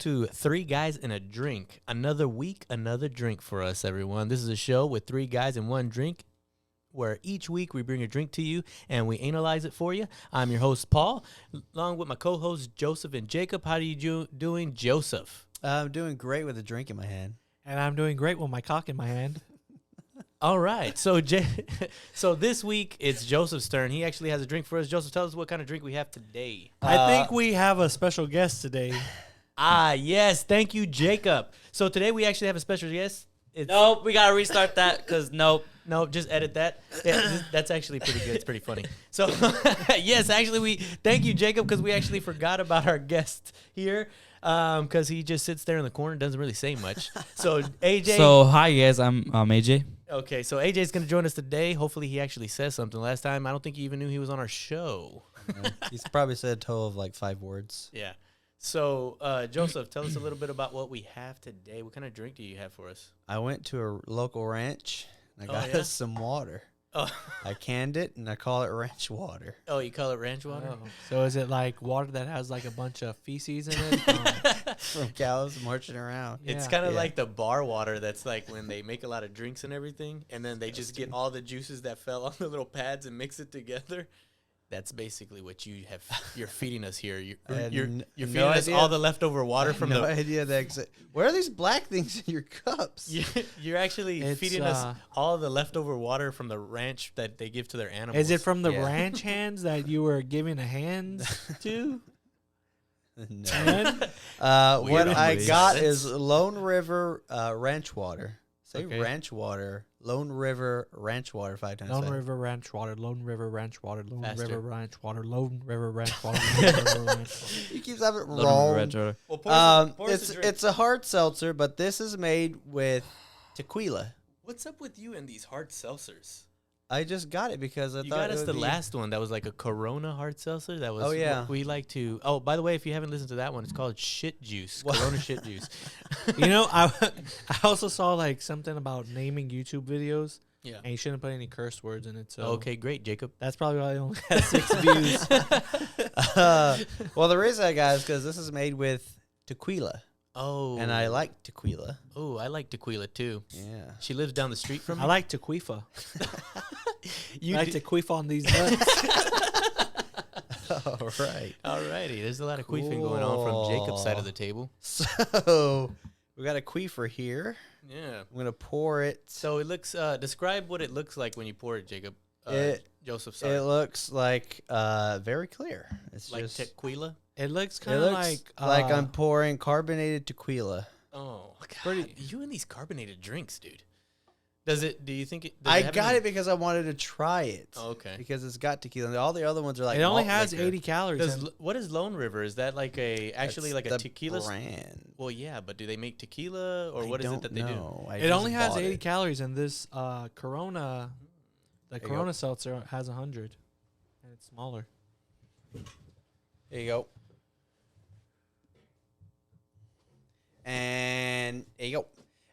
to Three Guys and a Drink. Another week, another drink for us, everyone. This is a show with three guys and one drink, where each week we bring a drink to you and we analyze it for you. I'm your host, Paul, along with my co-hosts, Joseph and Jacob. How are you doing, Joseph? I'm doing great with a drink in my hand. And I'm doing great with my cock in my hand. All right. So so this week, it's Joseph's turn. He actually has a drink for us. Joseph, tell us what kind of drink we have today. I think we have a special guest today. Yes. Thank you, Jacob. So today we actually have a special guest. Nope, we got to restart that because nope. No, just edit that. Yeah, that's actually pretty good. It's pretty funny. So, yes, actually, we thank you, Jacob, because we actually forgot about our guest here because he just sits there in the corner and doesn't really say much. So, AJ. So, hi, guys. I'm AJ. Okay, so AJ is going to join us today. Hopefully, he actually says something. Last time, I don't think he even knew he was on our show. He's probably said a total of like 5 words. Yeah. So, Joseph, tell us a little bit about what we have today. What kind of drink do you have for us? I went to a local ranch. I got us some water. Oh. I canned it, and I call it ranch water. Oh, you call it ranch water? Oh. So is it like water that has like a bunch of feces in it? From cows marching around. It's Yeah. kind of like the bar water that's like when they make a lot of drinks and everything, and then they just get all the juices that fell on the little pads and mix it together. That's basically what you have. You're feeding us here. You're feeding us all the leftover water from no the. idea that. What are these black things in your cups? You're actually feeding us all the leftover water from the ranch that they give to their animals. Is it from the ranch hands that you were giving a hand to? No. What I got is Lone River ranch water. Say ranch water. Lone River ranch water 5 times. Lone River ranch water. Lone River ranch water. Lone Faster. River ranch water. Lone River ranch water. Lone River ranch water. He keeps having it wrong. Well, pour us a drink. It's a hard seltzer, but this is made with tequila. What's up with you and these hard seltzers? I just got it because I You thought got it us would the be- last one that was like a Corona hard seltzer. That was Oh, yeah. what we like to. Oh, by the way, if you haven't listened to that one, it's called Shit Juice. Corona Shit Juice. You know, I also saw like something about naming YouTube videos. Yeah. And you shouldn't put any curse words in it. So Okay, great, Jacob. that's probably why I only had 6 views. Well, the reason I got it is because this is made with tequila, Oh, and I like tequila. Oh, I like tequila too. Yeah. She lives down the street from me. I like tequifa. You I like do- tequifa on these nuts. All right. Alrighty, there's a lot of queefing going on from Jacob's side of the table. So we got a queefer here. Yeah. I'm gonna pour it. So it looks. Describe what it looks like when you pour it, Jacob. Joseph, sorry. It looks like very clear. It's Like just tequila. It looks it kind of looks like I'm pouring carbonated tequila. Oh, God. You and these carbonated drinks, dude. Does it? Do you think it? Does I have got any- it because I wanted to try it. Oh, okay. Because it's got tequila. All the other ones are like it only malt has liquor. 80 calories. What is Lone River? Is that like That's like a the tequila? brand. Well, yeah, but do they make tequila or I what is it don't that they do? know. I It just only has bought 80 it. calories, and this Corona, the you Corona go. seltzer has 100, and it's smaller. There you go. And there you go.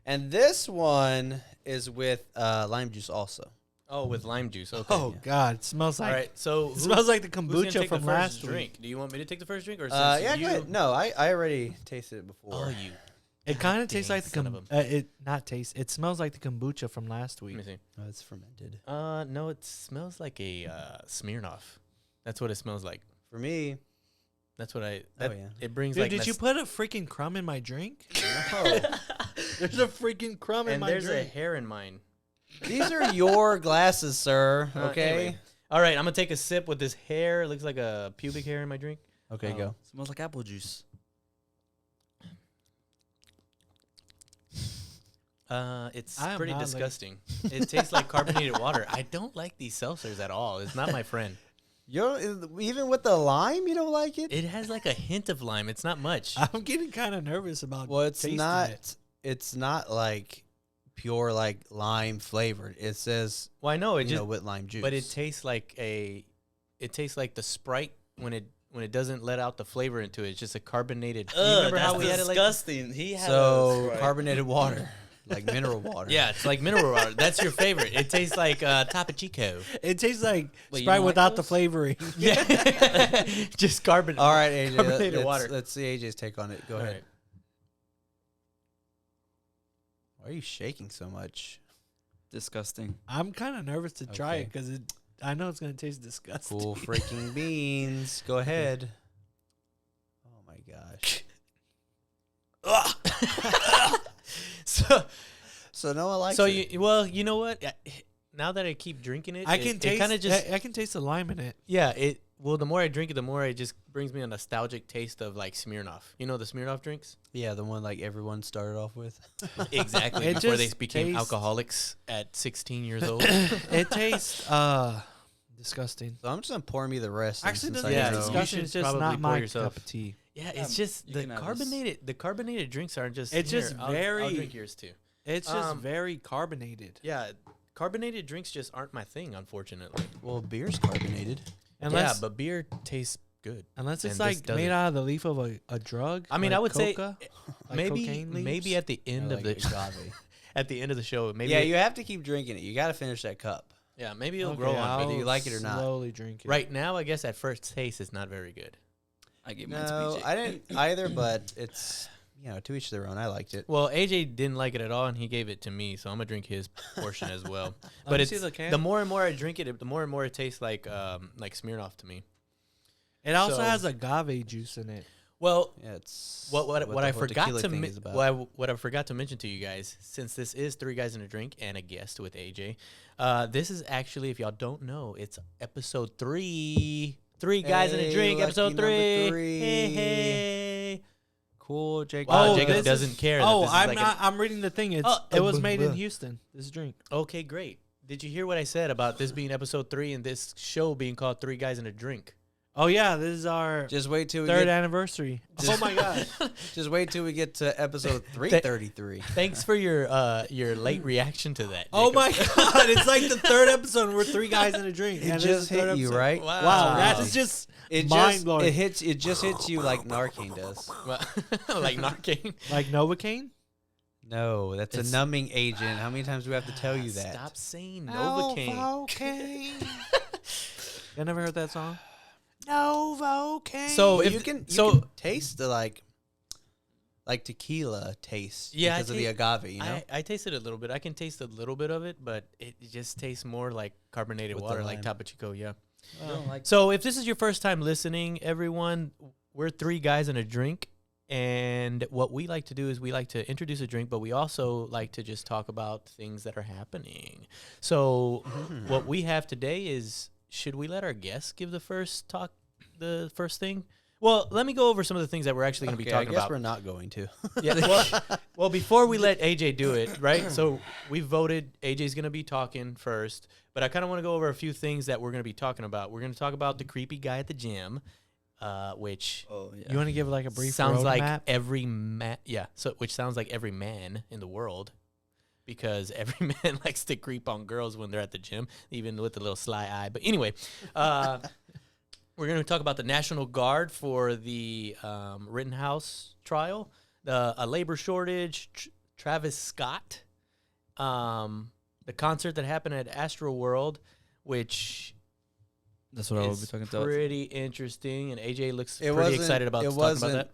And this one is with lime juice also. Oh, with lime juice. Okay. Oh God, it smells All like right. So it smells like the who's gonna kombucha take from the last first drink? week. Do you want me to take the first drink or Yeah, you? go ahead. No, I already tasted it before. Oh, you. It kind of tastes Dang like the son of it not taste. It smells like the kombucha from last week. Let me see. Oh, it's fermented. No, it smells like a Smirnoff. That's what it smells like. For me, That's what I. Oh, yeah. It brings Dude, like. did you put a freaking crumb in my drink? no. There's a freaking crumb in And my there's a drink. hair in mine. These are your glasses, sir. Okay. Anyway. All right, I'm gonna take a sip with this hair. It looks like a pubic hair in my drink. Okay, Oh. go. Smells like apple juice. It's I am pretty not like- disgusting. It tastes like carbonated water. I don't like these seltzers at all. It's not my friend. You don't, even with the lime, you don't like it? It has like a hint of lime. It's not much. I'm getting kind of nervous about. Well, it's tasting not. it. It's not like pure like lime flavored. It says Well, I know it you just, know with lime juice. but it tastes like a. It tastes like the Sprite when it doesn't let out the flavor into it. It's just a carbonated. You remember that's how we had it like? disgusting. He had so carbonated water, like mineral water. Yeah, it's like mineral water. That's your favorite. It tastes like Topo Chico. It tastes like Wait, you Sprite don't like without the those? flavoring. Yeah, just carbon. All right, AJ. Carbonated let's, water. Let's see AJ's take on it. Go All ahead. right. Why are you shaking so much? Disgusting. I'm kind of nervous to try Okay. it because I know it's gonna taste disgusting. Cool freaking beans. Go ahead. Oh my gosh. So Noah likes it. you know what? Now that I keep drinking it, I can taste. kind of just I can taste the lime in it. yeah. The more I drink it, the more it just brings me a nostalgic taste of like Smirnoff. You know the Smirnoff drinks? Yeah, the one like everyone started off with. Exactly. It Before they just became tastes- alcoholics at 16 years old. It tastes disgusting. So I'm just gonna pour me the rest. Actually, since doesn't I yeah, taste know. you disgusting. should It's just probably not pour my yourself. cup of tea. Yeah, it's just you the can have this. carbonated drinks are just. It's just I'll very- drink yours too. It's just Um, very carbonated. Yeah, carbonated drinks just aren't my thing, unfortunately. Well, beer's carbonated. Unless, yeah, but beer tastes good. unless it's and this like doesn't. made out of the leaf of a drug. I mean, like I would coca, say like maybe cocaine leaves. maybe at the end Or of like the agave. at the end of the show, maybe Yeah, you have to keep drinking it. You got to finish that cup. yeah, maybe it'll Okay, grow on I'll me. whether you like it or not. Slowly drink it. Right now, I guess at first taste, it's not very good. I gave mine to No, BJ. I didn't either, but it's to each their own. I liked it. Well, AJ didn't like it at all, and he gave it to me, so I'm gonna drink his portion as well. Let But me it's see the can. the more and more I drink it, the more and more it tastes like Smirnoff to me. It also so- has agave juice in it. Well, Yeah, it's what I forgot tequila to thing mi- is about. what I forgot to mention to you guys, since this is Three Guys and a Drink and a guest with AJ, this is actually, if y'all don't know, it's episode 3. Three Guys and a Hey, Drink, lucky episode number 3. 3. Hey, hey. Cool, Jacob. Wow, Oh, Jacob this doesn't is- care. that Oh, this is I'm like not. I'm reading the thing. It's Oh, it was made in bleh. Houston. This drink. Okay, great. Did you hear what I said about this being episode 3 and this show being called Three Guys and a Drink? Oh yeah, this is our Just wait till we third get. anniversary. Oh my god. Just wait till we get to episode 333. Thanks for your late reaction to that. Oh Jacob. my god, it's like the third episode and we're three guys in a drink. It and just this is the third hit you, episode. right? Wow, that is just mind blowing. It just hits you like Narcan does. Well, like Narcan. Like Novocaine? No, that's It's- a numbing agent. How many times do we have to tell you that? Stop saying Novocaine. Novocaine. You never heard that song? Novocaine. So But if you can taste the like tequila taste Yeah, because of the agave, you know? I tasted a little bit. I can taste a little bit of it, but it just tastes more like carbonated With the water, like lime. Topo Chico. Yeah. You don't like So if this is your first time listening, everyone, we're Three Guys and a Drink. And what we like to do is we like to introduce a drink, but we also like to just talk about things that are happening. So what we have today is, should we let our guests give the first thing? Well, let me go over some of the things that we're actually going to be Okay, I talking guess about. we're not going to. Yeah. Well, before we let AJ do it, right? So we voted AJ's going to be talking first, but I kind of want to go over a few things that we're going to be talking about. We're going to talk about the creepy guy at the gym, which Oh yeah. You want to give like a brief sounds like roadmap? every man. Yeah, so which sounds like every man in the world, because every man likes to creep on girls when they're at the gym, even with a little sly eye. But anyway, we're going to talk about the National Guard for the Rittenhouse trial, a labor shortage, Travis Scott, the concert that happened at Astro World, which That's what I will be is talking about. pretty interesting, and AJ looks It pretty wasn't- excited about it talking about wasn't that.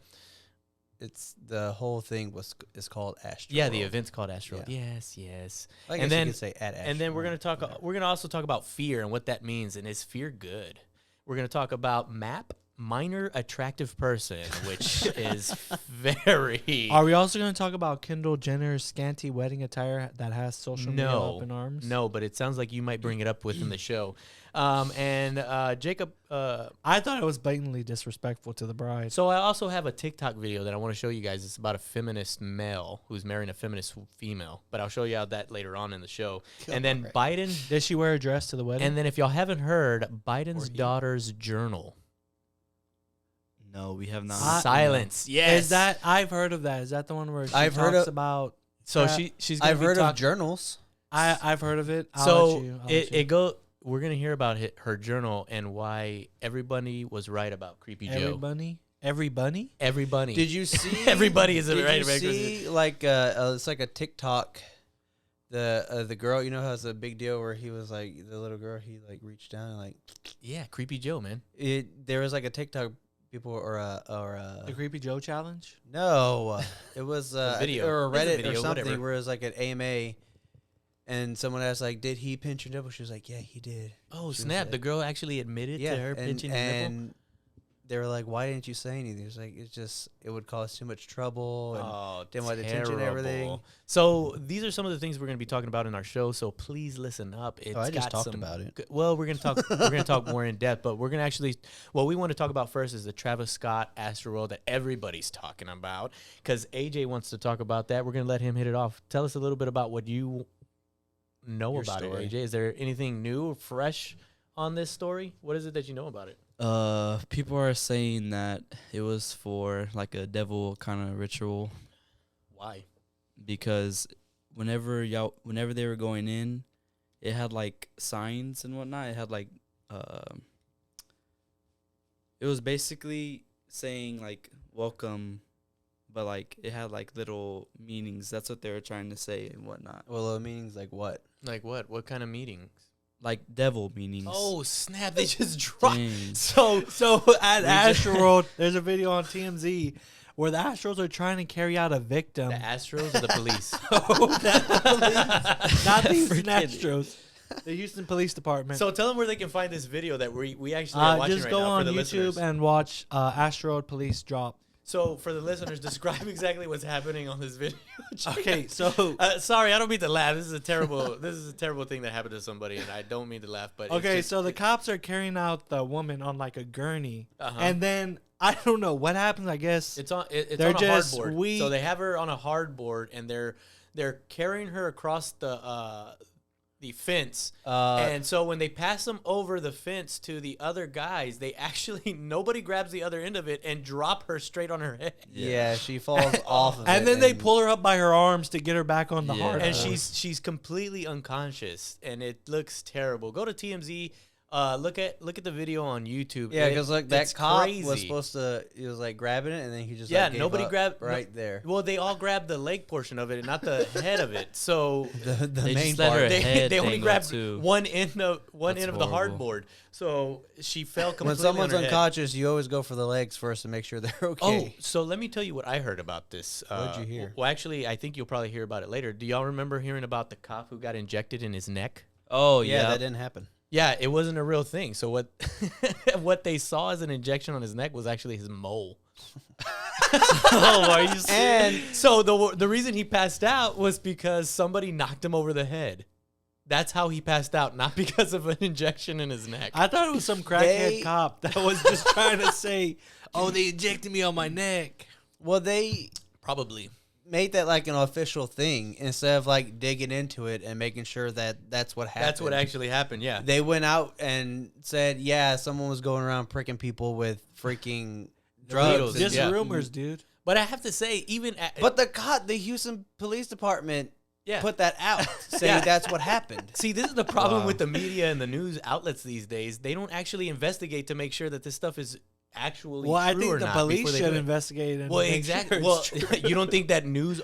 It's the whole thing is called Astro. Yeah, the World. event's called Astro. Yeah. Yes, yes. I and guess then- you could say at Astro. And then we're gonna talk. Whatever. We're gonna also talk about fear and what that means, and is fear good? We're gonna talk about MAP, minor attractive person, which is very. Are we also going to talk about Kendall Jenner's scanty wedding attire that has social media No. open arms? No, but it sounds like you might bring it up within the show. And Jacob. I thought it was blatantly disrespectful to the bride. So I also have a TikTok video that I want to show you guys. It's about a feminist male who's marrying a feminist female, but I'll show you how that later on in the show. And then Alright. Biden. Did she wear a dress to the wedding? And then if y'all haven't heard, Biden's Or he. daughter's journal. No, we have not. Silence. Yes. Is that I've heard of that? Is that the one where she I've heard talks of- about? So Uh, she's. Gonna I've be heard of talk- journals. I've heard of it. I'll So let you, I'll let you. it go. We're gonna hear about her journal and why everybody was right about Creepy every Joe. bunny, every bunny. Everybody. Did you see? Everybody is Did right. you see like it's like a TikTok. The girl, you know, has a big deal where he was like the little girl. He like reached down and like Yeah, Creepy Joe, man. There was like a TikTok People or The Creepy Joe challenge. no, it was video. or a It's a Reddit video, or something whatever. where it was like an AMA, and someone asked like, "Did he pinch your nipple?" She was like, "Yeah, he did." Oh, She snap. said- The girl actually admitted to her pinching his nipple? and they were like, "Why didn't you say anything?" It's like it would cause too much trouble. And Oh, didn't want attention and everything. terrible. So these are some of the things we're going to be talking about in our show. So please listen up. It's I just got talked some about it. Well, we're going to talk. We're going to talk more in depth, but we're going to actually. What we want to talk about first is the Travis Scott Astroworld that everybody's talking about. Because AJ wants to talk about that. We're going to let him hit it off. Tell us a little bit about what you know Your about story. it, AJ. Is there anything new or fresh on this story? What is it that you know about it? People are saying that it was for like a devil kind of ritual Why? because whenever they were going in, it had like signs and whatnot. It had like it was basically saying like welcome, but like it had like little meanings. That's what they were trying to say and whatnot. Well, meanings like what? Like what? What kind of meetings? Like devil meanings. Oh snap! They just dropped. Dang. So at Astroworld, there's a video on TMZ where the Astros are trying to carry out a victim. The Astros or the police? Not the Houston Freaking- Astros. The Houston Police Department. So tell them where they can find this video that we actually are watching just right go now on for the YouTube listeners. and watch Astroworld Police drop. So for the listeners, describe exactly what's happening on this video. Okay, so Sorry, I don't mean to laugh. This is a terrible thing that happened to somebody, and I don't mean to laugh. But it's okay, just- so the cops are carrying out the woman on like a gurney, Uh-huh. and then I don't know what happens. I guess it's on it's they're on a just hardboard. weak. So they have her on a hardboard, and they're carrying her across the fence. And so when they pass them over the fence to the other guys, they actually nobody grabs the other end of it and drop her straight on her head. Yeah, she falls off of it. and then they pull her up by her arms to get her back on the Yeah. hardboard. And she's completely unconscious, and it looks terrible. Go to TMZ. Look at the video on YouTube. Yeah, because like that it's cop crazy. was supposed to, he was like grabbing it, and then he just Yeah, like, gave nobody up grabbed right there. Well, they all grabbed the leg portion of it and not the head of it. So The They main just let her part. head they only dangle, grabbed too. one end of That's the horrible. hardboard. So she fell completely. When someone's on her head. unconscious, you always go for the legs first to make sure they're Oh, okay. so let me tell you what I heard about this. What'd you hear? Well, actually, I think you'll probably hear about it later. Do y'all remember hearing about the cop who got injected in his neck? Oh yeah, yeah. that didn't happen. Yeah, it wasn't a real thing. So what what they saw as an injection on his neck was actually his mole. Oh, are you serious? And So the reason he passed out was because somebody knocked him over the head. That's how he passed out, not because of an injection in his neck. I thought it was some crackhead They- cop that was just trying to say, "Oh, they injected me on my neck." well, they Probably. made that like an official thing instead of like digging into it and making sure that that's what happened. That's what actually happened, yeah. They went out and said, yeah, someone was going around pricking people with freaking drugs. Needles, and- Just yeah. rumors, dude. But I have to say, even But the Houston Police Department yeah. put that out, saying Yeah. that's what happened. See, this is the problem Wow. with the media and the news outlets these days. They don't actually investigate to make sure that this stuff is actually Well, I true think or the not police before they should do it. investigate and Well, make exactly. sure Well, it's true. you don't think that news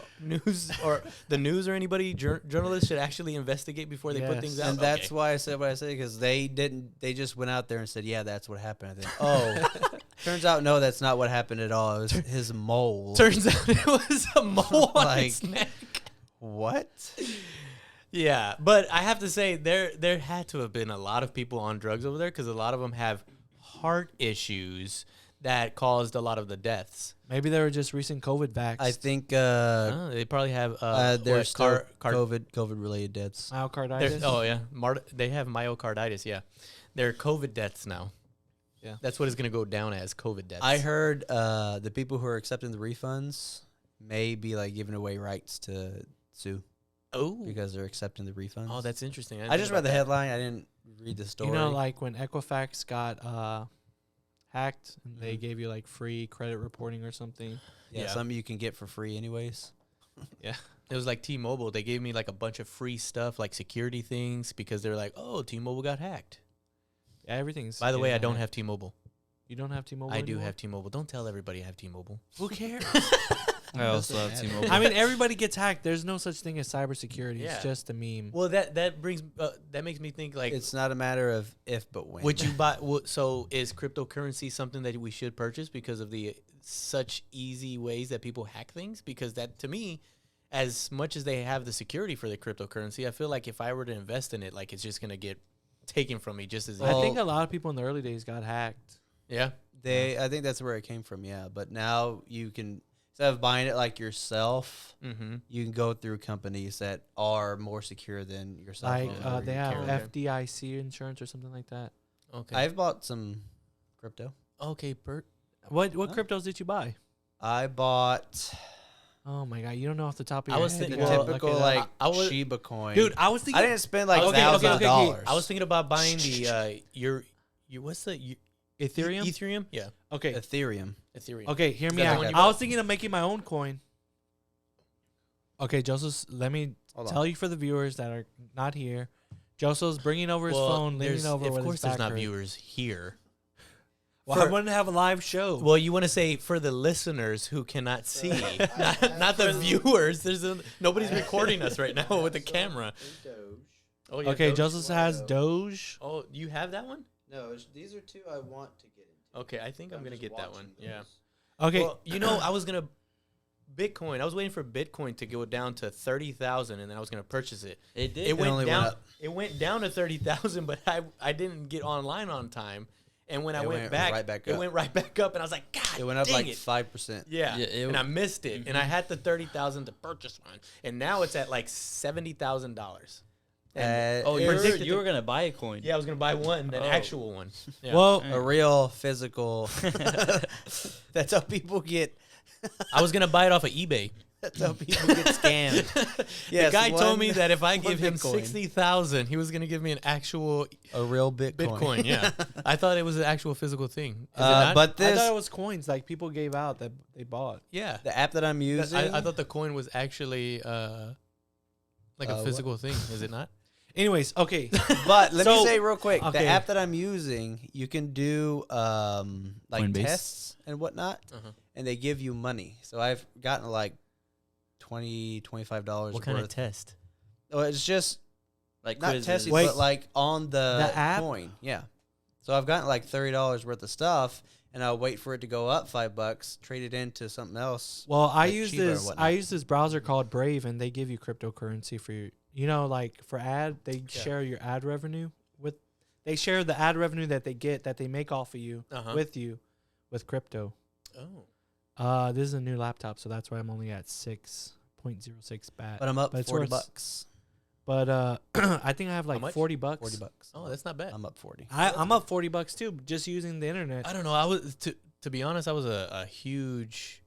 or the news or anybody journalists should actually investigate before they put Yes. things out? And that's Okay. why I said what I said, because they didn't. They just went out there and said, "Yeah, that's what happened." I think, oh, turns out no, that's not what happened at all. It was his mole. Turns out it was a mole on his Like- neck. What? Yeah, but I have to say there had to have been a lot of people on drugs over there because a lot of them have heart issues that caused a lot of the deaths. Maybe they were just recent COVID vax. I think They probably have there's still car- COVID related deaths. myocarditis. oh yeah, they have myocarditis. Yeah, they're COVID deaths now. Yeah. That's what it's gonna go down as COVID deaths. I heard the people who are accepting the refunds may be like giving away rights to sue Oh, because they're accepting the refunds. oh, that's interesting. I just read the headline. I didn't read the story. You know, like when Equifax got hacked and they gave you like free credit reporting or something. yeah, yeah. something you can get for free anyways. It was like T-Mobile. They gave me like a bunch of free stuff, like security things, because they're like, oh, T-Mobile got hacked. Yeah, everything's. By the way, I getting don't hacked. have T-Mobile. You don't have T-Mobile. I do anymore? have T-Mobile. Don't tell everybody I have T-Mobile. Who cares? I also have T-Mobile. I mean, everybody gets hacked. There's no such thing as cybersecurity. Yeah. It's just a meme. Well, that makes me think like It's not a matter of if, but when. would you buy? So is cryptocurrency something that we should purchase because of the such easy ways that people hack things? Because that to me, as much as they have the security for the cryptocurrency, I feel like if I were to invest in it, like it's just gonna get taken from me just as easy. I think a lot of people in the early days got hacked. Yeah. I think that's where it came from, yeah. But now you can, instead of buying it like yourself, you can go through companies that are more secure than yourself. Like they have carrier. FDIC insurance or something like that. Okay. I've bought some crypto. Okay, Bert. What cryptos did you buy? I bought Oh my god, you don't know off the top of I your was head. thinking- You the gotta well, look typical it up. like I was- Shiba coin. Dude, I was thinking. I didn't spend like Okay, thousands okay. of dollars. I was thinking about buying the your what's the Ethereum. Ethereum? Yeah, Okay, Ethereum. Ethereum. okay. Hear me that out. the one you I was thinking of making my own coin. Okay, Joseph, let me Hold on. tell you for the viewers that are not here. Joseph's bringing over his Well, phone, leaning there's- over of with course his there's back not hurt. viewers here. Well, I wouldn't have a live show. Well, you want to say for the listeners who cannot see, not the viewers. Nobody's recording us right now with the camera. Oh, yeah, okay, Doge. Joseph has Doge. Oh, you have that one? No, these are two I want to get into. Okay, I think I'm gonna get that one. Yeah. Okay, Well, I was gonna Bitcoin. I was waiting for Bitcoin to go down to 30,000, and then I was gonna purchase it. It did. It went only down. went up. It went down to 30,000, but I didn't get online on time. And when I It went went back, right back it up. went right back up, and I was like, God, It went up dang like it. 5%. Yeah, Yeah, and I missed it, and I had the 30,000 to purchase one, and now it's at like $70,000. Oh, predicted you were gonna buy a coin. Yeah, I was gonna buy one, an Oh. actual one. Yeah. well, A real physical. That's how people get. I was gonna buy it off of eBay. That's how people get scammed. The guy told one- me that if I one give him Bitcoin. 60,000, he was gonna give me an actual A real Bitcoin. Bitcoin. Yeah, I thought it was an actual physical thing. Is it not? But I this, thought it was coins like people gave out that they bought. yeah, the app that I'm using. I thought the coin was actually like a what? physical thing. Is it not? Anyways, okay. But let So- me say real quick, okay. the app that I'm using, you can do like Coinbase? tests and whatnot, and they give you money. So I've gotten like $20-$25 What kind of worth. test? Oh, it's just Like not quizzes. testing, Wait. but like on the app? coin. Yeah. So I've gotten like $30 worth of stuff, and I'll wait for it to go up $5, trade it into something else. Well, I Like use Shiba or this. whatnot. I use this browser called Brave, and they give you cryptocurrency for your. Like for ad, they share your ad revenue with. They share the ad revenue that they get that they make off of you with crypto. Oh, This is a new laptop, so that's why I'm only at 6.06 bat. But I'm up But it's $40. worth- But I think I have like much? $40. $40. oh, that's not bad. I'm up 40. I'm up $40 too, just using the internet. I don't know. I was to be honest, I was a huge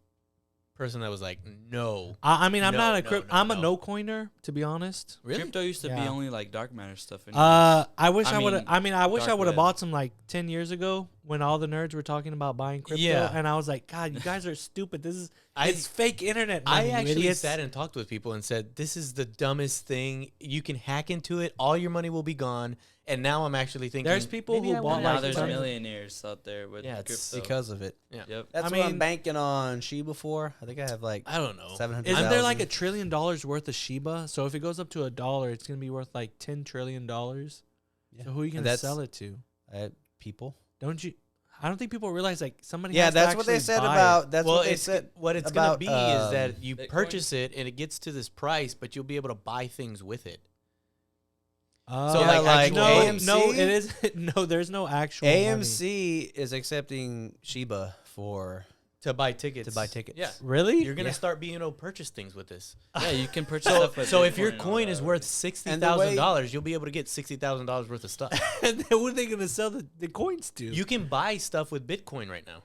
person that was like, no. I mean, I'm No, not a no, crypto. no, I'm a no. no coiner, to be honest. Really? Crypto used to be Yeah. only like dark matter stuff. I wish I I would have. mean, I mean, I wish I dark would have web. bought some like 10 years ago when all the nerds were talking about buying crypto. Yeah. And I was like, God, you guys are stupid. This is I- it's fake internet. I Money, you actually idiots. sat and talked with people and said, this is the dumbest thing. You can hack into it. All your money will be gone. And now I'm actually thinking. There's people maybe who I bought, wanna now like, there's tons of- millionaires out there with Yeah, it's crypto. Because of it. Yep. That's I what I'm mean- banking on Shiba for. I think I have like I don't know. 700. Isn't there like $1 trillion worth of Shiba? So if it goes up to $1, it's gonna be worth like $10 trillion. Yeah. So who are you And gonna that's- sell it to? people? Don't you? I don't think people realize like somebody. Yeah, has to that's what they actually said buy about. it. That's well, what they it's said. what it's about, gonna be is that you Bitcoin? purchase it and it gets to this price, but you'll be able to buy things with it. So So, yeah, like, no, AMC? no, it is no. There's no actual money. AMC is accepting Shiba for To buy tickets. to buy tickets. Yeah. Really? You're gonna Yeah. start being able to purchase things with this. Yeah, you can purchase So, stuff with so if your Bitcoin and all coin that is already. worth $60,000, you'll be able to get $60,000 worth of stuff. And then what are they gonna sell the coins to? You can buy stuff with Bitcoin right now.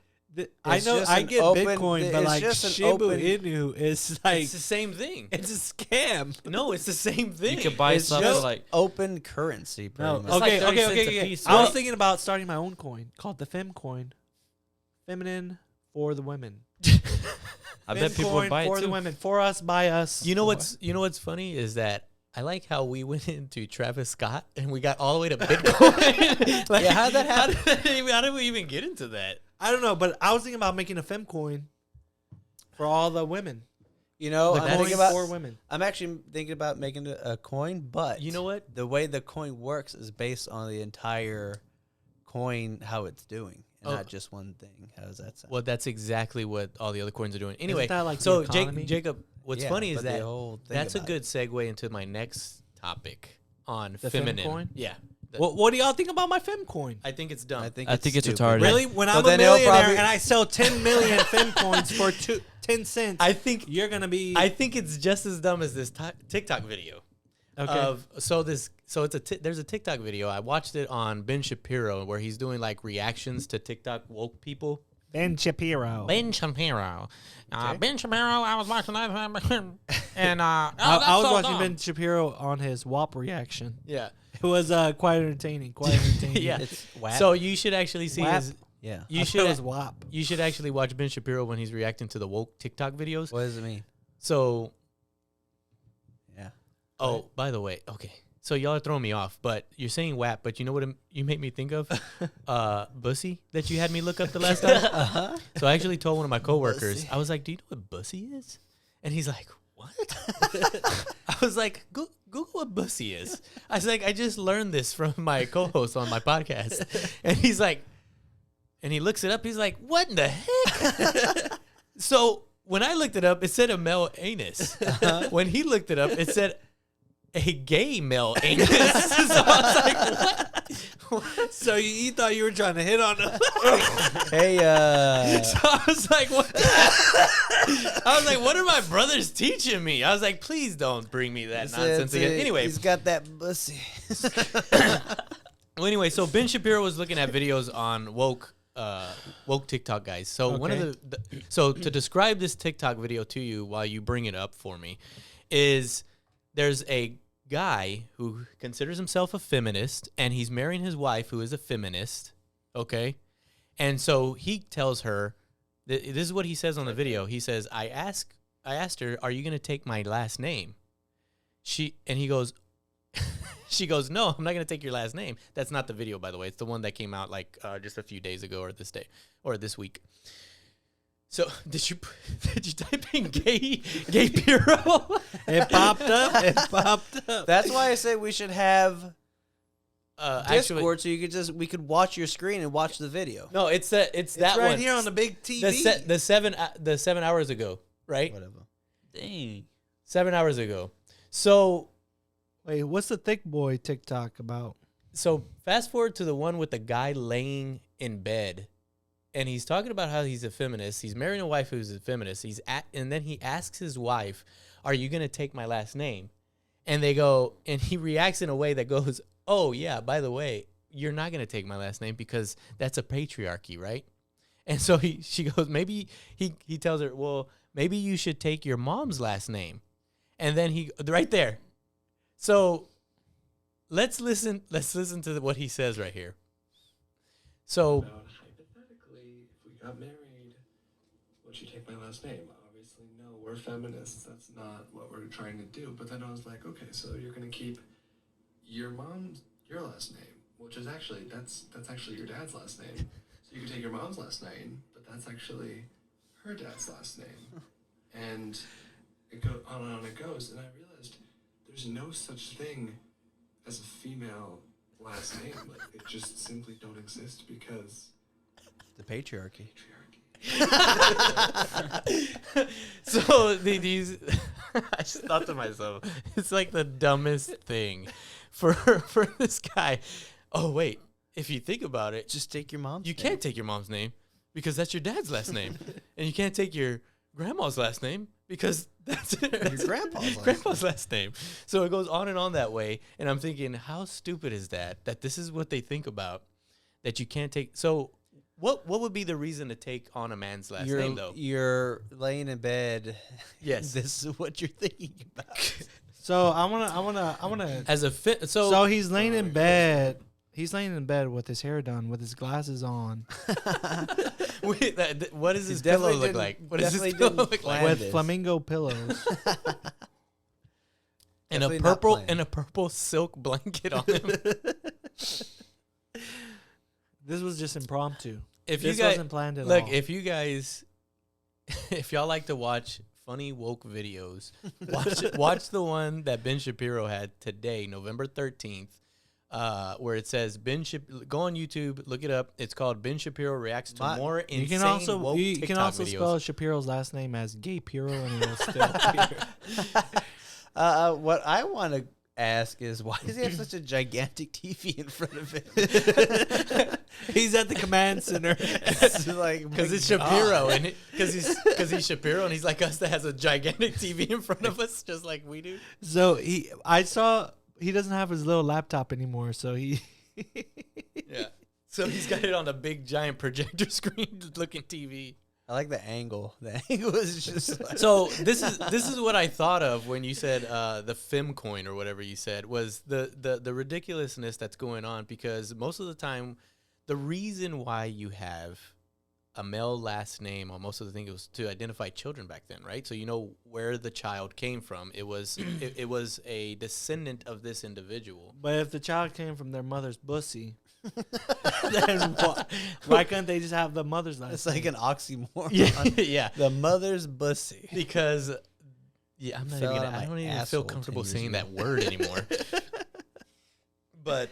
I It's know just I an get open- Bitcoin, but it's like just an Shiba open- Inu is like It's the same thing. it's a scam. No, it's the same thing. you can buy It's stuff just for like open currency. Pretty No, much. It's like okay, 30 okay, cents a okay. piece, I was right? thinking about starting my own coin called the Fem coin, feminine for the women. I Fem bet people coin would buy for it the too. women, for us, by us. You know what's funny is that I like how we went into Travis Scott and we got all the way to Bitcoin. Like, Yeah, how'd that happen? How did we even get into that? I don't know, but I was thinking about making a Fem coin for all the women. You know, The I'm coin thinking about for women. I'm actually thinking about making a coin, but You know what? the way the coin works is based on the entire coin, how it's doing, and not just one thing. How does that sound? Well, that's exactly what all the other coins are doing. Anyway, Isn't that like so the economy? Jacob, what's Yeah, funny is but the that whole thing that's a about good segue into my next topic on The fem feminine. coin? Yeah. What do y'all think about my fem coin? I think it's dumb. I think it's stupid. retarded. Really? When But I'm a then they'll millionaire probably- and I sell 10 million fem coins for 10 cents, I think you're gonna be. I think it's just as dumb as this TikTok video. Okay. There's a TikTok video. I watched it on Ben Shapiro where he's doing like reactions to TikTok woke people. Ben Shapiro. Ben Shapiro. Ben Shapiro, I was watching that. And I was watching Ben Shapiro on his WAP reaction. Yeah. It was quite entertaining. Yeah. It's WAP. So you should actually see WAP? his. yeah. You I should thought it was WAP. You should actually watch Ben Shapiro when he's reacting to the woke TikTok videos. What does it mean? So, Yeah. oh, by the way, okay. So y'all are throwing me off, but you're saying WAP, but you know what you made me think of? Bussy that you had me look up the last time. Uh-huh. So I actually told one of my coworkers, Bussy. I was like, "Do you know what Bussy is?" And he's like, "What?" I was like, Google what Bussy is. I was like, I just learned this from my co-host on my podcast. And he's like, and he looks it up. He's like, "What in the heck?" So when I looked it up, it said a male anus. When he looked it up, it said a gay male anus. So I was like, what? So you thought you were trying to hit on him? Hey, So I was like, what? I was like, what are my brothers teaching me? I was like, please don't bring me that nonsense again. Anyway, he's got that bussy. well, anyway, so Ben Shapiro was looking at videos on woke TikTok guys. So one of so to describe this TikTok video to you while you bring it up for me is there's a guy who considers himself a feminist and he's marrying his wife who is a feminist. Okay. And so he tells her, this is what he says on the video. He says, I asked her, "Are you going to take my last name?" She goes, "No, I'm not going to take your last name." That's not the video, by the way. It's the one that came out like just a few days ago or this week. So did you type in gay Piro? It popped up. That's why I say we should have Actually, Discord, so we could watch your screen and watch the video. no, it's that right one here on the big TV. the 7 hours ago, right? Whatever. Dang. 7 hours ago. So Wait, what's the thick boy TikTok about? So fast forward to the one with the guy laying in bed, and he's talking about how he's a feminist. He's marrying a wife who's a feminist. And then he asks his wife, "Are you gonna take my last name?" And they go, and he reacts in a way that goes, "Oh yeah, by the way, you're not gonna take my last name because that's a patriarchy, right?" And so she goes, maybe he tells her, "Well, maybe you should take your mom's last name." And then right there. So let's listen to what he says right here. So About hypothetically, if we got married, would you take my last name? Obviously, no, we're feminists. That's not what we're trying to do. But then I was like, okay, so you're gonna keep your last name, which is actually that's actually your dad's last name. So you can take your mom's last name, but that's actually her dad's last name. And it goes on and on it goes. And I realized there's no such thing as a female last name. Like, it just simply don't exist because The patriarchy. So these, I just thought to myself, it's like the dumbest thing for this guy. Oh wait, if you think about it, Just take your mom's you name. can't take your mom's name because that's your dad's last name, and you can't take your grandma's last name because that's Your grandpa's last name. So it goes on and on that way, and I'm thinking, how stupid is that? That this is what they think about, that you can't take. So what would be the reason to take on a man's last name though? You're laying in bed. Yes. This is what you're thinking about. So I wanna. As a fit, So he's laying in bed. He's laying in bed with his hair done, with his glasses on, wait, what does He his pillow definitely look didn't- like? What does his definitely pillow didn't look plan like? with this. flamingo pillows. And Definitely a not purple planned. and a purple silk blanket on him. This was just impromptu. If This you guys wasn't planned at look, all. if you guys, if y'all like to watch funny woke videos. Watch the one that Ben Shapiro had today, November 13th, where it says go on YouTube, look it up. It's called Ben Shapiro reacts to more insane woke you TikTok can also videos. spell Shapiro's last name as Gay Piro, and it'll still appear. What I want to ask is, why does he have such a gigantic TV in front of him? He's at the command center. Because it's Shapiro, and because he's Shapiro, and he's like us that has a gigantic TV in front of us, just like we do. So I saw he doesn't have his little laptop anymore. So he, yeah. So he's got it on a big giant projector screen looking TV. I like the angle. The angle is just like So this is what I thought of when you said the Femcoin or whatever you said was the ridiculousness that's going on, because most of the time the reason why you have a male last name on most of the things was to identify children back then, right? So you know where the child came from. It was it was a descendant of this individual. but if the child came from their mother's Bussy, then why couldn't they just have the mother's last it's name? like an oxymoron. Yeah. The mother's Bussy. Because I don't even feel asshole comfortable 10 years saying ago. that word anymore. But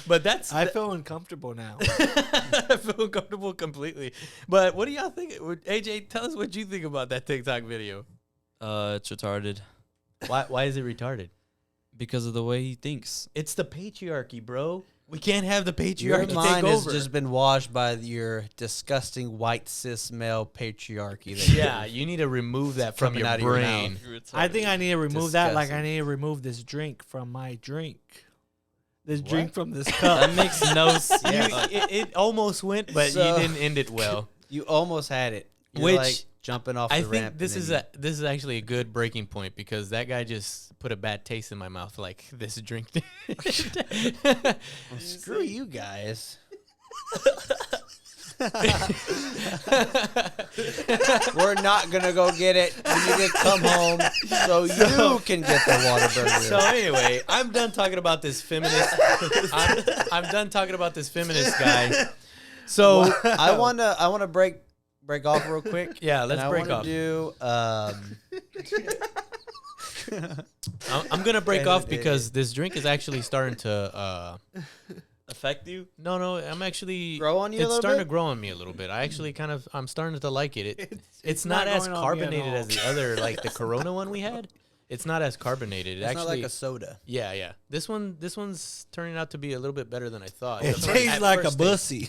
but that's I feel uncomfortable now. I feel uncomfortable completely. But what do y'all think? AJ, tell us what you think about that TikTok video. It's retarded Why is it retarded? because of the way he thinks. It's the patriarchy, bro. We can't have the Your patriarchy take mind has over. just been washed by your disgusting white cis male patriarchy. That Yeah, you need to remove that from Coming your out of your brain. I think I need to remove that. Like I Disgusting. need to remove this drink from my drink. This What? drink from this cup. That makes no sense. It almost went, but So- you didn't end it well. You almost had it. You're Which like jumping off I the ramp. think this is actually a good breaking point, because that guy just put a bad taste in my mouth, like this drink. Screw you guys. We're not gonna go get it. You need to come home so you can get the Whataburger. So anyway, I'm done talking about this feminist. I'm done talking about this feminist guy. So I wanna break off real quick. Yeah, let's and break I off. wanna do I'm gonna break Yeah, off yeah, because this drink is actually starting to Affect you? no, I'm actually Grow on you a It's little starting bit? to grow on me a little bit. I actually I'm starting to like it. It's not not as growing on me at carbonated all. as the other, like the Corona one we had. It's not as carbonated. it's actually, not like a soda. yeah. This one's turning out to be a little bit better than I thought. It At tastes like a first Bussy.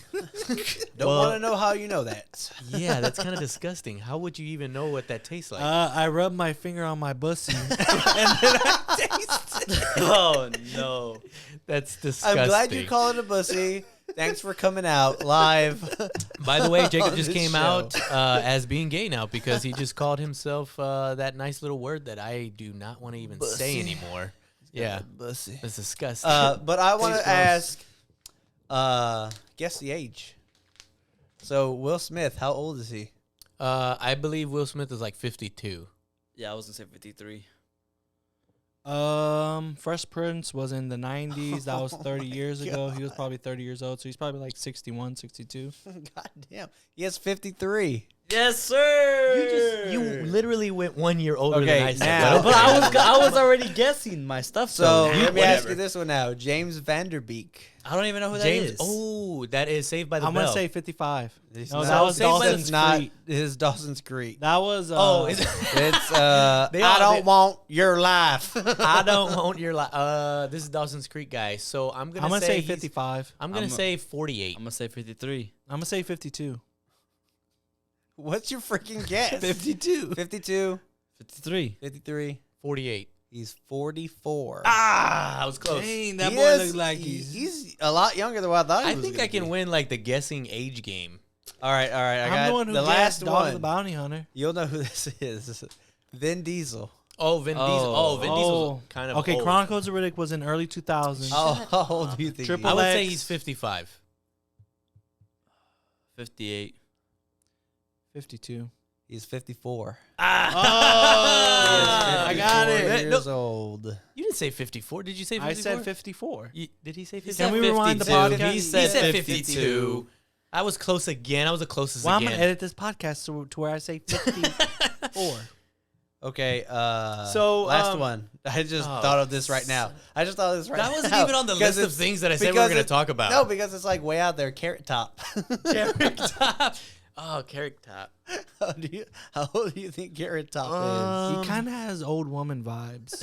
Don't Well- want to know how you know that. Yeah, that's kind of disgusting. How would you even know what that tastes like? I rubbed my finger on my Bussy. Oh, no. That's disgusting. I'm glad you call it a Bussy. Thanks for coming out live. By the way, Jacob on just this came show. out as being gay now because he just called himself that nice little word that I do not want to even say Bussy. anymore. Yeah, Bussy. that's disgusting. But I want Tastes to ask, guess the age. So Will Smith, how old is he? I believe Will Smith is like 52. Yeah, I was going to say 53. Fresh Prince was in the 90s. That was 30 years ago. He was probably 30 years old, so he's probably like 61, 62. God damn. He has 53. Yes, sir. You literally went 1 year older Okay, than I said. now- But I was already guessing my stuff. So though. let me ask Whatever. you this one now. James Vanderbeek. I don't even know who that James. is. Oh, that is Saved by the I'm Bell. going to say 55. He's No, not- that was Saved by the- Dawson's It's not Creek. his Dawson's Creek. That was. Oh, is It's They I all- don't they- want your life. I don't want your life. This is Dawson's Creek guy. So I'm I'm gonna say say he's- 55. I'm gonna I'm a- say 48. I'm going to say 53. I'm gonna say 52. What's your freaking guess? 52. 52, 53. 53. 48. He's 44. Ah, I was close. Dang, that He boy is- looks like he's a lot younger than what I thought he I was think gonna I can be. win like the guessing age game. All right. I I'm got the one who the guessed last Dog one. the Bounty Hunter. You'll know who this is. Vin Diesel. Oh, Vin Diesel. Oh, Vin Diesel's kind of okay. old. Chronicles of Riddick was in early 2000s. How old do you think Triple I he would is? say X. he's 55. 58. 52. He's 54. Ah, I got it. Years old. You didn't say 54. Did you say 54? I said 54. Did he say 54? Can we rewind the 52. podcast? He said 52. I was close again. I was the closest Well, I'm again. gonna edit this podcast to where I say 54. Okay. So, last one. I just thought of this right now. I just thought of this right now. That wasn't even on the list of things that I said we were going to talk about. No, because it's like way out there. Carrot Top. Carrot Top. Oh, Carrot Top. How old do you think Carrot Top He kind of has old woman vibes.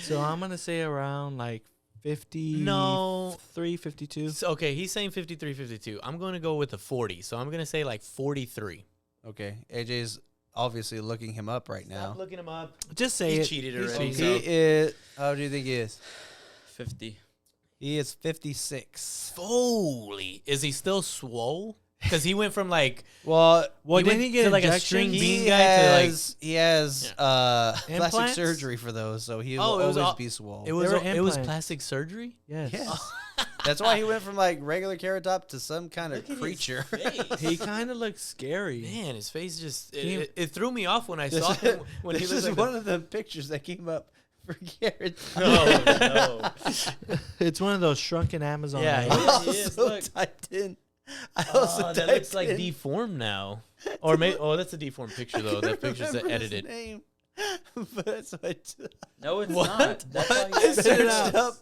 So I'm gonna say around like 53, 52. So, okay, he's saying 53, 52. I'm going to go with a 40. So I'm going to say like 43. is? Okay. AJ's obviously looking him up right now. Stop looking him up. Just say He it. cheated He's already. cheating. He is. How do you think he is? 50. He is 56. Holy. Is he still swole? Because he went from like Well, Well, He didn't went he get to, like, a injections? string bean he guy to, like- has plastic Implants? surgery for those, so he will Oh, it was always all- be swole. it was were it was implants. plastic surgery? Yes. Yes. That's why he went from like regular Carrot Top to some kind of creature. He kind of looks scary. Man, his face just He- it threw me off when I saw him when he This was is like one of the pictures that came up for Carrot Top. No. It's one of those shrunken Amazon. Yeah, ladies. he- I he is, also look. typed in. I also Oh, that typed looks like in- deformed now. Or maybe that's a deformed picture though. That picture's remember his edited. name, but that's what No, it's What? not. That's why I he said Spit it searched out. up.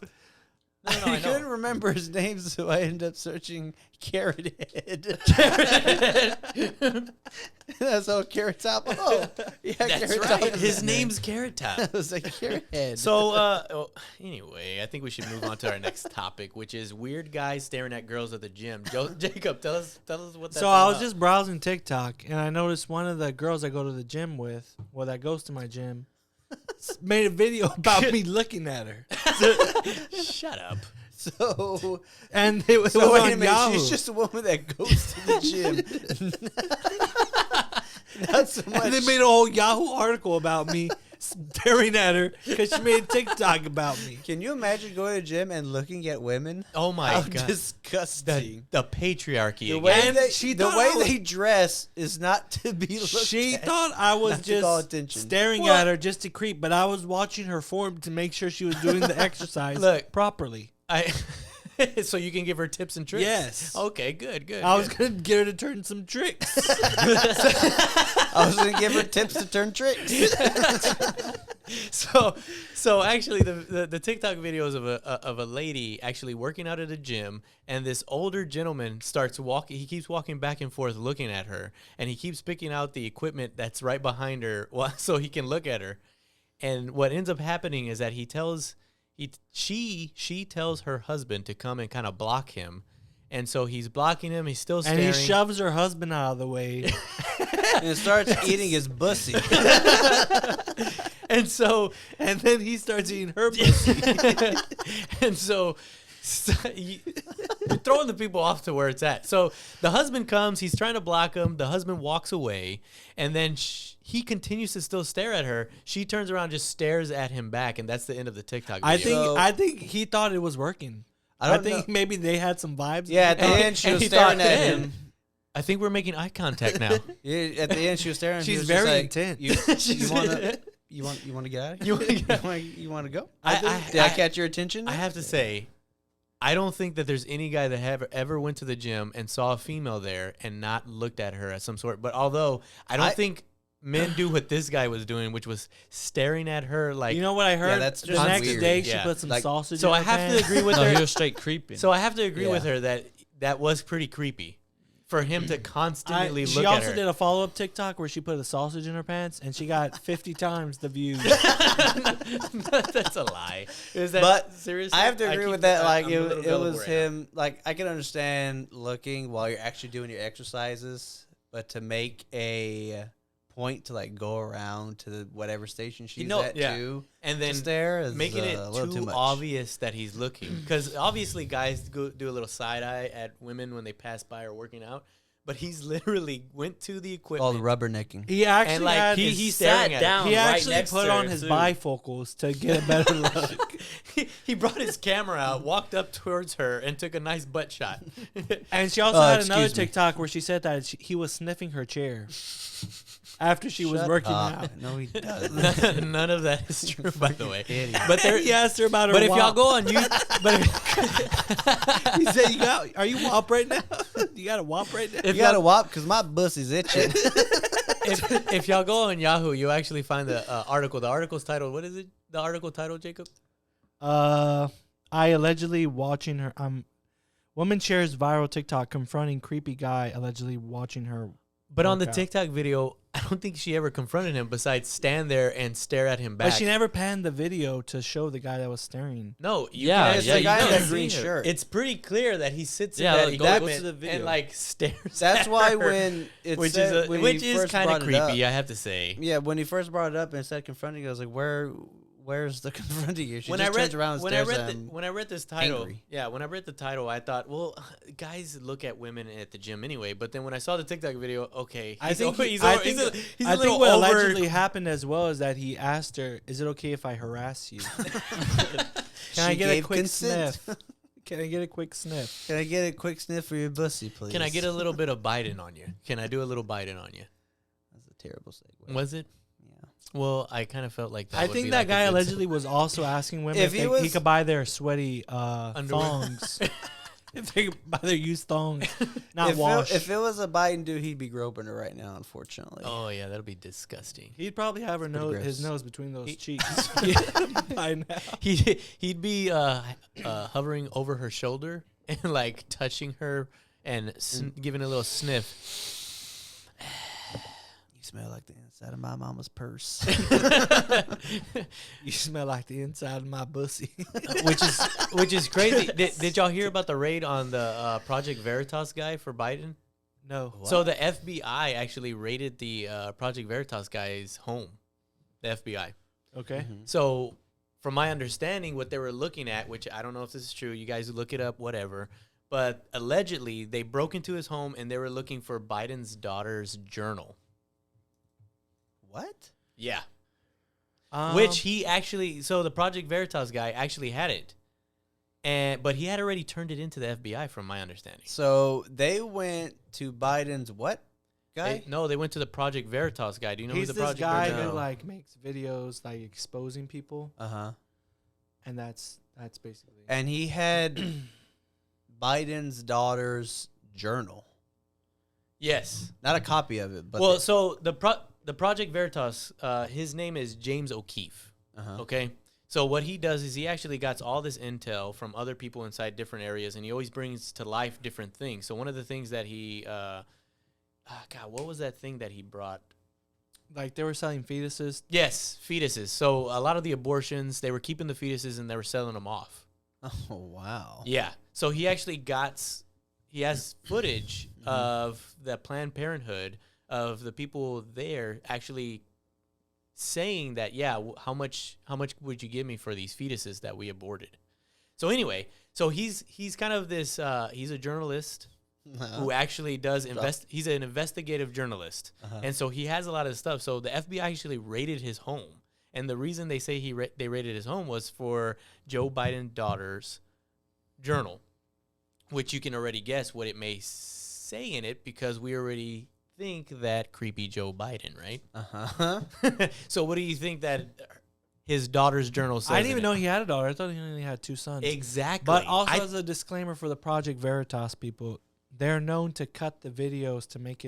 No, I I know. couldn't remember his name, so I ended up searching Carrot Head. That's all Carrot Top. Oh, yeah, That's Carrot right. Top is His name. name's Carrot Top. I was like Carrot Head. So, anyway, I think we should move on to our next topic, which is weird guys staring at girls at the gym. Jacob, tell us what that's So all I was about. just browsing TikTok and I noticed one of the girls I go to the gym with, well, that goes to my gym, made a video about me looking at her. Shut up. So, And it was wait on a minute. Yahoo. She's just a woman that goes to the gym. Not so much. And they made a whole Yahoo article about me staring at her because she made a TikTok about me. Can you imagine going to the gym and looking at women? Oh my How god. disgusting. The patriarchy The again. way, And they, she the thought way I was- they dress is not to be looked She at. thought I was Not to call just attention. staring What? at her just to creep, but I was watching her form to make sure she was doing the exercise Look. properly. So you can give her tips and tricks? Yes. Okay, good. I was going to get her to turn some tricks. I was going to give her tips to turn tricks. So actually, the TikTok videos of a lady actually working out at a gym, and this older gentleman starts walking. He keeps walking back and forth, looking at her, and he keeps picking out the equipment that's right behind her, so he can look at her. And what ends up happening is that she tells her husband to come and kind of block him. And so he's blocking him. He's still And staring. he shoves her husband out of the way. And starts eating his bussy. And so, And then he starts eating her pussy. and so you're throwing the people off to where it's at. So the husband comes, he's trying to block him. The husband walks away, and then he continues to still stare at her. She turns around, just stares at him back, and that's the end of the TikTok video. I think he thought it was working. I think maybe they had some vibes. Yeah, at the end, she and was he staring thought, at "Man, him. I think we're making eye contact now. Yeah, at the end, she was staring. She's he was very just like, intense. You want to get out of here? You want to go? I Did I catch your attention? I have to say, I don't think that there's any guy that ever went to the gym and saw a female there and not looked at her as some sort. But although I don't think men do what this guy was doing, which was staring at her like. You know what I heard? Yeah, that's the just next weird. day she Yeah. put some Like- sausage So in I her have to pants. agree with No, he her. was straight creeping. So I have to agree Yeah. with her that was pretty creepy for him to constantly She look at also her. did a follow-up TikTok where she put a sausage in her pants and she got 50 times the views. That's a lie. Is that But seriously? I have to agree keep- with that. Like I'm a little it gullible was right him. Like I can understand looking while you're actually doing your exercises, but to make a point to like go around to whatever station she's at yeah. too, now. And then just there is making it a little too too much. obvious that he's looking, because obviously guys do a little side eye at women when they pass by or working out, but he's literally went to the equipment. All the rubbernecking. He actually And, like, had is he staring sat at down. he right actually next put to on her, his too. bifocals to get a better look. he brought his camera out, walked up towards her, and took a nice butt shot. And she also had another excuse me. TikTok where she said that he was sniffing her chair. after she was working out. No, he doesn't. None of that is true, by the way. Idiot. But there, He asked her about her but if y'all WAP. go on you, but He said, "Are you WAP right now? You got a WAP right now?" You got to whop because my pussy's itching. if y'all go on Yahoo, you actually find the article. The article's titled, what is it? The article title, Jacob? I allegedly watching her. Woman shares viral TikTok confronting creepy guy allegedly watching her. But on the workout. TikTok video, I don't think she ever confronted him besides stand there and stare at him back. But she never panned the video to show the guy that was staring. No, you Yeah, can It's actually- the guy you in can that see green him. shirt. It's pretty clear that he sits Yeah, in that go to equipment the video. and like stares. That's at why her, when it which said, is when which he is first kind of brought it up- creepy, I have to say. Yeah, when he first brought it up and said confronting, I was like, where's the confronting you? She just turns around and when stares I at read him. when I read this title, angry. yeah, when I read the title, I thought, well, guys look at women at the gym anyway. But then when I saw the TikTok video, okay, I think he's I a think little what over. allegedly happened as well is that he asked her, "Is it okay if I harass you?" Can I She get a gave quick consent. sniff? Can I get a quick sniff? Can I get a quick sniff for your bussy, please? Can I get a little bit of Biden on you? Can I do a little Biden on you? That's a terrible segue. Was it? Yeah. Well, I kind of felt like that. I would think be that like a guy good- allegedly was also asking women If if he he was- could buy their sweaty Underwear. thongs. If they could buy their used thongs, not If wash. it was a Biden dude, he'd be groping her right now, unfortunately. Oh yeah, that'll be disgusting. He'd probably have her pretty his gross. nose between those He- cheeks by now. He'd be hovering over her shoulder and like touching her and giving a little sniff. You smell like the inside of my mama's purse. You smell like the inside of my bussy. which is crazy. Did y'all hear about the raid on the Project Veritas guy for Biden? No. So the FBI actually raided the Project Veritas guy's home. The FBI. Okay. So, from my understanding, what they were looking at, which I don't know if this is true, you guys look it up, whatever. But allegedly, they broke into his home and they were looking for Biden's daughter's journal. What? Yeah. Which he actually, so the Project Veritas guy actually had it. But he had already turned it into the FBI, from my understanding. So they went to Biden's what guy? They went to the Project Veritas guy. Do you know he's who the this Project guy Veritas? that like makes videos like exposing people, and that's basically. And he had Biden's daughter's journal. Yes. Not a copy of it, but Well, so the Project Veritas, his name is James O'Keefe. Okay. So what he does is he actually gets all this intel from other people inside different areas, and he always brings to life different things. So one of the things that he, God, what was that thing that he brought? Like they were selling fetuses. Yes, fetuses. So a lot of the abortions, they were keeping the fetuses and they were selling them off. oh wow. Yeah. So he actually he has footage of the Planned Parenthood of the people there actually saying that, yeah, how much would you give me for these fetuses that we aborted? So anyway, so he's kind of this he's a journalist who actually does he's an investigative journalist. And so he has a lot of stuff. So the FBI actually raided his home. And the reason they say they raided his home was for Joe Biden's daughter's journal, which you can already guess what it may say in it because we already think that creepy Joe Biden, right? So what do you think that his daughter's journal says? I didn't even in know it? he had a daughter. I thought he only had two sons. Exactly. But also, I- as a disclaimer for the Project Veritas people, they're known to cut the videos to make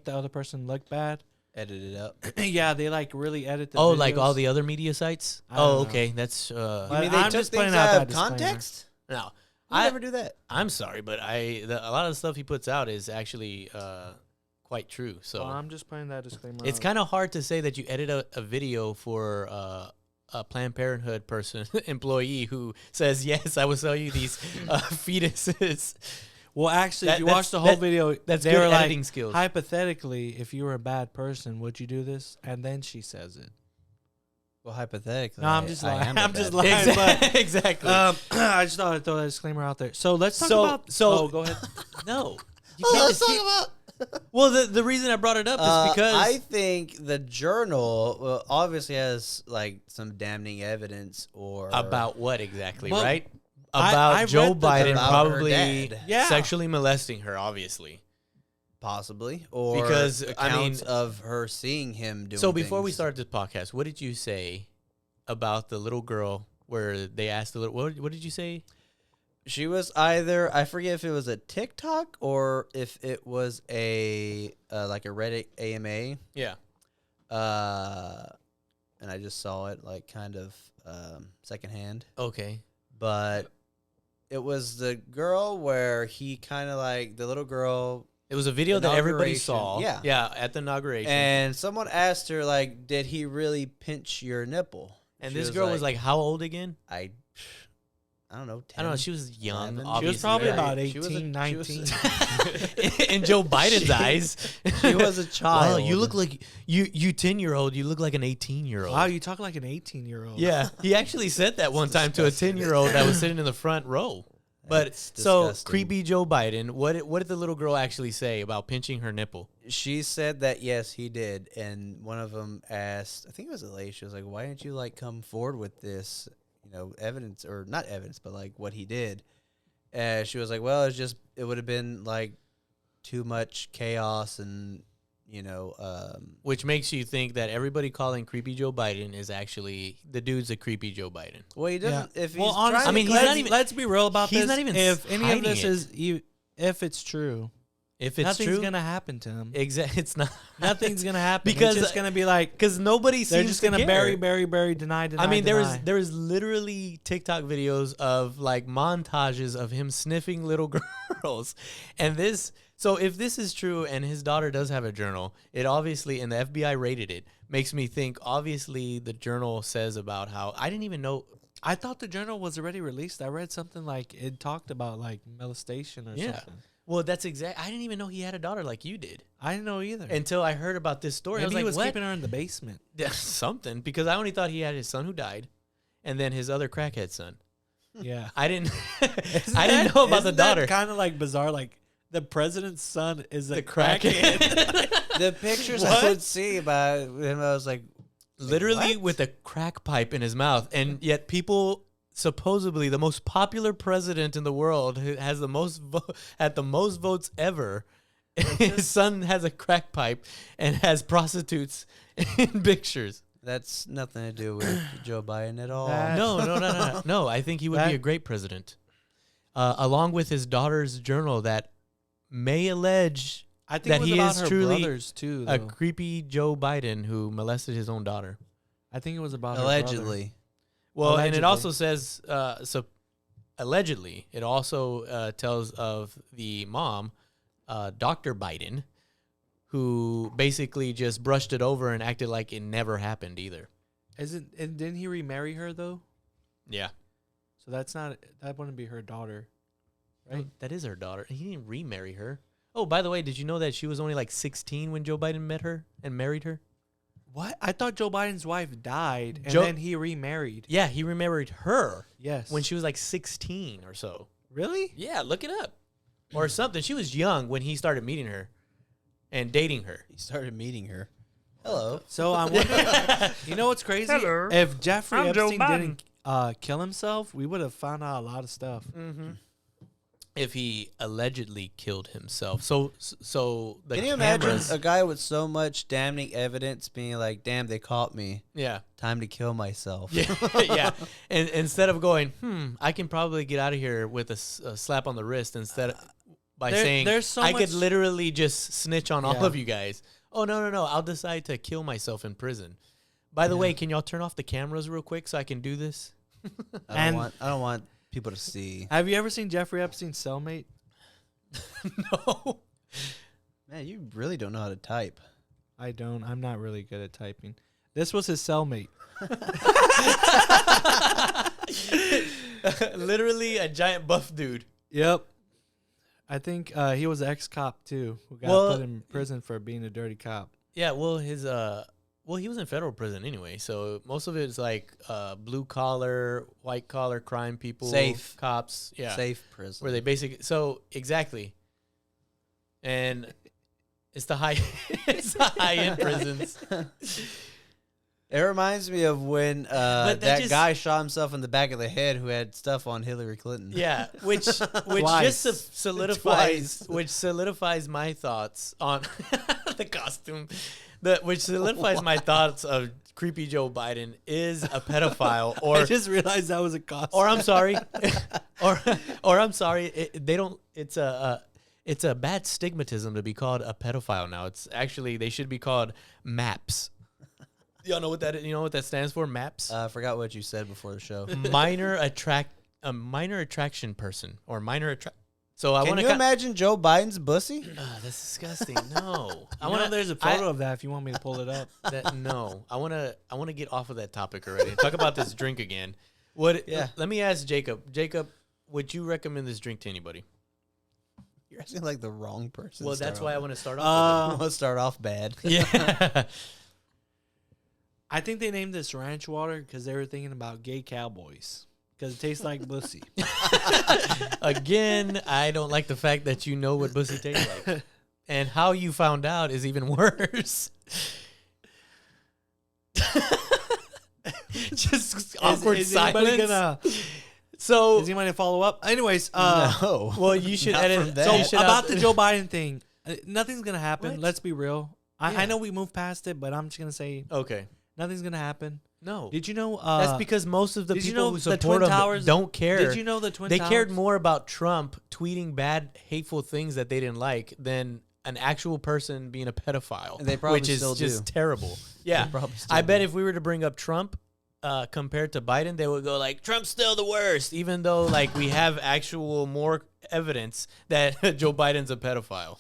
the other person look bad. Edit it up. Yeah, they like really edit the oh, videos. like all the other media sites? I don't Oh, know. okay. That's You But mean they I'm took just things putting out out that of disclaimer. context? no. I never do that. I'm sorry, but a lot of the stuff he puts out is actually quite true. So Well, I'm just putting that disclaimer. it's out. kind of hard to say that you edit a video for a Planned Parenthood person, employee who says, yes, I will sell you these fetuses. Well, actually, That- if you that's- watch the whole that- video, that's they good were like, editing skills. hypothetically, if you were a bad person, would you do this? And then she says it. Well, hypothetically. No, I'm just I lying. am a I'm just bad lying. Exactly. exactly. I just thought I'd throw that disclaimer out there. So let's talk So- about. so- Oh, go ahead. no. You Oh, can't let's just talk keep- about. well, the reason I brought it up is because I think the journal obviously has like some damning evidence or about what exactly, Well, right? I About read Joe the- Biden about her probably dad. Yeah. sexually molesting her, obviously. Possibly, or because accounts of her seeing him doing. So before we things. started this podcast, what did you say about the little girl where they asked the little? What did you say? She was either, I forget if it was a TikTok or if it was a like a Reddit AMA. Yeah. And I just saw it like kind of secondhand. Okay. But it was the girl where he kind of like the little girl. It was a video that everybody Inauguration. saw. Yeah. Yeah, at the inauguration. And someone asked her like, "Did he really pinch your nipple?" And She this girl was like, how old again? I don't know. 10, I don't know. She was young. 11. Obviously. She was probably right? about She was 18, 19. In Joe Biden's eyes. She was a child. Wow, you look like you 10-year-old. You look like an 18-year-old. Wow, you talk like an 18-year-old. Yeah, he actually said that one time to a 10-year-old that was sitting in the front row. But That's so disgusting. creepy Joe Biden. What did the little girl actually say about pinching her nipple? She said that yes, he did, and one of them asked. I think it was a lady. She was like, "Why didn't you like come forward with this, evidence or not evidence, but like what he did?" She was like, "Well, it would have been like too much chaos and Which makes you think that everybody calling creepy Joe Biden is actually the dude's a creepy Joe Biden. Well, he doesn't. If he's Well, honestly, I mean, he's let's, not even- let's be real about he's this. not even if any of hiding this it. if it's true, If it's nothing's true, gonna happen to him. it's not. Nothing's gonna happen Because- it's just gonna be like Because nobody they're seems just to gonna care. bury, deny. I mean, deny. there is literally TikTok videos of like montages of him sniffing little girls, and this. So if this is true, and his daughter does have a journal, it obviously, and the FBI rated it, makes me think. Obviously, the journal says about how I didn't even know. I thought the journal was already released. I read something like it talked about like molestation or something. Well, that's exact. I didn't even know he had a daughter like you did I didn't know either. until I heard about this story. Maybe I was he like, was what? keeping her in the basement. Yeah, something, because I only thought he had his son who died, and then his other crackhead son. Yeah, I didn't. I didn't know about the daughter. Kind of like bizarre. Like the president's son is a The crackhead. crackhead. the pictures What? I would see about him, I was like, Literally what? with a crack pipe in his mouth, and yet people supposedly the most popular president in the world who has the most had the most votes ever. His son has a crack pipe and has prostitutes in pictures. that's nothing to do with Joe Biden at all. That- No. I think he would be That- a great president, along with his daughter's journal that may allege I think that it was he about is her truly brothers too. a Though. creepy Joe Biden who molested his own daughter. I think it was about her brother. Allegedly. Well, and it Allegedly. also says, allegedly, it also tells of the mom, Dr. Biden, who basically just brushed it over and acted like it never happened either. Isn't and didn't he remarry her though? Yeah. So that wouldn't be her daughter, right? Right? That is her daughter. He didn't remarry her. Oh, by the way, did you know that she was only like 16 when Joe Biden met her and married her? What? I thought Joe Biden's wife died and Joe- then he remarried. Yeah, he remarried her Yes. when she was like 16 or so. really? Yeah, look it up. Or something. She was young when he started meeting her and dating her. He started meeting her. Hello. So I'm wondering. You know what's crazy? Hello. If Jeffrey I'm Joe Epstein didn't kill himself, we would have found out a lot of stuff. Mm-hmm. If he allegedly killed himself, so the Can you cameras, imagine a guy with so much damning evidence being like, "Damn, they caught me. yeah, Time to kill myself." yeah, yeah, and instead of going, I can probably get out of here with a slap on the wrist, instead of by saying, there's so I much- could literally just snitch on all Yeah. of you guys. Oh no, I'll decide to kill myself in prison. By the way, can y'all turn off the cameras real quick so I can do this? I don't want people to see. Have you ever seen Jeffrey Epstein's cellmate? No. Man, you really don't know how to type. I don't. I'm not really good at typing. This was his cellmate. Literally a giant buff dude. Yep. I think he was an ex-cop too, who got Well- put in prison for being a dirty cop. Yeah, well, he was in federal prison anyway, so most of it is like blue collar, white collar crime people, Safe. cops, yeah, Safe prison. where they basically exactly, and it's the high end prisons. It reminds me of when that that just- guy shot himself in the back of the head who had stuff on Hillary Clinton. Yeah, which Twice. just solidifies my thoughts on the costume. Which solidifies my thoughts of creepy Joe Biden is a pedophile, I or just realized that was a costume. or I'm sorry, or I'm sorry. They don't. It's a bad stigmatism to be called a pedophile now. It's actually they should be called MAPS. Y'all know what that is? You know what that stands for? MAPS. I forgot what you said before the show. minor attraction person or minor attract. So I Can want you to. imagine Joe Biden's bussy? That's disgusting. No, I want to. There's a photo of that if you want me to pull it up. No, I want to get off of that topic already. Talk about this drink again. What? Yeah. Let me ask Jacob. Jacob, would you recommend this drink to anybody? You're asking like the wrong person. Well, to start that's why I off want to start off. with. Let's start off bad. Yeah. I think they named this ranch water because they were thinking about gay cowboys because it tastes like Bussy. Again, I don't like the fact that you know what Bussy tastes like, and how you found out is even worse. Just awkward is anybody silence. gonna? So Is anybody gonna follow up? Anyways, no. well, you should Not edit. from that. So so you should about the Joe Biden thing, nothing's gonna happen. What? Let's be real. I Yeah. know we moved past it, but I'm just gonna say Okay. nothing's gonna happen. No. Did you know? That's because most of the did you people know who the support Twin him Towers- don't care. Did you know the Twin They Towers? cared more about Trump tweeting bad, hateful things that they didn't like than an actual person being a pedophile, And they probably which is still just do. terrible. Yeah, probably still I bet do. if we were to bring up Trump compared to Biden, they would go like, Trump's still the worst, even though like we have actual more evidence that Joe Biden's a pedophile.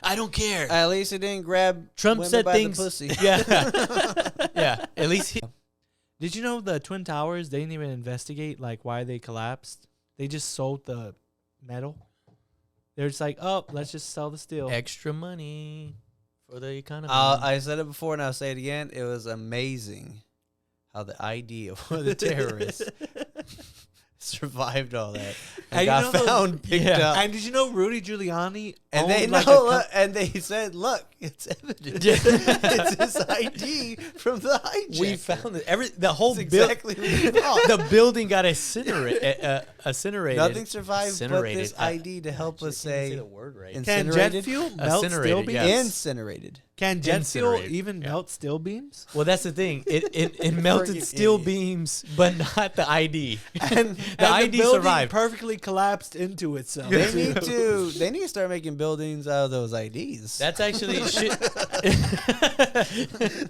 I don't care. At least he didn't grab Trump women said by things. the pussy. Yeah, yeah. At least he. Did you know the Twin Towers? They didn't even investigate like why they collapsed. They just sold the metal. They're just like, oh, let's just sell the steel. Extra money for the economy. I said it before and I'll say it again. It was amazing how the ID of one of the terrorists survived all that and And you got know those- found, picked yeah. up. And did you know Rudy Giuliani? And they owned, know, like, a co- look, and they said, "Look, it's evidence. Yeah. It's his ID from the hijack." We found it. The whole That's building. exactly what we thought. The building got incinerated. Nothing survived but Incinerated. this ID to help us say the word right. Can jet incinerated. fuel melt steel Incinerated, beams? yes. Incinerated. Can jet fuel Incinerated. even Yeah. melt steel beams? Well, that's the thing. It melted Friggin' steel idiot. beams, but not the ID. And the ID building survived. perfecly collapsed into itself. They need to. They need to start making buildings out of those IDs. That's actually shit.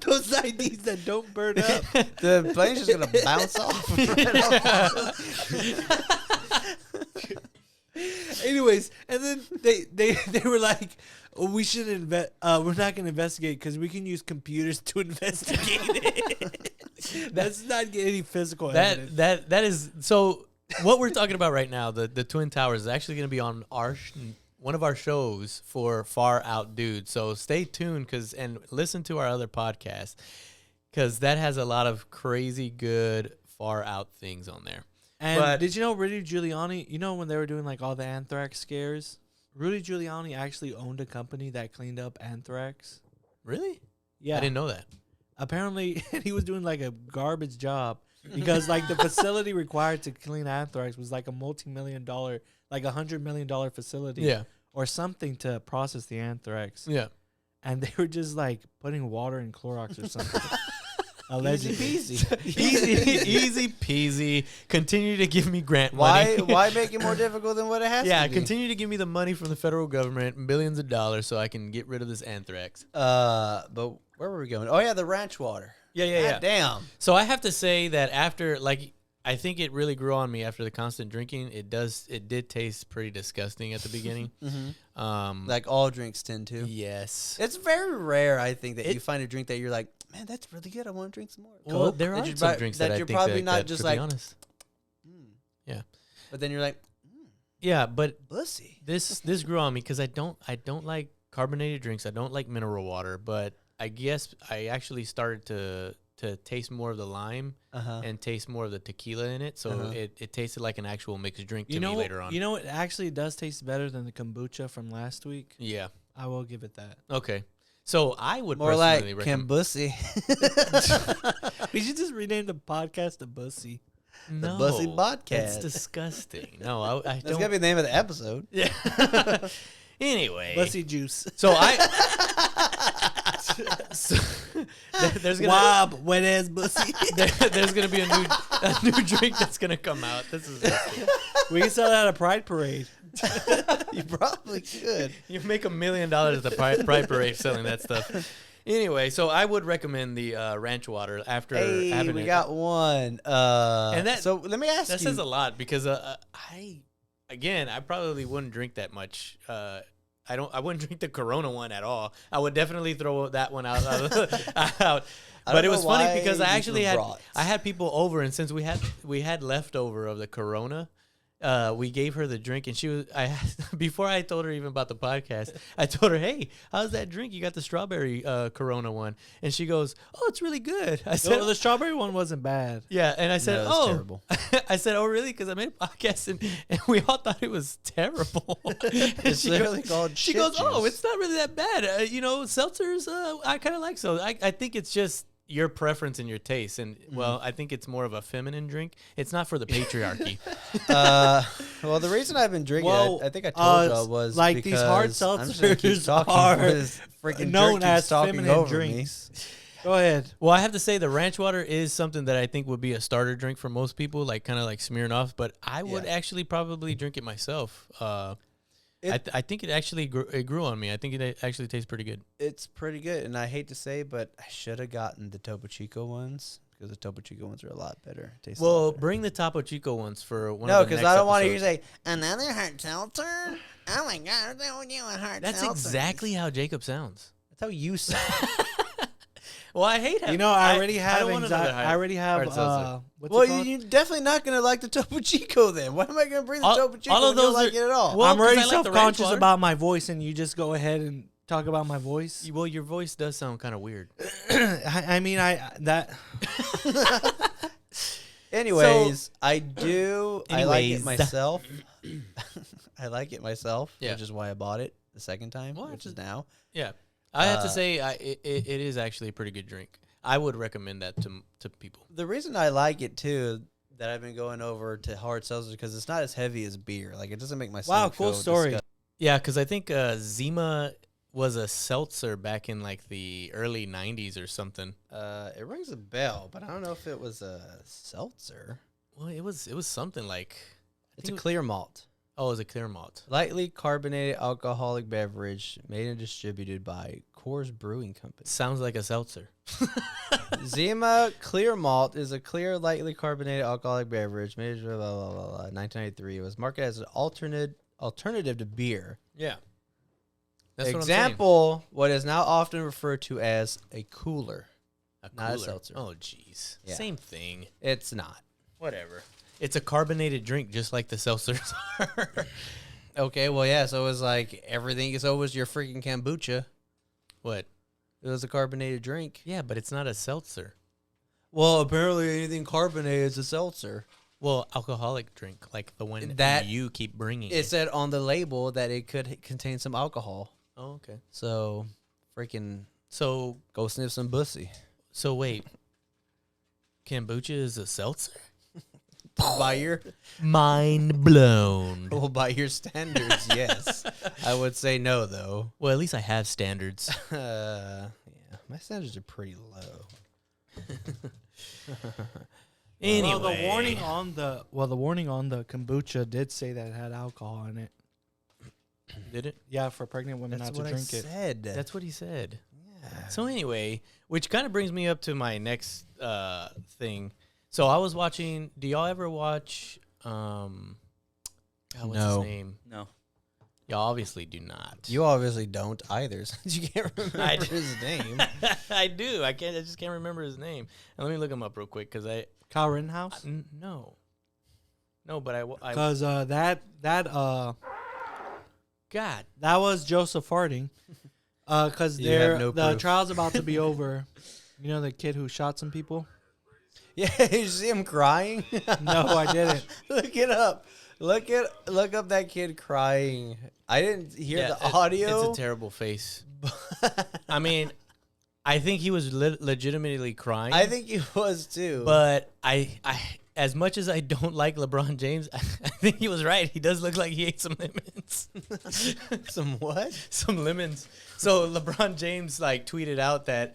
Those IDs that don't burn up. The plane's just gonna bounce off. Anyways, and then they were like, oh, we should invest. We're not going to investigate because we can use computers to investigate it. Let's not get any physical evidence. that is so. What we're talking about right now, the Twin Towers, is actually going to be on one of our shows for Far Out Dudes. So stay tuned and listen to our other podcast because that has a lot of crazy good far out things on there. And But- did you know Rudy Giuliani? You know when they were doing like all the anthrax scares, Rudy Giuliani actually owned a company that cleaned up anthrax. Really? Yeah, I didn't know that. apparently he was doing like a garbage job because like the facility required to clean anthrax was like a multi-million-dollar, like $100 million facility, Yeah. or something to process the anthrax. Yeah. And they were just like putting water in Clorox or something. Allegedly. Easy peasy. Easy peasy. Continue to give me grant money. Why make it more difficult than what it has Yeah, to be? continue to give me the money from the federal government, millions of dollars, so I can get rid of this anthrax. But where were we going? Oh yeah, the ranch water. Yeah. God damn. So I have to say that after, like, I think it really grew on me after the constant drinking. It did taste pretty disgusting at the beginning. Like all drinks tend to. Yes. It's very rare, I think, that It- you find a drink that you're like, man, that's really good. I want to drink some more. Well, Coke. there That are you're some prob- drinks that I you're think probably that, not that, just to like, be honest. Yeah. but then you're like, Yeah, but Bussy. this grew on me because I don't like carbonated drinks. I don't like mineral water, but I guess I actually started to taste more of the lime and taste more of the tequila in it. So it tasted like an actual mixed drink to me later on. You know, it actually does taste better than the kombucha from last week. Yeah. I will give it that. Okay. So I would More personally like Kim recommend. Bussy. We should just rename the podcast to Bussy. The No, Bussy that's Podcast. disgusting. No, I That's don't. gonna be the name of the episode. Yeah. Anyway, Bussy juice. so so, there's gonna Wow, wet ass Bussy. there's gonna be a new drink that's gonna come out. This is We can sell that at a Pride Parade. You probably could. you make $1 million at the Pride Parade selling that stuff. Anyway, so I would recommend the ranch water after Hey, having we it. got one. And that- so let me ask That you. says a lot because I probably wouldn't drink that much. I wouldn't drink the Corona one at all. I would definitely throw that one out. out. I But don't it was know funny why because I these actually were had brats. I had people over, and since we had leftover of the Corona, we gave her the drink, and she was before I told her even about the podcast, I told her, "Hey, how's that drink? You got the strawberry Corona one," and she goes, "Oh, it's really good." I said, The strawberry one wasn't bad. "Yeah," and I said, No, it's "Oh." terrible. I said, "Oh, really?" Because I made a podcast and we all thought it was terrible. And It's literally called she shit goes, "Oh, juice." it's not really that bad. Seltzers, I kind of like so. I think it's just your preference and your taste. And well, I think it's more of a feminine drink. It's not for the patriarchy. Well, the reason I've been drinking, Well, I think I told y'all was like these hard because I'm just gonna keep seltzers talking are because freaking known drink as keeps talking feminine over drinks. Go ahead. Well, I have to say the ranch water is something that I think would be a starter drink for most people, like kind of like Smirnoff. But I would Yeah. actually probably drink it myself. It- I think it actually grew on me. I think it actually tastes pretty good. Me. It's pretty good, and I hate to say, but I should have gotten the Topo Chico ones because the Topo Chico ones are a lot better. Taste a lot Well, better. bring the Topo Chico ones for one. No, of the because next I don't want to hear you episodes. say another hard seltzer. Oh my god, I don't you a hard That's seltzer. exactly how Jacob sounds. That's how you sound. Well, I hate having. You know, I already I have don't want another anxiety. I already have hard seltzer. what's Well, it called? you're definitely not gonna like the Topo Chico then. Why am I gonna bring the All- Topo Chico all of when you don't those like are- it at all? Well, I'm already 'cause I like the ranch self-conscious water. about my voice, and you just go ahead and talk about my voice. Well, your voice does sound kind of weird. I mean, that Anyways, I like Anyways. it myself. I like it myself, Yeah. which is why I bought it the second time, Well, which that's is now. Yeah, I have to Uh, say, it is actually a pretty good drink. I would recommend that to people. The reason I like it too, that I've been going over to hard seltzer, because it's not as heavy as beer. Like it doesn't make my wow, stomach cool feel story. disgusting. Yeah, because I think Zima was a seltzer back in like the early '90s or something. It rings a bell, but I don't know if it was a seltzer. Well, it was something like. It's a clear malt. Oh, it was a clear malt. Lightly carbonated alcoholic beverage made and distributed by Coors Brewing Company. Sounds like a seltzer. Zima Clear Malt is a clear, lightly carbonated alcoholic beverage made blah, blah, blah, blah, 1993. It was marketed as an alternative to beer. Yeah. That's what I'm saying. Example, what is now often referred to as a cooler. Not a cooler. seltzer. Oh, jeez. Yeah. Same thing. It's not. Whatever. It's a carbonated drink, just like the seltzers are. Okay, well, yeah, so it was like everything. So it was your freaking kombucha. What? It was a carbonated drink. Yeah, but it's not a seltzer. Well, apparently anything carbonated is a seltzer. Well, alcoholic drink, like the one That- you keep bringing. It said on the label that it could contain some alcohol. Oh, okay. So, freaking So go sniff some Bussy. wait. Kombucha is a seltzer? By your Mind blown. well, by your standards, yes. I would say no, though. Well, at least I have standards. Yeah, my standards are pretty low. Anyway. Well, the warning on the kombucha did say that it had alcohol in it. Did it? Yeah, for pregnant women That's not to what I drink it. said. That's what he said. yeah. So anyway, which kind of brings me up to my next thing. So I was watching. Do y'all ever watch? God, what's No. his name? No. Y'all obviously do not. You obviously don't either, since you can't remember I do. his name. I do. I just can't remember his name. And let me look him up real quick because Kyle Rittenhouse? no, but I Because that God. was Joseph Harding. Because You have no the proof. trial's about to be over. You know the kid who shot some people? Yeah, you see him crying? No, I didn't. Look it up. Look up that kid crying. I didn't hear Yeah, the audio. It's a terrible face. I mean, I think he was legitimately crying. I think he was too. But I as much as I don't like LeBron James, I think he was right. He does look like he ate some lemons. Some what? Some lemons. So LeBron James like tweeted out that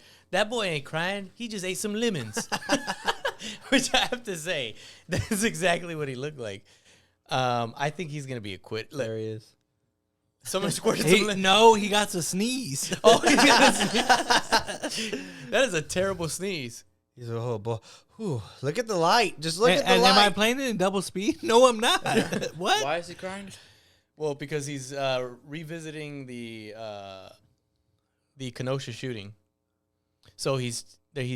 boy ain't crying. He just ate some lemons. Which I have to say, that's exactly what he looked like. I think he's gonna be acquitted. There he is. Someone squirted some lemons. No, he got to sneeze. Oh, he got a sneeze. That is a terrible sneeze. He's a whole boy. Whew, look at the light. Just look at the and light. am I playing it in double speed? No, I'm not. What? Why is he crying? Well, because he's revisiting the Kenosha shooting. So he's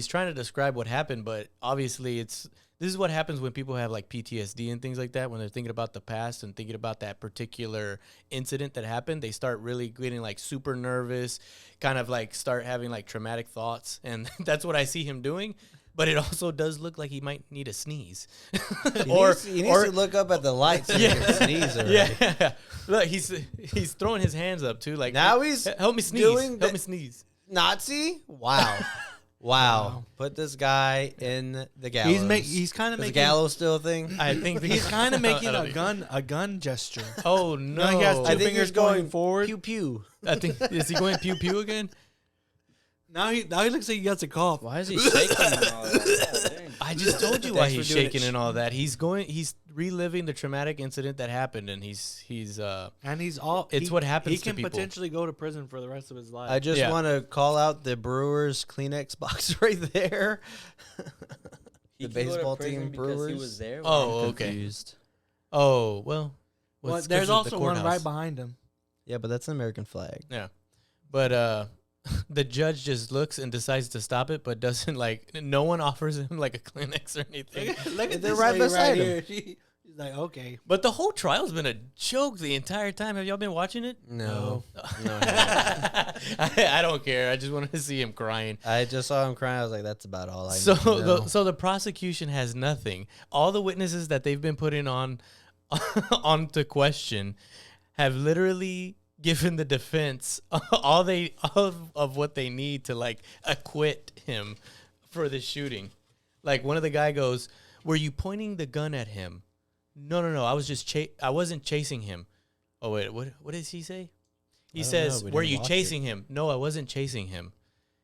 trying to describe what happened, but obviously this is what happens when people have like PTSD and things like that. When they're thinking about the past and thinking about that particular incident that happened, they start really getting like super nervous, kind of like start having like traumatic thoughts, and that's what I see him doing. But it also does look like he might need a sneeze. He needs to look up at the light so he can sneeze already. Yeah. Look, he's throwing his hands up too. Like Now he's help me sneeze. doing Help me sneeze. Nazi? Wow. Wow. Put this guy in the gallows. He's kind of Is the making gallows still a thing? I think he's kind of making I don't a gun gesture. Oh no! No, he has two I think fingers he's going going forward. Pew pew. I think is he going pew pew again? Now he looks like he got a cough. Why is he shaking and all that? Yeah, dang. I just told you why Thanks he's for doing shaking it. and all that. He's reliving the traumatic incident that happened, and he's And he's all. It's what happens He to can people. potentially go to prison for the rest of his life. I just Yeah. want to call out the Brewers Kleenex box right there. He The can go to baseball prison team because Brewers. He was there. Oh, I'm okay. confused. oh well. well, it's 'cause there's of the also one courthouse. right behind him. Yeah, but that's an American flag. Yeah, but the judge just looks and decides to stop it, but doesn't like. No one offers him like a Kleenex or anything. Look at They're this right lady beside him. here. She's like, okay. But the whole trial's been a joke the entire time. Have y'all been watching it? No. I don't care. I just wanted to see him crying. I just saw him crying. I was like, that's about all I So need to know. the prosecution has nothing. All the witnesses that they've been putting on to question have literally given the defense all of what they need to like acquit him for the shooting. Like one of the guy goes, "Were you pointing the gun at him?" No. I was just I wasn't chasing him. Oh wait, what does he say? He I don't says, know. We "Were didn't you watch chasing him?" No, I wasn't chasing him.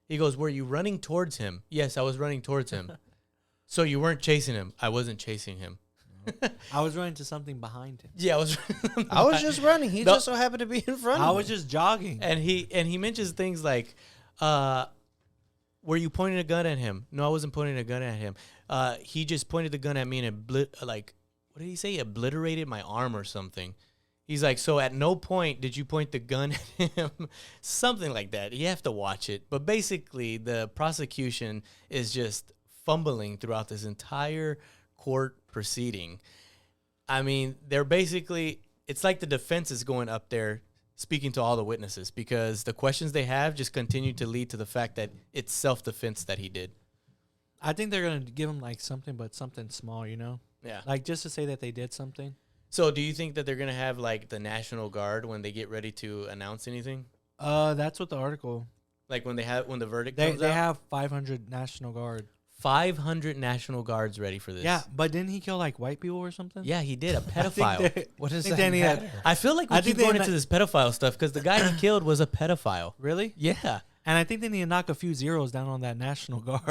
He goes, "Were you running towards him?" Yes, I was running towards him. So you weren't chasing him. I wasn't chasing him. I was running to something behind him. Yeah, I was. I was just running. He No. just so happened to be in front of me. I was just jogging. And he mentions things like, "Were you pointing a gun at him?" No, I wasn't pointing a gun at him. He just pointed the gun at me and like, what did he say? Obliterated my arm or something. He's like, so at no point did you point the gun at him? Something like that. You have to watch it. But basically, the prosecution is just fumbling throughout this entire court proceeding. I mean, they're basically, it's like the defense is going up there speaking to all the witnesses because the questions they have just continue to lead to the fact that it's self-defense that he did. I think they're gonna give him like something small, you know, Yeah. like just to say that they did something. So do you think that they're going to have like the National Guard when they get ready to announce anything? That's what the article. Like when the verdict They comes out? have 500 National Guard. 500 National Guards ready for this. Yeah, but didn't he kill like white people or something? Yeah, he did. A I think pedophile. they- What does think that they need matter? I feel like we I keep think they going ma- into this pedophile stuff because the guy he killed was a pedophile. Really? Yeah. And I think they need to knock a few zeros down on that National Guard.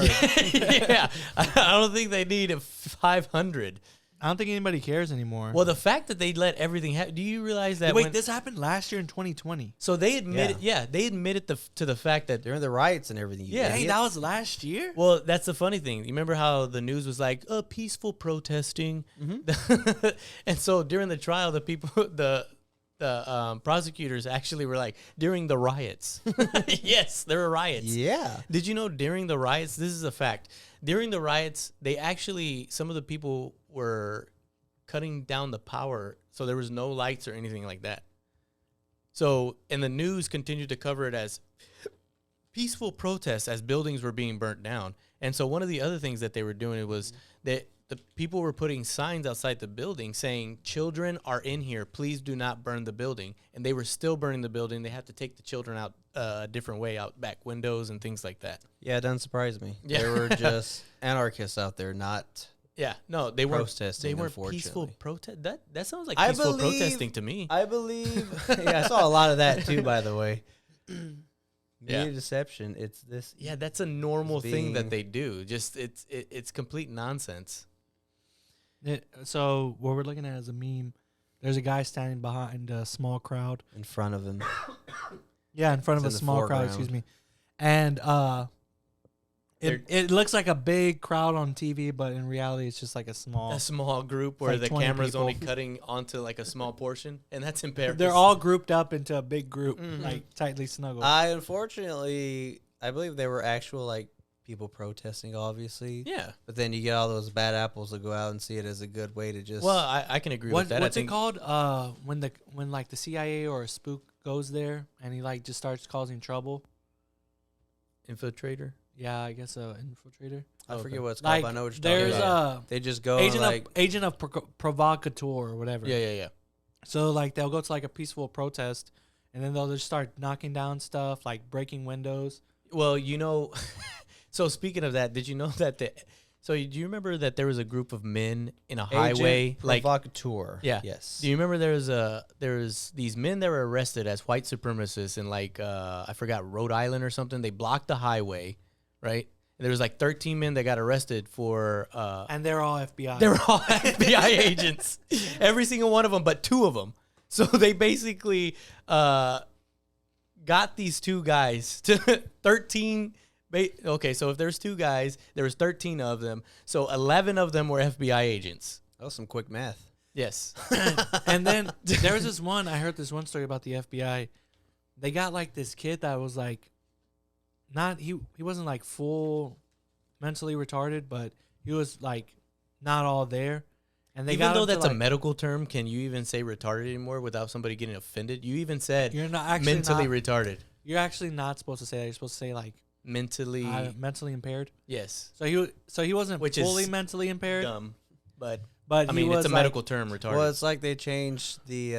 Yeah. I don't think they need a 500. I don't think anybody cares anymore. Well, the fact that they let everything happen, do you realize that Wait, when, this happened last year in 2020. so they admitted, they admitted to the fact that, During the riots and everything. you Yeah. Hey, idiot. that was last year? well, that's the funny thing. You remember how the news was like, peaceful protesting? And so during the trial, the people, the prosecutors actually were like, during the riots. Yes, there were riots. Yeah. Did you know during the riots, this is a fact, during the riots, some of the people were cutting down the power, so there was no lights or anything like that. So, and the news continued to cover it as peaceful protests as buildings were being burnt down. And so one of the other things that they were doing was that the people were putting signs outside the building saying, "Children are in here. Please do not burn the building." And they were still burning the building. They had to take the children out a different way, out back windows and things like that. Yeah, it doesn't surprise me. Yeah. They were just anarchists out there, not Yeah, no, they weren't protesting. They weren't peaceful unfortunately. protest. That sounds like I peaceful believe- protesting to me. I believe. Yeah, I saw a lot of that too. By the way, Yeah. media deception. It's this. Yeah, that's a normal It's thing that being- they do. Just it's complete nonsense. So what we're looking at is a meme. There's a guy standing behind a small crowd. In front of him. Yeah, in front It's of a in the small crowd. foreground. Excuse me. And They're- it looks like a big crowd on TV, but in reality, it's just like a small. A small group where like the 20 camera's only people. cutting onto like a small portion, and that's in Paris. They're all grouped up into a big group, Mhm. like tightly snuggled. Unfortunately, I believe they were actual like people protesting, obviously. Yeah. But then you get all those bad apples that go out and see it as a good way to just. Well, I can agree with that. What's I it think called? When like the CIA or a spook goes there and he like just starts causing trouble. infiltrator. Yeah, I guess infiltrator. I Okay. forget what it's called. Like But I know what you're talking there's about. They just go like. agent of provocateur or whatever. Yeah. So like they'll go to like a peaceful protest, and then they'll just start knocking down stuff, like breaking windows. Well, so speaking of that, did you know that do you remember that there was a group of men in a highway, Agent like, provocateur. yeah. Yes. do you remember there was these men that were arrested as white supremacists in like, I forgot, Rhode Island or something. They blocked the highway, right? And there was like 13 men that got arrested for, And they're all FBI. they were all FBI agents, every single one of them, but 2 of them. So they basically got these 2 guys to 13. Okay, so if there's 2 guys, there was 13 of them. So 11 of them were FBI agents. That was some quick math. Yes. And then there was this one. I heard this one story about the FBI. They got like this kid that was like, he wasn't like full mentally retarded, but he was like not all there. And they Even got though him to, that's a like, medical term, can you even say retarded anymore without somebody getting offended? You even said you're not actually mentally not, retarded. You're actually not supposed to say that. You're supposed to say like Mentally, mentally impaired. yes. So he wasn't Which is fully mentally impaired, Dumb. But but I he mean, was it's a like, medical term, retarded. Well, it's like they changed the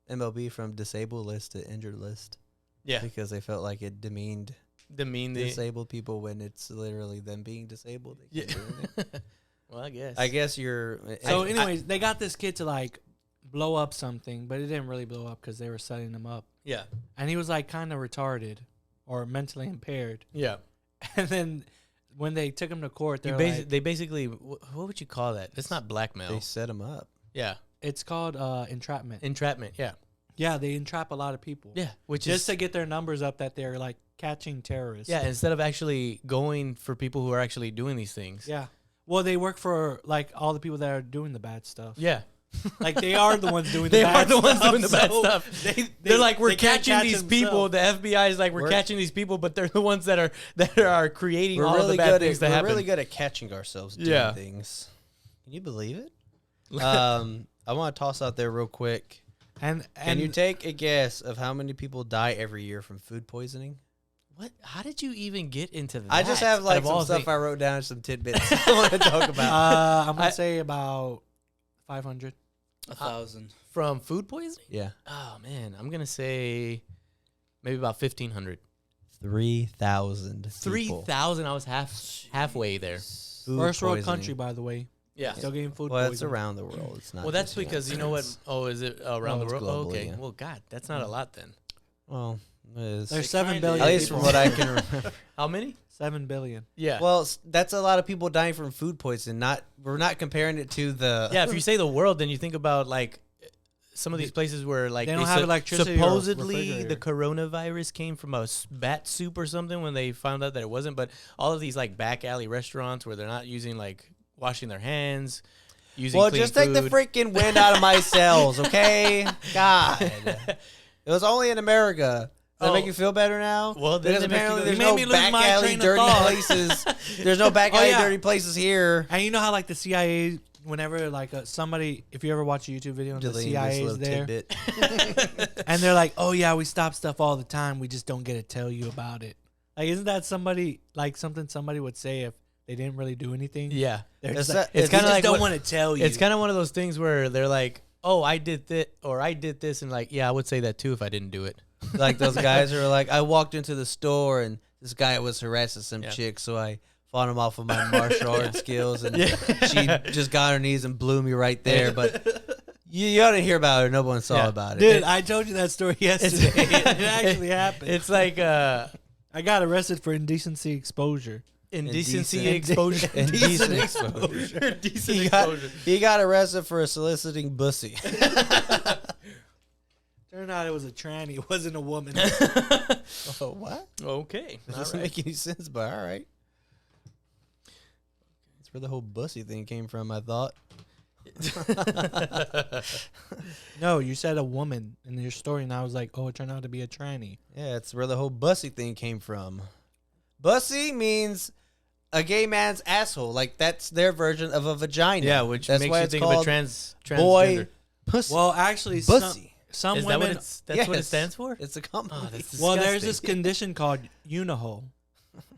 MLB from disabled list to injured list yeah. because they felt like it demeaned Demean the. disabled people when it's literally them being disabled. They Yeah. can't do anything. Well, I guess. I guess you're. So, anyways, they got this kid to like blow up something, but it didn't really blow up because they were setting him up, Yeah. and he was like kind of retarded or mentally impaired. Yeah. And then when they took him to court, You they're like, they basically, what would you call that? It's not blackmail. they set them up. Yeah. it's called entrapment. Entrapment. Yeah. Yeah, they entrap a lot of people. Yeah. Which just is to get their numbers up that they're like catching terrorists. yeah. Instead of actually going for people who are actually doing these things. Yeah. Well, they work for like all the people that are doing the bad stuff. Yeah. Like they are the ones doing They the bad are the ones stuff, doing the bad so stuff. They, They're like, we're they can't catching catch these themselves. people. The FBI is like, we're We're- catching these people, but they're the ones that are creating We're all really the bad good. things At, that we're happen. really good at catching ourselves doing Yeah. things. Can you believe it? I want to toss out there real quick. And Can you take a guess of how many people die every year from food poisoning? What? How did you even get into that? I just have Out like of some all stuff things? I wrote down, some tidbits I want to talk about. I'm gonna say about 500. 1,000. From food poisoning? Yeah, Oh man, I'm gonna say maybe about 1,500. 3,000. 3,000. I was halfway there. First world country, by the way. Yeah. Still getting food Well, it's poisoning. around the world. It's not. Well, that's just the because you know United what? States. Oh, is it around No, the it's world? Oh, globally, okay. yeah. Well, God, that's not a lot then. Well, it's, There's They 7 kinda billion. at least people. from what I can remember. How many? 7 billion. Yeah. Well, that's a lot of people dying from food poisoning. We're not comparing it to the. Yeah. If you say the world, then you think about like some of these places where like They don't have electricity or supposedly the refrigerator. coronavirus came from a bat soup or something when they found out that it wasn't. But all of these like back alley restaurants where they're not using like washing their hands, using Well, clean just take the food. freaking wind out of my sails, okay? God, it was only in America. Does that Oh. make you feel better now? Well, then because it makes you apparently go- there's You no made me lose back my alley train of dirty thought. places. There's no back Oh, alley yeah. dirty places here. And you know how like the CIA, whenever like somebody, if you ever watch a YouTube video and the Deleting CIA this is little there, tidbit. and they're like, "Oh yeah, we stop stuff all the time. We just don't get to tell you about it." Like, isn't that somebody like something somebody would say if they didn't really do anything. Yeah. They're It's just like, it's they kinda just like don't what- want to tell you. It's kind of one of those things where they're like, oh, I did this or I did this. And like, yeah, I would say that too if I didn't do it. Like those guys who are like, I walked into the store and this guy was harassing some chick, so I fought him off of my martial arts skills, and she just got on her knees and blew me right there. But you ought to hear about it. No one saw about it. Dude, I told you that story yesterday. It actually happened. It's like I got arrested for indecency exposure. indecency exposure. Indecent exposure. Indecent He got arrested for soliciting Bussy. Turned out it was a tranny. It wasn't a woman. Oh, what? Okay. That doesn't make any sense, but all right. That's where the whole Bussy thing came from, I thought. No, you said a woman in your story, and I was like, oh, it turned out to be a tranny. Yeah, it's where the whole Bussy thing came from. Bussy means a gay man's asshole. Like, that's their version of a vagina. Yeah, which that's makes why you it's think of a called transgender. boy pussy. Well, actually, Bussy. some Is that women. that's what it Yes. stands for? It's a company. Oh, that's Well, there's disgusting. this condition called unihole,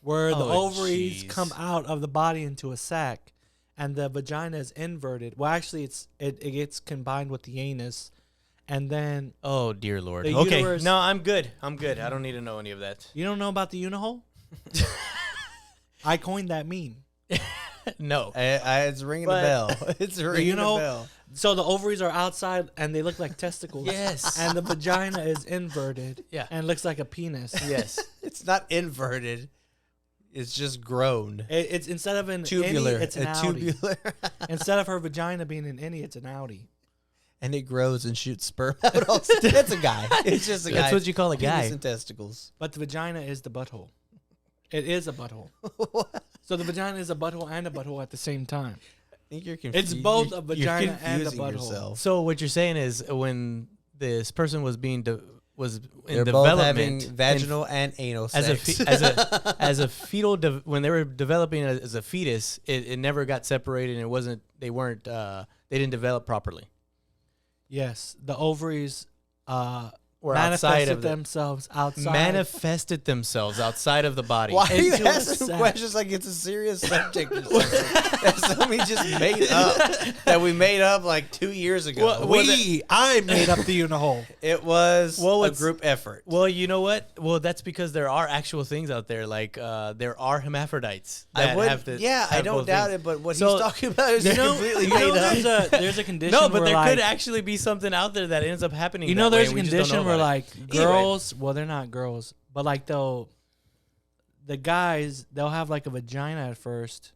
where the Oh, ovaries jeez. come out of the body into a sac, and the vagina is inverted. Well, actually, it gets combined with the anus, and then Oh dear Lord. The Okay, uterus- no, I'm good. I'm good. I don't need to know any of that. you don't know about the unihole. I coined that meme. No. It's ringing a But- bell. It's ringing know- a bell. So the ovaries are outside, and they look like testicles. Yes. And the vagina is inverted. Yeah. And looks like a penis. Yes. It's not inverted. It's just grown. It's instead of an Tubular. innie, it's an a outie. tubular. Instead of her vagina being an innie, it's an outie. And it grows and shoots sperm out. Also, it's a guy. It's just a guy. That's what you call a Penis guy. and testicles. But the vagina is the butthole. It is a butthole. So the vagina is a butthole and a butthole at the same time. I think you're It's both a vagina and a confusing butthole. yourself. So what you're saying is when this person was being was in They're both having development vaginal and anal as a sex. as a fetal when they were developing as a fetus, it never got separated and they didn't develop properly. Yes, the ovaries Or outside manifested of themselves outside. manifested themselves outside of the body. Why are you into a asking sack. questions like it's a serious subject or something? That's something we just made up. That we made up like 2 years ago. I made up the unihole. It was Well, a it's- group effort. Well, you know what? Well, that's because there are actual things out there, like there are hermaphrodites. That have the, I don't doubt it, but what So, he's talking about is completely you know made up. there's a condition No, but where there like, could actually be something out there that ends up happening. you know that way, there's a and we just don't condition know where about like girls, well they're not girls, but like the guys, they'll have like a vagina at first,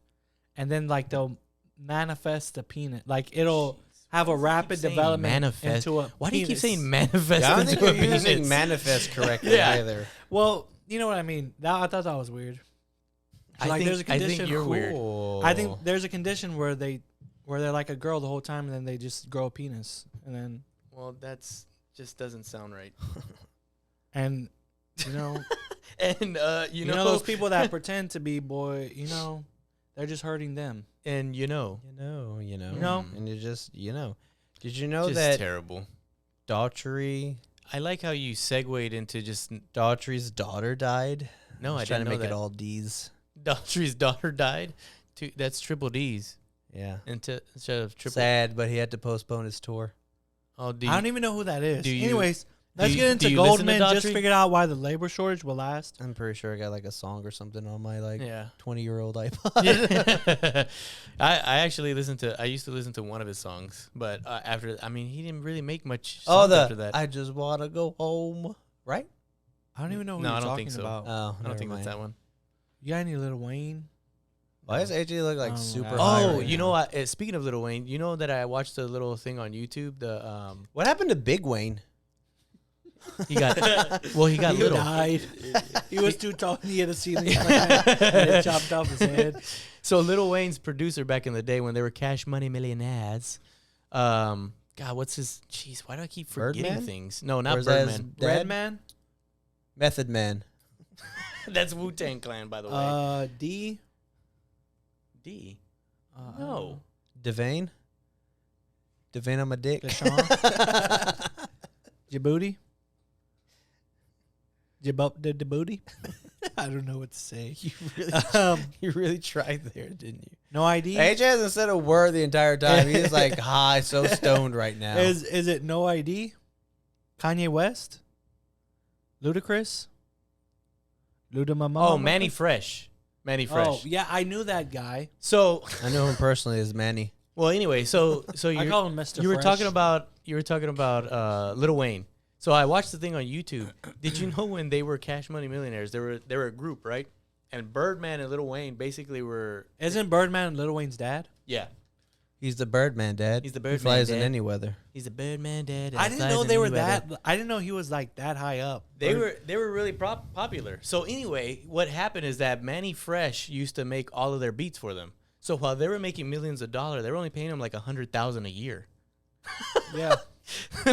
and then like they'll manifest a penis. Like it'll have a rapid saying development manifest. into a Why do you keep penis. saying manifest I don't think into a you're using penis? manifest correctly Yeah. either. Well, you know what I mean. I thought that was weird. I there's a think condition. you're weird. I think there's a condition where they're like a girl the whole time, and then they just grow a penis, and then Well, that's just doesn't sound right. and you know And you know those people that pretend to be boy, you know, they're just hurting them. and You know. You know? And you just, Did you know just that terrible. Daughtry, I like how you segued into just Daughtry's daughter died? no. I was trying didn't to know make that. it all D's. Daughtry's daughter died. That's triple D's Yeah. instead of triple. Sad, but he had to postpone his tour. Oh, I don't even know who that is. do you- Anyways, let's you- get into do you listen to Goldman. Just Daughtry? figured out why the labor shortage will last. I'm pretty sure I got like a song or something on my like Yeah. 20-year-old iPod. I actually I used to listen to one of his songs, but after, I mean, he didn't really make much Oh, songs after that. I just want to go home. Right? I don't even know who No, I you're don't talking think so. about. Oh, I don't think that's that one. You got any Lil Wayne? Why does AJ look like Oh, super wow. high Oh, right you now? know what? Speaking of Lil Wayne, you know that I watched a little thing on YouTube. What happened to Big Wayne? He got he got He little. died. He was too tall and he had a ceiling fan and it chopped off his head. So Lil Wayne's producer back in the day when they were Cash Money Millionaires. God, what's his? Jeez, why do I keep forgetting Birdman? things? No, Or not is that his Birdman. dad? Redman? Method Man. That's Wu-Tang Clan, by the way. D? D. Uh, No. Devane? Devane on my dick. Deshaun? Djibouti? Djibouti? I don't know what to say. You really tried there, didn't you? No ID. AJ hasn't said a word the entire time. He's like high, so stoned right now. Is it no ID? Kanye West? Ludacris? Ludamama? Oh, Manny Fresh. Manny Fresh. Oh, yeah, I knew that guy. So, I know him personally as Manny. well, anyway, so I you call him Mr. you were Fresh. talking about Lil Wayne. So I watched the thing on YouTube. Did you know when they were Cash Money Millionaires? They were a group, right? And Birdman and Lil Wayne basically were. Isn't Birdman Lil Wayne's dad? Yeah, He's the Birdman, Dad. He's the He Birdman flies dad. in any weather. he's a Birdman dad. and I he didn't flies know in they were any weather. that. I didn't know he was like that high up. They were really popular. So anyway, what happened is that Manny Fresh used to make all of their beats for them. So while they were making millions of dollars, they were only paying them like $100,000 a year, Yeah.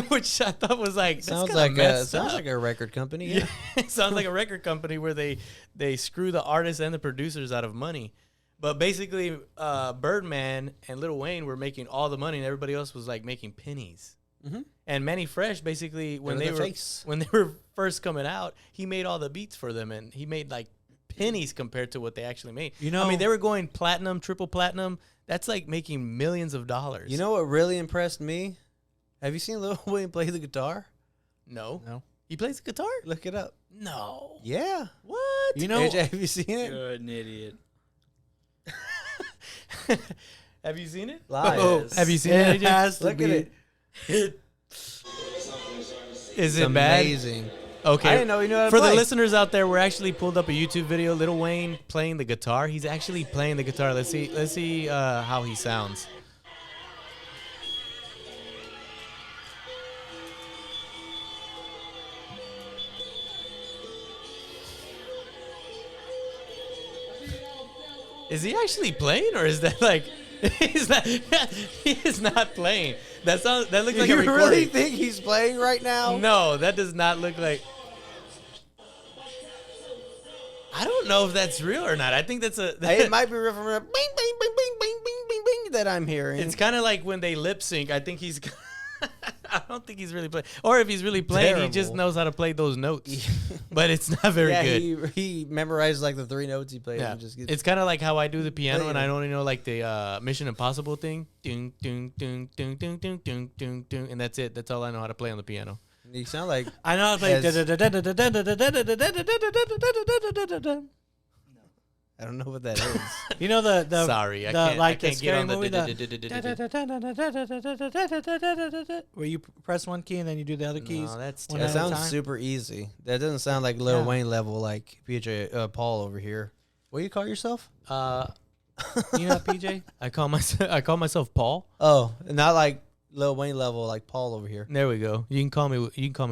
which I thought was like that's Sounds kinda like messed up. a record company. Yeah. It sounds like a record company where they screw the artists and the producers out of money. But basically, Birdman and Lil Wayne were making all the money, and everybody else was like making pennies. Mhm. And Manny Fresh, basically, when They're they the were face. when they were first coming out, he made all the beats for them, and he made like pennies compared to what they actually made. You know- I mean, they were going platinum, triple platinum. That's like making millions of dollars. You know what really impressed me? Have you seen Lil Wayne play the guitar? No, No. he plays the guitar. Look it up. No, Yeah. what? You know, AJ, have you seen it? You're an idiot. Have you seen it? Live. Oh, Have you seen it it? AJ? has to Look be. at it. Is It's it bad? amazing. Okay. I didn't know you knew how to For play. the listeners out there, we're actually pulled up a YouTube video, Lil Wayne playing the guitar. He's actually playing the guitar. Let's see how he sounds. Is he actually playing, or is that like? He's not. He is not playing. That looks like you a recording. really think he's playing right now? No, that does not look like. I don't know if that's real or not. I think that's a. It might be real from a bing, bing, bing, bing, bing, bing, bing, bing that I'm hearing. It's kind of like when they lip sync. I think he's. I don't think he's really playing. Or if he's really playing, he just Terrible. knows how to play those notes. But it's not very yeah, good. he memorized like the 3 notes he played. Yeah. And just gets, It's kind of like how I do the piano Play and it. I only know like the Mission Impossible thing. Ding, ding, ding, ding, ding, ding, ding, ding, ding, and that's it. That's all I know how to play on the piano. you sound like I know how to play. I don't know what that is. You know the Sorry, I the, can't. like I the can't get scary on the. movie, where you press one key and then you do the other keys. No, that's one That at a terrible. sounds time. super easy. That doesn't sound like Lil Yeah. Wayne level, like PJ Paul over here. What do you call yourself? You know PJ? I call myself Paul. Oh, not like Lil Wayne level, like Paul over here. There we go. You can call me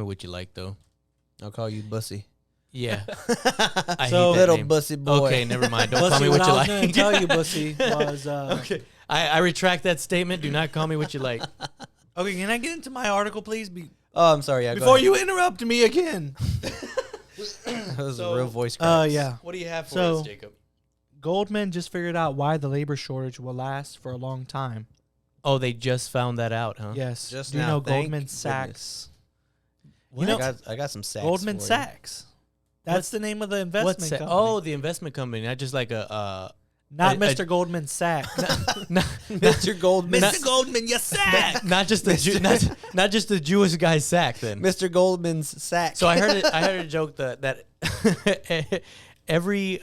what you like though. I'll call you Bussy. Yeah. I So- hate that Little name. Bussy boy. Okay, never mind. Don't call Bussy, me what what you I was gonna like. tell you, Bussy, was Okay. I retract that statement. Do not call me what you like. okay. Can I get into my article, please? Oh, I'm sorry. Yeah, go Before ahead. you interrupt me again. That was So- a real voice cracks. Yeah. What do you have for So- us, Jacob? Goldman just figured out why the labor shortage will last for a long time. Oh, they just found that out, huh? Yes. Just Do you now, know thank Goldman goodness. Sachs? You know- I got some sacks. Goldman for you. Sachs. That's the name of the investment What's that? company. Oh, the investment company, not just like a not a- Mr. Goldman Sachs. not, Mr. Goldman. Mr. Goldman, you sack. not just the not just the Jewish guy sack then. Mr. Goldman's sack. So I heard a joke that every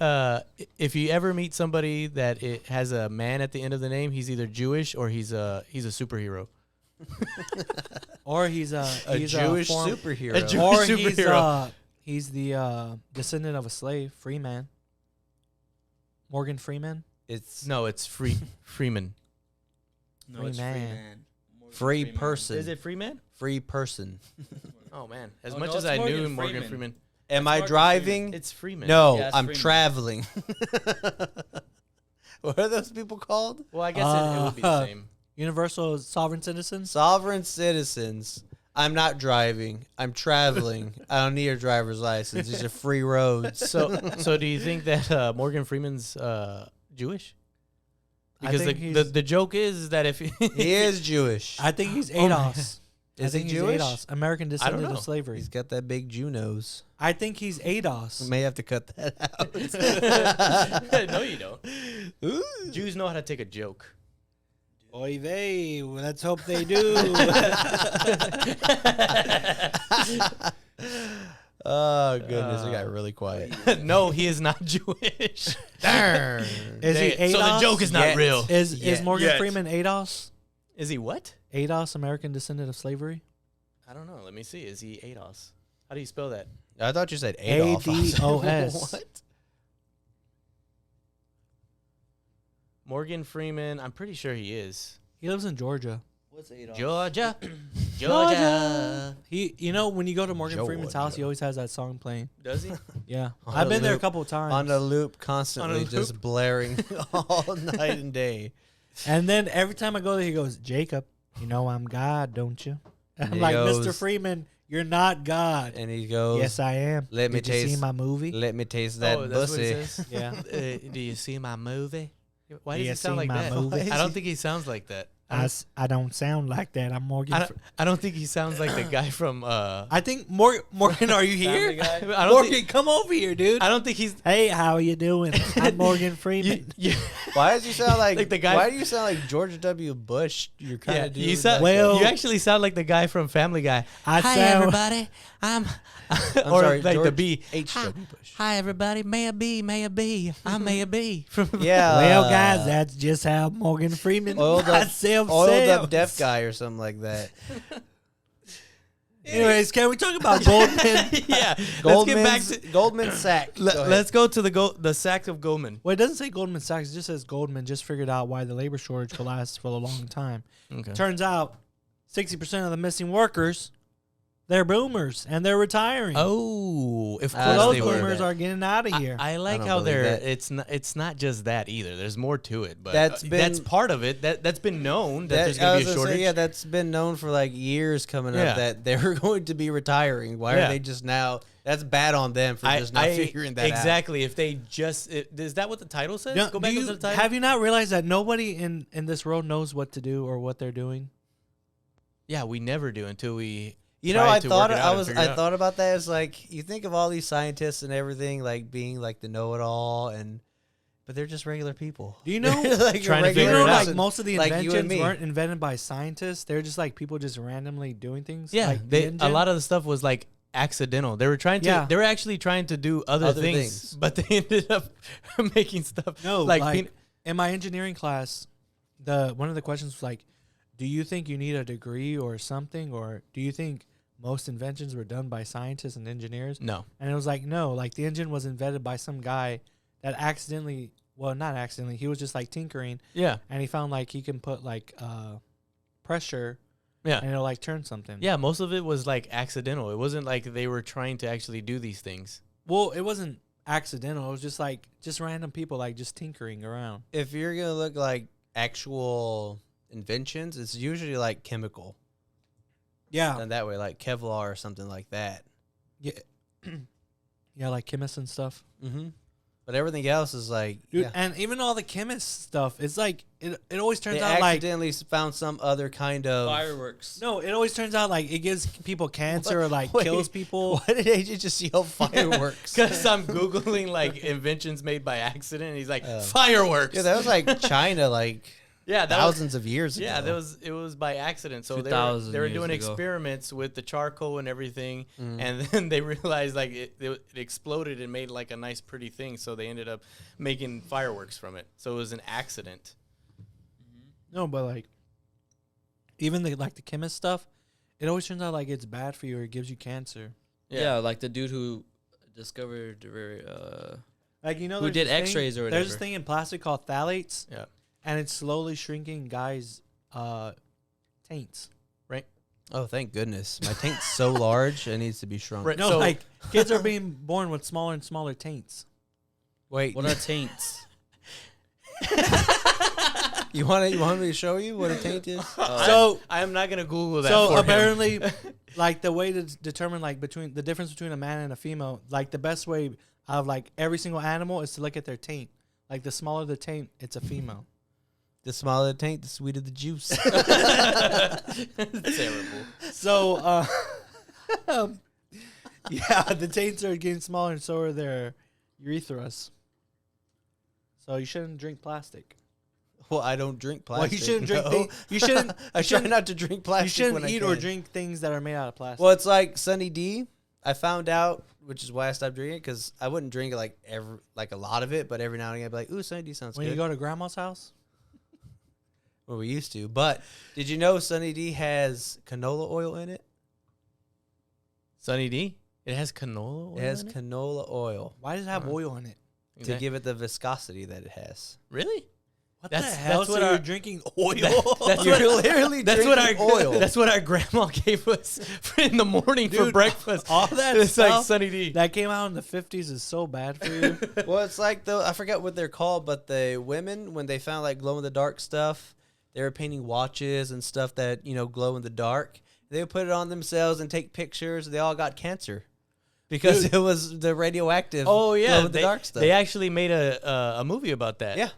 if you ever meet somebody that it has a man at the end of the name, he's either Jewish or he's a superhero. Or he's a Jewish form- superhero. A Jew- Or superhero. he's the descendant of a slave, free man. Morgan Freeman. It's No, it's Freeman. No, Free it's man. Freeman. Morgan free Freeman. person. Is it Freeman? Free person? Oh man, as Oh, much no, as it's I knew Morgan Morgan Freeman. Freeman, Am That's I Morgan driving? it's Freeman. No, Yeah, it's I'm Freeman. traveling. What are those people called? Well, I guess it would be the same. Universal sovereign citizens. Sovereign citizens. I'm not driving. I'm traveling. I don't need a driver's license. These are free roads. So do you think that Morgan Freeman's Jewish? I Because think the he's- joke is that if He is Jewish. I think he's Oh my ADOS. Is he he's Jewish? ADOS, American descendant know. of slavery. He's got that big Jew nose. I think he's ADOS. We may have to cut that out. No, you don't. Jews know how to take a joke. Oy vey, let's hope they do. Oh goodness, it got really quiet. No, he is not Jewish. Darn. Is he ADOS? So the joke is not Yet. real. Is Morgan Yet. Freeman ADOS? Is he what? ADOS, American descendant of slavery? I don't know. Let me see. Is he ADOS? How do you spell that? I thought you said Adolf. I was like, ADOS. What? Morgan Freeman. I'm pretty sure he is. He lives in Georgia. What's Adolf? Georgia. Georgia. You know, when you go to Morgan Freeman's Georgia. house, he always has that song playing. Does he? Yeah. On I've a been there a loop. couple of times. On a loop, constantly, loop? just blaring all night and day. And then every time I go there, he goes, Jacob, you know I'm God, don't you? And I'm he like, goes- Mr. Freeman, you're not God. And he goes, Yes, I am. Let me Did you see taste- my movie? "Let me taste that Oh, that's what he bussy." says? Yeah. Do you see my movie? Why Do does you he sound see like my that? movie? I don't think he sounds like that. I don't sound like that. I'm Morgan. I don't think he sounds like the guy from. I think Morgan, are you here? Family Guy? I don't Morgan, think- come over here, dude. I don't think he's. Hey, how are you doing? I'm Morgan Freeman. Why does you sound like, Like the guy- Why do you sound like George W. Bush? You're kind Yeah, of you sound. Well- you actually sound like the guy from Family Guy. I Hi sound- everybody, I'm. I'm or sorry, like George the B. H.W. Bush. Hi everybody, Mayor B, Mayor B. I'm Mayor B from. Yeah. Well, guys, that's just how Morgan Freeman oiled up, myself oiled up sounds. deaf guy or something like that. Anyways, can we talk about Goldman? Yeah, let's get back to. Goldman Sachs. Go ahead. Let's go to the sacks of Goldman. Well, it doesn't say Goldman Sachs. It just says Goldman just figured out why the labor shortage could last for a long time. Okay. Turns out 60% of the missing workers, they're boomers, and they're retiring. Oh, if Ah, so course those they were. boomers are getting out of here. I like don't how believe they're. that. It's not just that either. There's more to it, but That's that's been- part of it. That's been known that, That- there's I gonna was be a gonna say, shortage. yeah, that's been known for like years coming Yeah. up that they're going to be retiring. Why Yeah. are they just now? That's bad on them for just not figuring that out. exactly. If they just is that what the title says? No, Go back to the title. have you not realized that nobody in this world knows what to do or what they're doing? Yeah, we never do until we. You know, try I to thought work it out and figure it I out. thought about that as like you think of all these scientists and everything like being like the know-it-all but they're just regular people. Do you know? like Trying to Do you figure know, it out. like most of the Like you and inventions me. weren't invented by scientists. They're just like people just randomly doing things. Yeah, like the they, a engine. lot of the stuff was like accidental. They were trying to. Yeah. They were actually trying to do other, Other things, things. but they ended up making stuff. No, like, like, peanut- in my engineering class, one of the questions was like, "Do you think you need a degree or something, or do you think most inventions were done by scientists and engineers?" no. And it was like, no, like the engine was invented by some guy that accidentally, well, not accidentally, he was just like tinkering, Yeah. and he found like he can put like pressure, Yeah. and it'll like turn something. Yeah, most of it was like accidental. It wasn't like they were trying to actually do these things. Well, it wasn't accidental. It was just like just random people like just tinkering around. If you're gonna look like actual inventions, it's usually like chemical. Yeah, Done that way, like Kevlar or something like that. yeah, yeah, like chemists and stuff. Mm-hmm. But everything else is like, Dude, yeah. and even all the chemist stuff, it's like it always turns They out like accidentally found some other kind of. Fireworks. no, it always turns out like it gives people cancer or like Wait, kills people. Why did AJ just yell fireworks? Because I'm Googling like inventions made by accident. And he's like, Oh. fireworks. Yeah, that was like China, like yeah, that was, thousands of years ago. yeah, it was by accident. So they were 2,000 doing years ago. experiments with the charcoal and everything, Mm. and then they realized like it exploded and made like a nice pretty thing. So they ended up making fireworks from it. So it was an accident. No, but like even the like the chemist stuff, it always turns out like it's bad for you or it gives you cancer. Yeah. like the dude who discovered Like you know, Who there's did this thing- X-rays or There's this whatever. thing in plastic called phthalates, Yeah. and it's slowly shrinking guys' taints. Oh, thank goodness. My tank's so large, it needs to be shrunk. Right. No, So- like kids are being born with smaller and smaller taints. Wait, what are taints? you want me to show you what a taint is? So I am not gonna Google that. So for him. apparently, like the way to determine like between the difference between a man and a female, like the best way of like every single animal is to look at their taint. Like the smaller the taint, it's a female. The smaller the taint, the sweeter the juice. Terrible. So, yeah, the taints are getting smaller, and so are their urethras. So you shouldn't drink plastic. Well, I don't drink plastic. Well, you shouldn't drink. no. You shouldn't. I try not to drink plastic. You shouldn't when I eat or can. drink things that are made out of plastic. Well, it's like Sunny D. I found out, which is why I stopped drinking it, because I wouldn't drink like a lot of it, but every now and again I'd be like, "Ooh, Sunny D sounds when good." you go to grandma's house. Well, we used to, but did you know Sunny D has canola oil in it? Sunny D? It has canola oil It has in it? canola oil Why does it have oil in it? to give it the viscosity that it has. Really? What That's- the hell? that's what so our- you're drinking oil? That's You're what, literally that's what our drinking oil. That's what our grandma gave us in the morning for Dude, breakfast. all that It's like stuff Sunny D. that came out in the 50s is so bad for you. Well, it's like I forget what they're called, but the women, when they found like glow in the dark stuff, they were painting watches and stuff that glow in the dark. They would put it on themselves and take pictures. They all got cancer because it was the radioactive. Oh yeah, glow in the dark stuff. They actually made a movie about that. Yeah.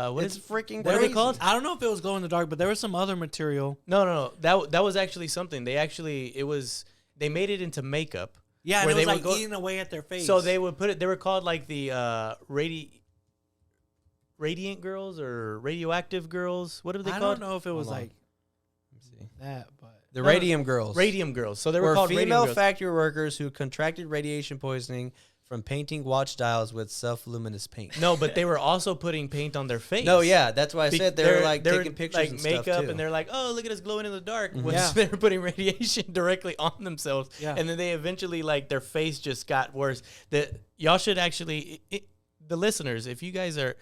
What It's is freaking. what are they crazy. called? I don't know if it was glow in the dark, but there was some other material. No. That was actually something. They made it into makeup. Yeah, and Where it was they like would go- eating away at their face. So they would put it. They were called like the Radiant Girls or Radioactive Girls. What are they I called? don't know if it was Hold on. like Let's see. that, but The No, Radium Girls. Radium Girls. So they were were called Radium female Girls. factory workers who contracted radiation poisoning from painting watch dials with self-luminous paint. No, but they were also putting paint on their face. No, yeah, that's why I Be- said they were like taking pictures like and makeup, stuff too. and they're like, "Oh, look at us glowing in the dark." When Yeah. they were putting radiation directly on themselves, Yeah. and then they eventually like their face just got worse. That y'all should actually, the listeners, if you guys are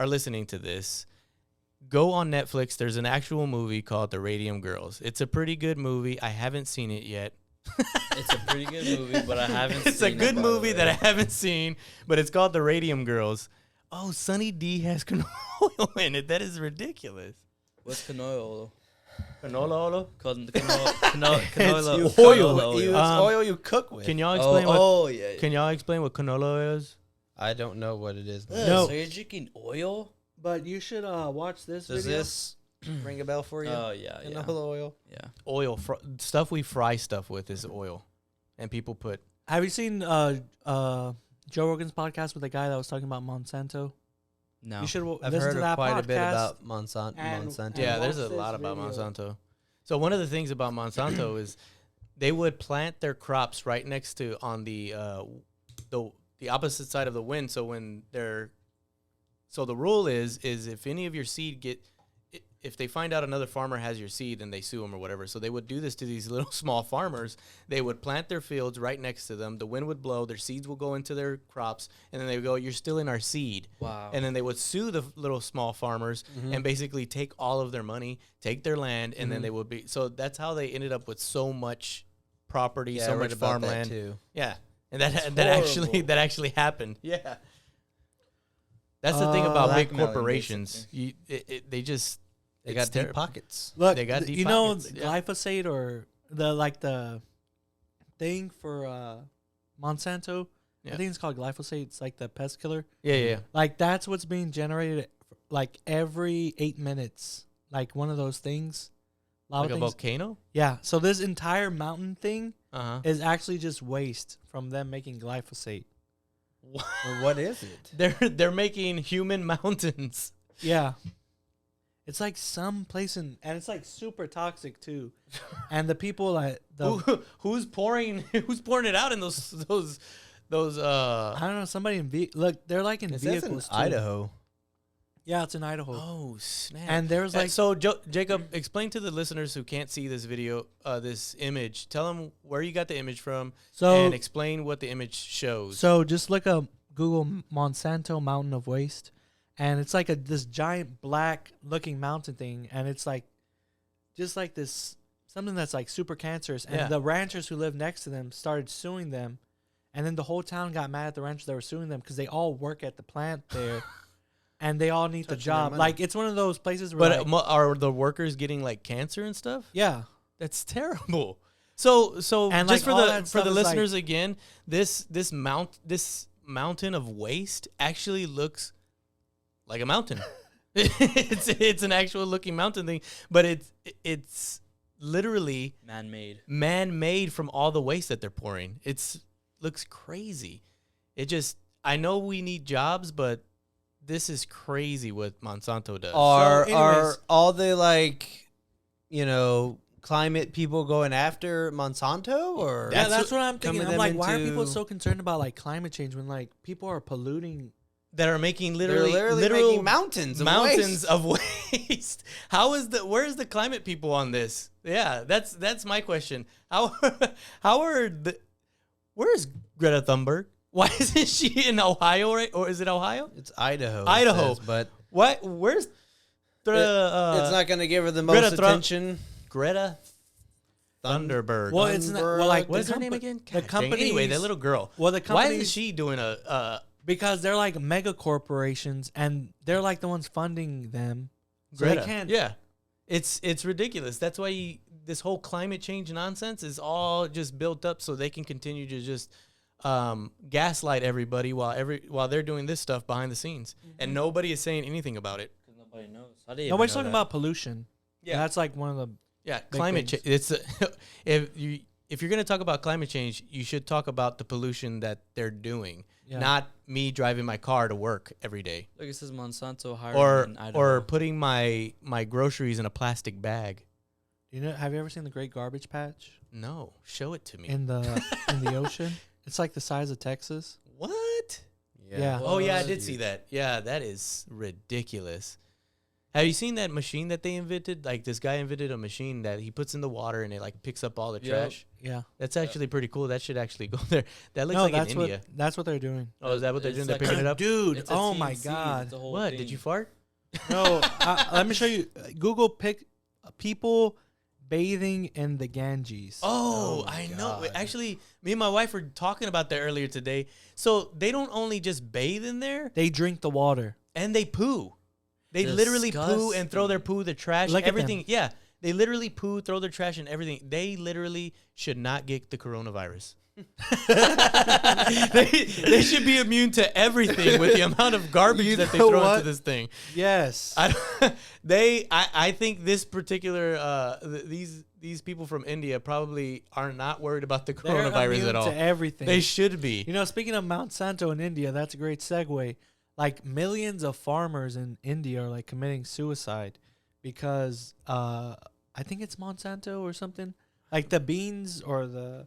listening to this, go on Netflix. There's an actual movie called The Radium Girls. It's a pretty good movie. I haven't seen it yet. It's a pretty good movie, but I haven't It's seen a it, good by the movie way. that I haven't seen, but it's called The Radium Girls. Oh, Sunny D has canola oil in it. That is ridiculous. What's canola oil? Canola oil? Canola It's oil. It's Um, oil you cook with. Can y'all explain what? Oh, yeah. Can y'all explain what canola oil is? I don't know what it is. No. So you're drinking oil? but you should watch this Does video. this ring a bell for you? Oh, yeah, yeah. Canola oil. Yeah. Oil. Stuff we fry stuff with is oil, and people put. Have you seen Joe Rogan's podcast with the guy that was talking about Monsanto? No. You should I've listen heard to of that quite podcast. a bit about Monsanto. and- Yeah, there's watch a this lot about video. Monsanto. So one of the things about Monsanto is they would plant their crops right next to on the opposite side of the wind. So when so the rule is if any of your seed if they find out another farmer has your seed, then they sue them or whatever. So they would do this to these little small farmers. They would plant their fields right next to them. The wind would blow. Their seeds will go into their crops. And then they would go, "You're still in our seed." Wow. And then they would sue the little small farmers and basically take all of their money, take their land, and then they would be. So that's how they ended up with so much property, Yeah, I so read much about that farmland. too. Yeah, and that horrible. actually happened. Yeah, that's the thing about big blackmailing, corporations. They just They it's got deep ter- pockets. Look, They got deep you know pockets, yeah. glyphosate or the thing for Monsanto. Yeah. I think it's called glyphosate. It's like the pest killer. Yeah. Like that's what's being generated like every 8 minutes. Like one of those things. Like a things. volcano. Yeah. So this entire mountain thing Uh is actually just waste from them making glyphosate. huh. Or what is it? They're making human mountains. Yeah. It's like some place and it's like super toxic too. And the people like Who's pouring it out in those I don't know, somebody in look, they're like in It says vehicles in too. Idaho. Yeah, it's in Idaho. Oh snap! And there's like so Jacob, explain to the listeners who can't see this video, this image. Tell them where you got the image from, so and explain what the image shows. so just look up Google Monsanto Mountain of Waste, and it's like this giant black looking mountain thing, and it's like just like this something that's like super cancerous. And Yeah. the ranchers who live next to them started suing them, and then the whole town got mad at the ranchers that were suing them because they all work at the plant there. And they all need the Touching their job. money. Like it's one of those places where, but like, are the workers getting like cancer and stuff? yeah, That's terrible. So And, just like, all for that the stuff is, like- listeners again, this mountain of waste actually looks like a mountain. It's an actual looking mountain thing, but it's literally man-made from all the waste that they're pouring. It's looks crazy. I know we need jobs, but this is crazy what Monsanto does. Are all the climate people going after Monsanto, or that's what I'm thinking. coming I'm like, them why are into- people so concerned about like climate change when like people are polluting? that are making They're literal making mountains of waste. Where is the climate people on this? Yeah, that's my question. Where's Greta Thunberg? Why isn't she in Ohio, right? Or is it Ohio? It's Idaho. Idaho. it says, but What? Where's the it's not going to give her the Greta most attention. Greta Thunberg? Well, it's not. Well, like What's the her name again? The God dang. company. Anyway, that little girl. Well, the Why company. isn't she doing Because they're like mega corporations, and they're like the ones funding them. So Greta? they can't. Yeah, it's ridiculous. That's why this whole climate change nonsense is all just built up so they can continue to just gaslight everybody while they're doing this stuff behind the scenes, and nobody is saying anything about it. Nobody knows. How do you Nobody's even know talking that? about pollution. Yeah. That's like one of the. Yeah, Big climate change. things. It's if you're gonna talk about climate change, you should talk about the pollution that they're doing, Yeah. not me driving my car to work every day, Look, it says Monsanto hiring or in Idaho. or putting my groceries in a plastic bag. Have you ever seen the Great Garbage Patch No, show it to me. in the ocean? It's like the size of Texas. What? Yeah. Oh yeah, I What? did see that. Yeah, that is ridiculous. Have you seen that machine that they invented? Like this guy invented a machine that he puts in the water and it like picks up all the Yep. trash. Yeah. That's actually pretty cool. That should actually go there. That looks No, like that's in what India. that's what they're doing. Oh, is that what they're It's doing? They're like picking it up. Dude, It's a oh my TNC, god. it's a whole What? thing. Did you fart? No, let me show you. Google people bathing in the Ganges. Oh, my I know. God. Actually, me and my wife were talking about that earlier today. So they don't only just bathe in there, They drink the water. and they poo. They literally poo and throw their poo, their trash, Look at them. everything. Yeah, they literally poo, throw their trash, and everything. They literally should not get the coronavirus. they should be immune to everything with the amount of garbage You that they know throw what? into this thing. Yes. I think this particular these people from India probably are not worried about the They're coronavirus immune at all. to everything. They should be. You know, speaking of Monsanto in India, that's a great segue. Like millions of farmers in India are like committing suicide because I think it's Monsanto or something. Like the beans or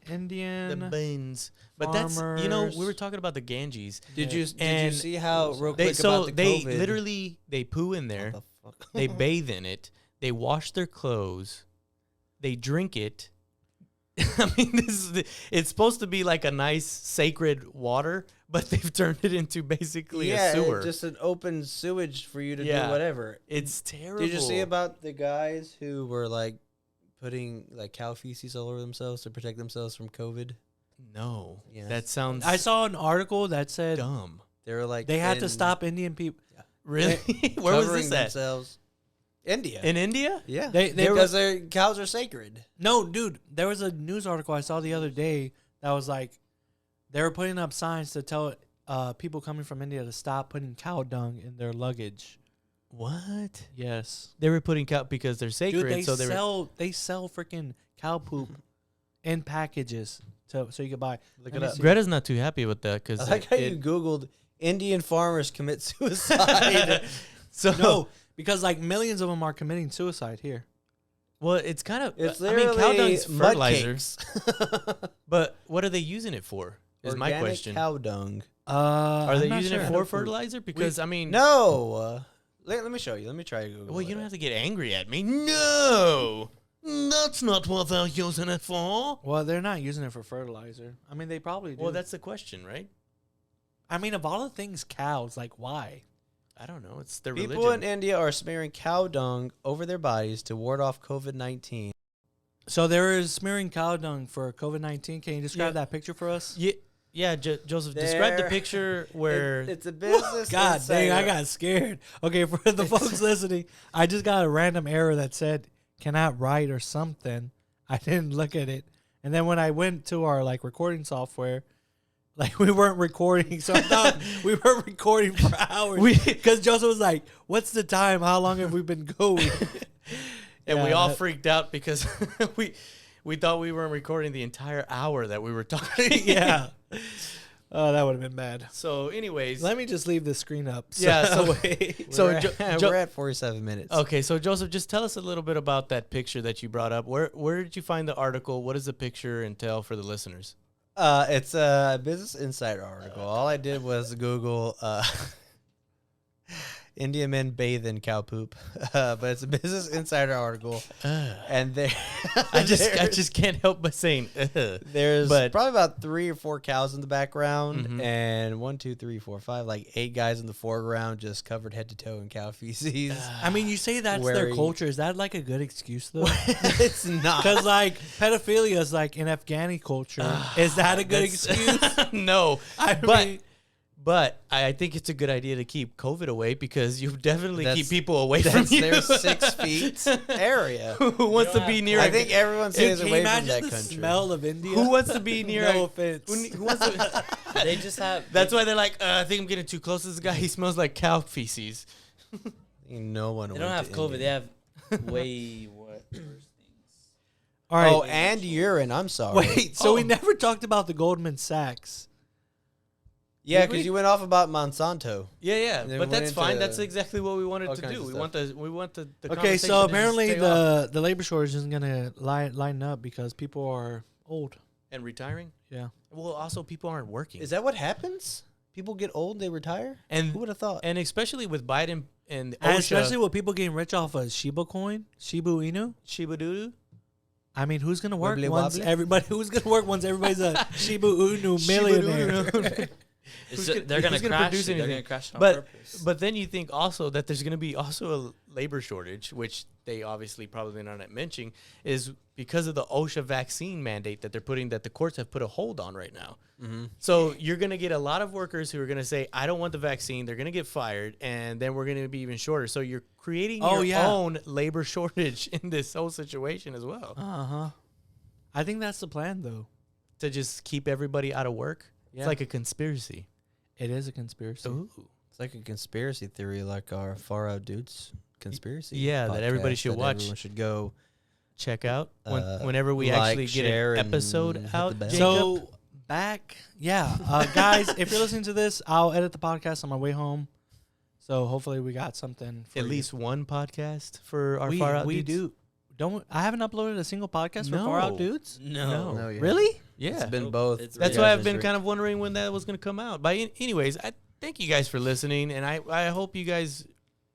Indian. The beans, but that's we were farmers. talking about the Ganges. Did you And see how real quick So about the they COVID? literally they poo in there. What the fuck? They bathe in it. They wash their clothes. They drink it. I mean, it's supposed to be like a nice sacred water, but they've turned it into basically a sewer. just an open sewage for you to Yeah. do whatever. It's terrible. Did you see about the guys who were like putting like cow feces all over themselves to protect themselves from COVID? No, Yes. that sounds I saw an article that said dumb. They were like they had to in- stop Indian people. Really? Where was covering this at? themselves. India. In India? yeah, They because their cows are sacred. No, dude, there was a news article I saw the other day that was like they were putting up signs to tell people coming from India to stop putting cow dung in their luggage. What? Yes. They were putting cow because they're sacred. Dude, they so they were. sell freaking cow poop in packages so you could buy. Look Let it me up. see. Greta's not too happy with that because I like how you Googled Indian farmers commit suicide. So No, because like millions of them are committing suicide here. well, it's kind of. It's I mean, cow literally dung's mud fertilizer, cakes. but what are they using it for? Is my Organic question. Cow dung. Are they I'm not using it sure. for fertilizer? Because I mean, No. Let me show you. Let me try to Google. well, you it. don't have to get angry at me. No, that's not what they're using it for. Well, they're not using it for fertilizer. I mean, they probably do. Well, that's the question, right? I mean, of all the things, cows. Like, why? I don't know. It's their People religion. in India are smearing cow dung over their bodies to ward off COVID-19. So there is smearing cow dung for COVID-19. Can you describe Yeah. that picture for us? Yeah, Joseph, describe the There- picture where It's a business. God dang, I insider. got scared. Okay, for the folks listening, I just got a random error that said cannot write or something. I didn't look at it. And then when I went to our like recording software, Like we weren't recording, so I thought we were recording for hours. Because Joseph was like, "What's the time? How long have we been going?" And we all freaked out because we thought we weren't recording the entire hour that we were talking. Yeah. Oh, that would have been bad. So, anyways, Let me just leave the screen up. We're at 47 minutes. Okay, so Joseph, just tell us a little bit about that picture that you brought up. Where did you find the article? What does the picture entail for the listeners? It's a Business Insider article. All I did was Google Indian men bathe in cow poop, but it's a Business Insider article, and there, I just can't help but saying, there's probably about 3 or 4 cows in the background, Mhm. and 1, 2, 3, 4, 5, like 8 guys in the foreground, just covered head to toe in cow feces. I mean, you say that's their Wearing- culture. Is that like a good excuse though? It's not. Because like pedophilia is like in Afghani culture. Is that a good excuse? No, I but mean, but I think it's a good idea to keep COVID away because you definitely That's- keep people away from That's you. their 6 feet area. Who wants to be near? I think everyone stays can you away from imagine that the country. smell of India? Who wants to be near? No offense. Who wants to? They just have. That's why they're like, I think I'm getting too close to this guy. He smells like cow feces. No one. They don't went have to COVID. India. They have way worse things. All right. Oh, and urine. I'm sorry. Wait. So we Oh. never talked about the Goldman Sachs. Yeah, Did we? because you went off about Monsanto. Yeah, Then but we that's went fine. into That's exactly what we wanted all to kinds do. of We stuff. want the Okay, conversation so to apparently just stay off. the labor shortage isn't gonna line up because people are old. and retiring. Yeah. Well, also people aren't working, Is that what happens? People get old, they retire? and Who would have thought? and especially with Biden and And OSHA, especially with people getting rich off of Shiba coin, Shibu Inu. Shiba Doo. I mean, who's gonna work Wibbly once wobbly? everybody? Who's gonna work once everybody's a Shiba Inu millionaire? Who's They're gonna- gonna who's gonna crash. produce They're anything? gonna crash on But purpose. but then you think also that there's going to be also a labor shortage, which they obviously probably not mentioning, is because of the OSHA vaccine mandate that they're putting, that the courts have put a hold on right now. Mm-hmm. So you're going to get a lot of workers who are going to say, I don't want the vaccine. They're going to get fired, and then we're going to be even shorter. So you're creating your own labor shortage in this whole situation as well, I think that's the plan, though. to just keep everybody out of work. Yeah. It's like a conspiracy. It is a conspiracy. Ooh. It's like a conspiracy theory, like our Far Out Dudes conspiracy. Yeah, that everybody podcast should that watch. Everyone should go. Check out Uh, whenever we like, actually get share, an and episode hit the out. bell. Jacob. So back, guys, if you're listening to this, I'll edit the podcast on my way home. So hopefully we got something for At you. least one podcast for our we, Far Out we Dudes? do. Don't I haven't uploaded a single podcast for Far Out No. Dudes? No. No, yeah. Really? Yeah. It's been Nope. both. It's That's really why guys I've been Drink. kind of wondering when that was going to come out. But anyways, I thank you guys for listening, and I hope you guys,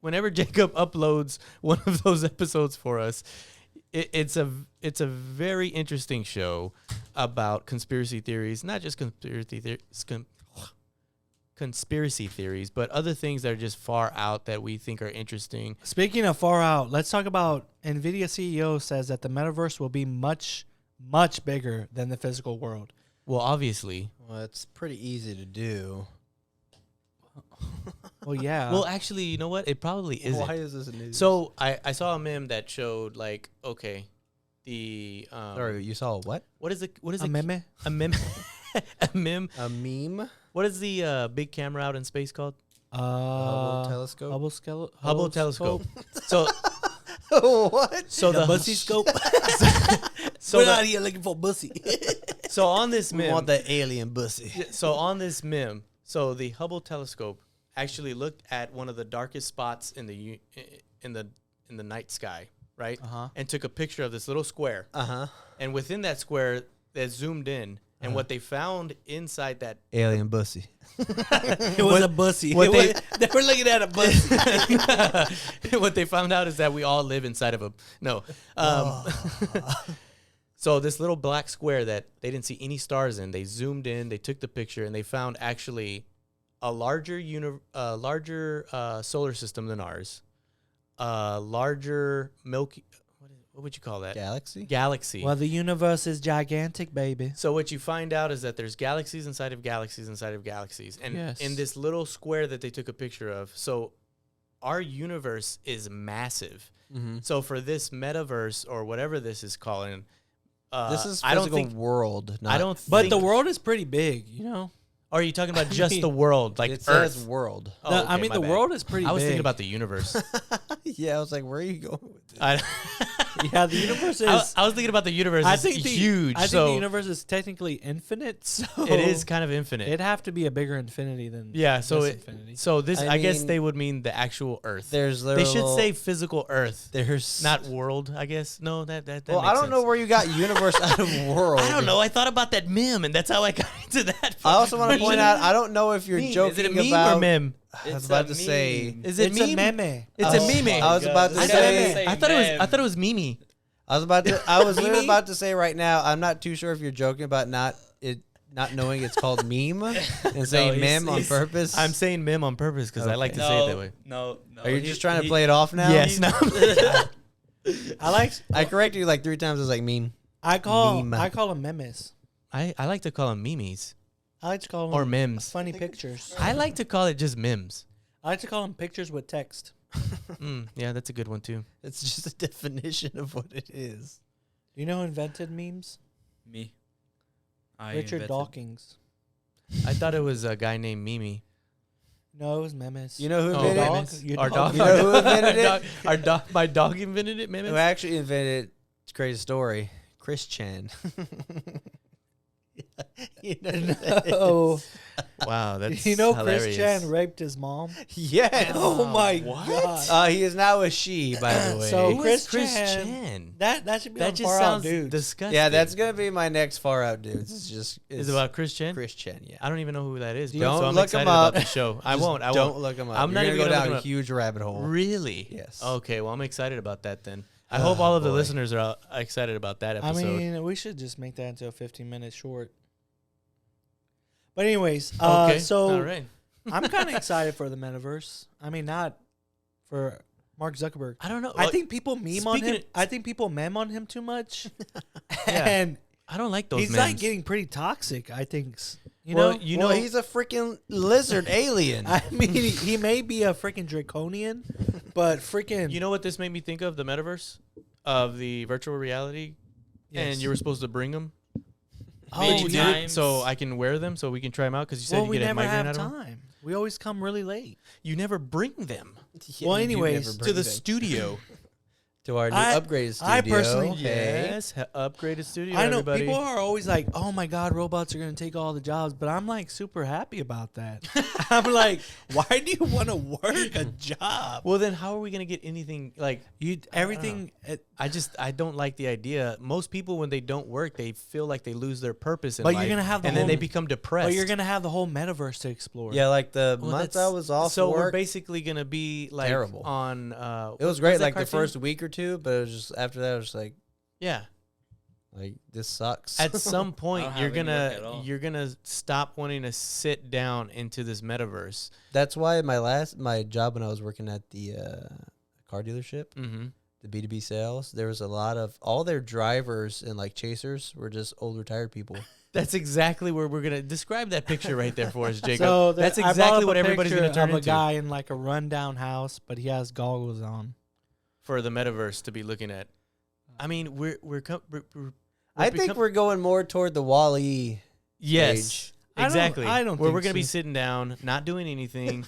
whenever Jacob uploads one of those episodes for us, it's a very interesting show about conspiracy theories, not just conspiracy theories, but other things that are just far out that we think are interesting. Speaking of far out, let's talk about NVIDIA CEO says that the metaverse will be much, much bigger than the physical world. Well, obviously. Well, it's pretty easy to do. Well, yeah. Well, actually, you know what? It probably isn't. Why is this news? So I saw a meme that showed like, okay, the sorry, you saw what? what is it? What is a it? meme? A meme. A meme. A meme? What is the big camera out in space called? Hubble telescope? Hubble telescope. So What? so The the Bussy scope. so We're the- out here looking for Bussy. so on this We meme. want the alien bussy. So on this meme, so the Hubble telescope actually looked at one of the darkest spots in the night sky, right? Uh-huh. And took a picture of this little square. Uh-huh. And within that square, they zoomed in, and what they found inside that Alien bussy. It was a Bussy. what They were looking at a Bussy. what they found out is that we all live inside of a no. So this little black square that they didn't see any stars in, they zoomed in, they took the picture, and they found actually a larger solar system than ours, larger Milky. What would you call that? Galaxy. Well, the universe is gigantic, baby. So what you find out is that there's galaxies inside of galaxies inside of galaxies. And Yes. in this little square that they took a picture of, so our universe is massive. Mm-hmm. So for this metaverse or whatever this is calling, This is I don't physical think world. Not I don't But think, the world is pretty big, you know? Or are you talking about just mean, the world, like It Earth? says world. Oh, I okay, mean, my the bad. world is pretty I was big. thinking about the universe. Yeah, I was like, where are you going with this? Yeah, the universe is. I was thinking about the universe. I Is think huge. I think so the universe is technically infinite. So it is kind of infinite. It'd have to be a bigger infinity than Yeah, so this it, infinity. so this I I guess mean, they would mean the actual Earth. There's They should say physical Earth, there's not world. I guess no, that Well, makes I don't know sense. where you got universe out of world. I don't know. I thought about that meme, and that's how I got into that. I also want to point out, I don't know if you're Meme. joking Is it a meme about. or meme? I was about to say. Is it it's meme? a meme. It's I a was- meme. I was about to say. I thought it was Mimi. I was literally about to say right now. I'm not too sure if you're joking about not knowing it's called meme and saying meme on purpose. I'm saying meme on purpose because I like to say it that way. No. Are you just trying to play it off now? Yes. No. I corrected you like 3 times. I was like meme. I call Meme. them memes. I like to call them memes I like to call them or memes. funny pictures. I like to call it just memes. I like to call them pictures with text. Yeah, that's a good one too. It's just a definition of what it is. You know who invented memes? Me. Richard Dawkins. I thought it was a guy named Mimi. No, it was memes. You know who Oh, invented memes? it? Your Our dog. dog. You know who invented it? Our dog. My dog invented it. Memes. Who actually invented it? It's a crazy story. Chris Chan. You know who that is? Oh, Wow, that's you know hilarious. Chris Chan raped his mom? Yes. Oh my what? god. He is now a she, by the way. So Who is Chris Chris Chan- Chan? That should be That on just Far Out sounds Dudes. disgusting. yeah, that's gonna be my next far out dudes. It's about Chris Chan. Chris Chan. Yeah. I don't even know who that is. Don't bro, so I'm look excited him up. about the show. I Just won't. I don't won't. look him up. I'm You're not gonna even go gonna down look a him up. huge rabbit hole. Really? Yes. Okay. Well, I'm excited about that then. I hope all of the boy. listeners are excited about that I episode. mean, we should just make that into a 15-minute short. But anyways, okay. so all right. I'm kind of excited for the metaverse. I mean, not for Mark Zuckerberg. I don't know. I think people meme on speaking him. of- I think people meme on him too much, Yeah. and I don't like those. he's memes. like getting pretty toxic. I think. You Well, know, you Well, know, he's a freaking lizard alien. I mean, he may be a freaking draconian, but freaking. you know what this made me think of? The metaverse of the virtual reality, Yes. and you were supposed to bring them. Oh, Did you do yeah. it so I can wear them so we can try them out? Because you said Well, you we get a never migraine have out of them. time. We always come really late. You never bring them Well, You anyways, never to bring the them. studio. to our new I- upgraded studio. I personally- Yes, upgraded studio. I know everybody. people are always like, "Oh my God, robots are going to take all the jobs," but I'm like super happy about that. I'm like, why do you want to work a job? Well, then how are we gonna get anything like? Everything. I don't like the idea. Most people, when they don't work, they feel like they lose their purpose in But life. you're gonna have the and then whole- they become depressed. But you're gonna have the whole metaverse to explore. Yeah, like the Well, month that's- I was off so we're work, basically gonna be like Terrible. on. it was great like the first week or two, but it was just after that, it was like Yeah. this sucks. At some point, don't you're have any work at all. gonna stop wanting to sit down into this metaverse. That's why my job when I was working at the car dealership, Mm-hmm. the B2B sales, there was a lot of all their drivers and like chasers were just old retired people. That's exactly where we're gonna describe that picture right there for us, Jacob. So That's I brought exactly up what a everybody's picture gonna turn of into a guy in like a rundown house, but he has goggles on. for the metaverse to be looking at. I mean, we're I think we're going more toward the Wall-E. yes. stage. Exactly. I don't Where think we're gonna be so. sitting down, not doing anything.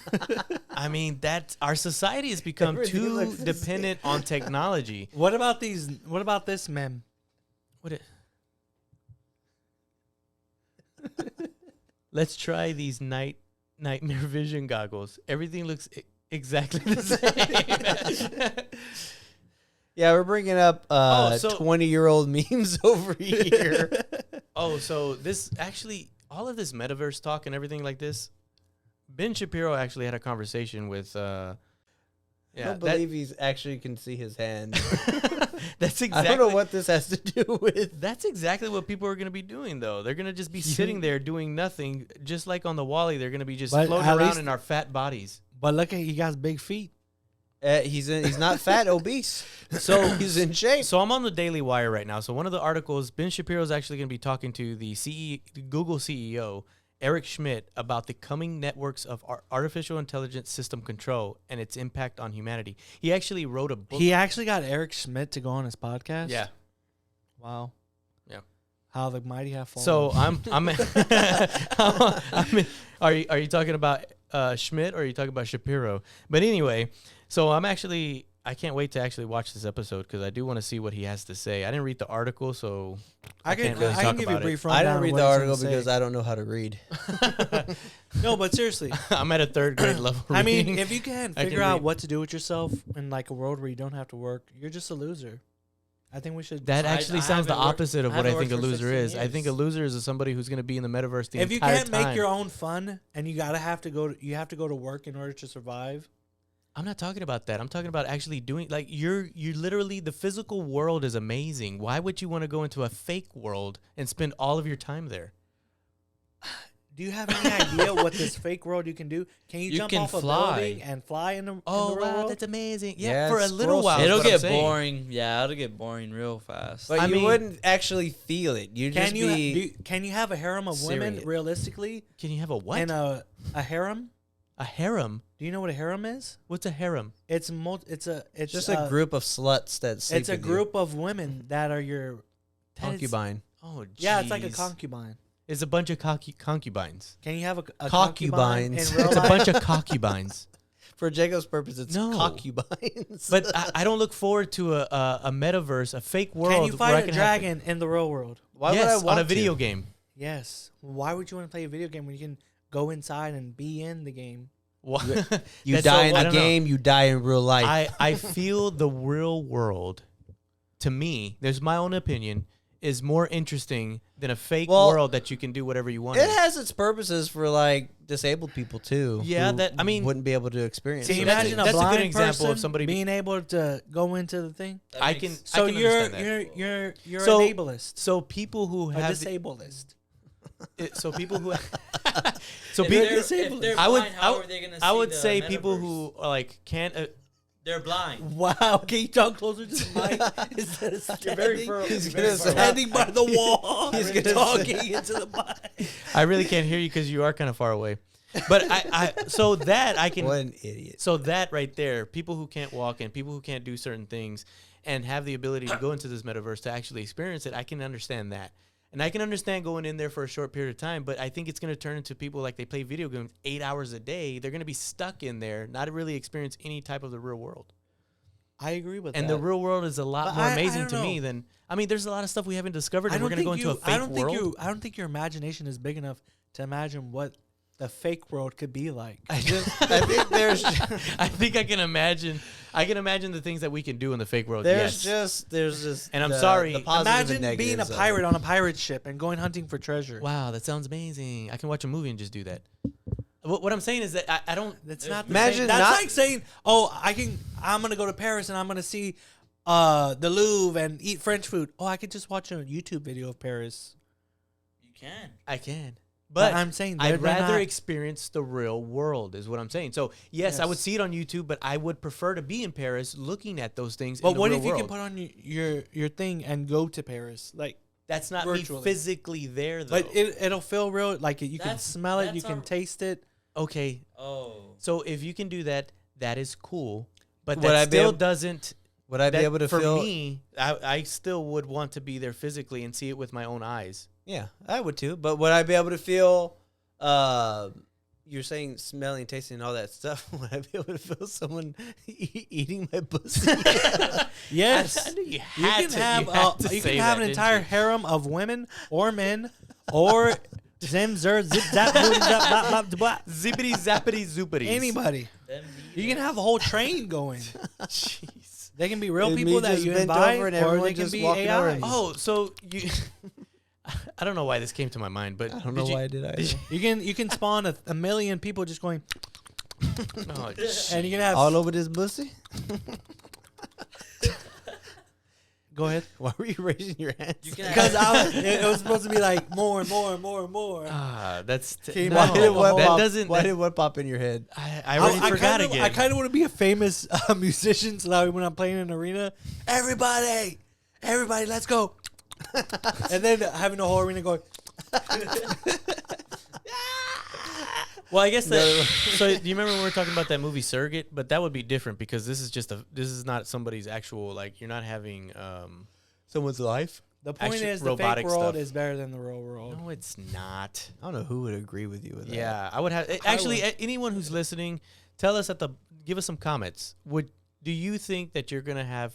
I mean, that's our society has become Everything too looks the dependent on technology. What about these? What about this meme? Let's try these nightmare vision goggles. Everything looks exactly the same. Yeah, we're bringing up so- 20-year-old memes over here. Oh, so this actually, all of this metaverse talk and everything like this, Ben Shapiro actually had a conversation with. I don't believe he's actually can see his hand. That's exactly. I don't know what this has to do with. That's exactly what people are going to be doing, though. They're going to just be sitting there doing nothing, just like on the Wall-E. They're going to be just But floating at around least- in our fat bodies. But look at he got big feet. He's not fat, obese. So He's in shape. So I'm on the Daily Wire right now. So one of the articles, Ben Shapiro is actually going to be talking to the Google CEO, Eric Schmidt, about the coming networks of artificial intelligence system control and its impact on humanity. He actually wrote a book. He actually got Eric Schmidt to go on his podcast. Yeah. Wow. Yeah. How the mighty have fallen. So are you talking about Schmidt or are you talking about Shapiro? But anyway, so I can't wait to actually watch this episode because I do want to see what he has to say. I didn't read the article, so I can't really can talk give you a about it. brief I rundown. didn't of read what the he's article gonna because say. I don't know how to read. No, but seriously, I'm at a 3rd grade level. I mean, reading. if you can I figure can out read. what to do with yourself in like a world where you don't have to work, you're just a loser. I think we should. That actually sounds the haven't worked- opposite of I what I haven't think a worked for loser 16 is. I think a years. loser is somebody who's going to be in the metaverse the if you entire can't time. make your own fun and you have to go to work in order to survive. I'm not talking about that. I'm talking about actually doing like you're literally the physical world is amazing. Why would you want to go into a fake world and spend all of your time there? Do you have any idea what this fake world you can do? Can you, You jump can off a fly. building and fly in the Oh in the real wow, world? that's amazing. Yeah, Yeah, for a it's little squirrel while. shit. is It'll what I'm get saying. boring. Yeah, it'll get boring real fast. But I you mean- wouldn't actually feel it. You'd just be. Can you have a harem of women Syrian. realistically? Can you have a what? And a harem? A harem? Do you know what a harem is? What's a harem? It's Just a group of sluts that sleep It's a with you. group of women that are your that is- concubine. Oh, Yeah, it's like a jeez. concubine. It's a bunch of concubines. Can you have a Concubines. concubine in real It's a life? bunch of concubines. For Jacob's purpose, it's No. concubines. But I don't look forward to a metaverse, a fake world. Can you where I fight a can have- dragon in the real world? why yes, would I want on a video to? game. Yes. Why would you want to play a video game when you can go inside and be in the game? Why- You That's die so- in I the don't know. game, you die in real life. I feel the real world, to me, there's my own opinion, is more interesting than a fake Well, world that you can do whatever you want. It in. has its purposes for like disabled people too. Yeah, who that- I mean- wouldn't be able to experience. Can you those that's- imagine things. a that's a good blind example of person somebody- being able to go into the thing? I can. So I can you're understand that. you're So- an ableist, So people who a have the- disableist. so people who so If people they're- if they're I would blind, how are they gonna I see would the say people metaverse? who are like can't They're blind. Wow, can you talk closer to the mic instead of standing, He's gonna say- standing by the wall? He's and gonna talking into the mic. I really can't hear you because you are kind of far away. But I so that I can What an idiot. so that right there, people who can't walk and people who can't do certain things and have the ability to go into this metaverse to actually experience it, I can understand that. And I can understand going in there for a short period of time, but I think it's going to turn into people like they play video games 8 hours a day. They're going to be stuck in there, not really experience any type of the real world. I agree with And that. the real world is a lot But more I amazing don't to me know. than I mean. There's a lot of stuff we haven't discovered, I and we're don't going to go think into a fake world. I don't think your imagination is big enough to imagine what the fake world could be like. I think there's I think I can imagine. I can imagine the things that we can do in the fake world. Yes. there's just And I'm the- sorry. the positive and Imagine being a negatives of it. pirate on a pirate ship and going hunting for treasure. Wow, that sounds amazing. I can watch a movie and just do that. What I'm saying is that I don't. That's not the Imagine same. That's not- like saying, "Oh, I'm gonna go to Paris and I'm gonna see the Louvre and eat French food." Oh, I could just watch a YouTube video of Paris. You can. I can. But But I'm saying I'd they're rather not- experience the real world, is what I'm saying. So yes, I would Yes. see it on YouTube, but I would prefer to be in Paris looking at those things. But in the what real if you world. can put on your thing and go to Paris? Like, That's not virtually. me physically there, though. but it'll feel real. Like you can That's- smell it, you that's can our- taste it. Okay, Oh. so if you can do that, that is cool. But Would that I be still able- doesn't. Would I be that- able to for feel? me, I still would want to be there physically and see it with my own eyes. Yeah, I would too. But would I be able to feel? You're saying smelling, tasting, and all that stuff. Would I be able to feel someone eating my pussy? Yes, I knew you you had can to. have You had to you say can have that, an didn't entire you? harem of women or men or zim zer zip zap boom, zap bop bop da bop. Zippity zappity zoopity. Anybody, Them you can have a whole train going. Jeez. They can be real And me people that just you bent invite, over and or everyone they can just be walking over AI. and- Oh, so you. I don't know why this came to my mind, but I don't know why I did either. You can spawn a million people just going, Oh, and you can have. All over this pussy. Go ahead. Why were you raising your hands? You can Because it was supposed to be like more and more and more and more. that's Came no, out. that doesn't. Why that- did what pop in your head? I already forgot kinda, again. I kind of want to be a famous musician, so that when I'm playing in an arena, everybody, let's go, and then having the whole arena going. Well, I guess that. So, do you remember when we were talking about that movie Surrogate? But that would be different because this is just this is not somebody's actual, like, you're not having Someone's life. The point actual is, the fake robotic world stuff. is better than the real world. No, it's not. I don't know who would agree with you with that. Yeah, I would have. Actually, anyone who's listening, tell us give us some comments. Do you think that you're gonna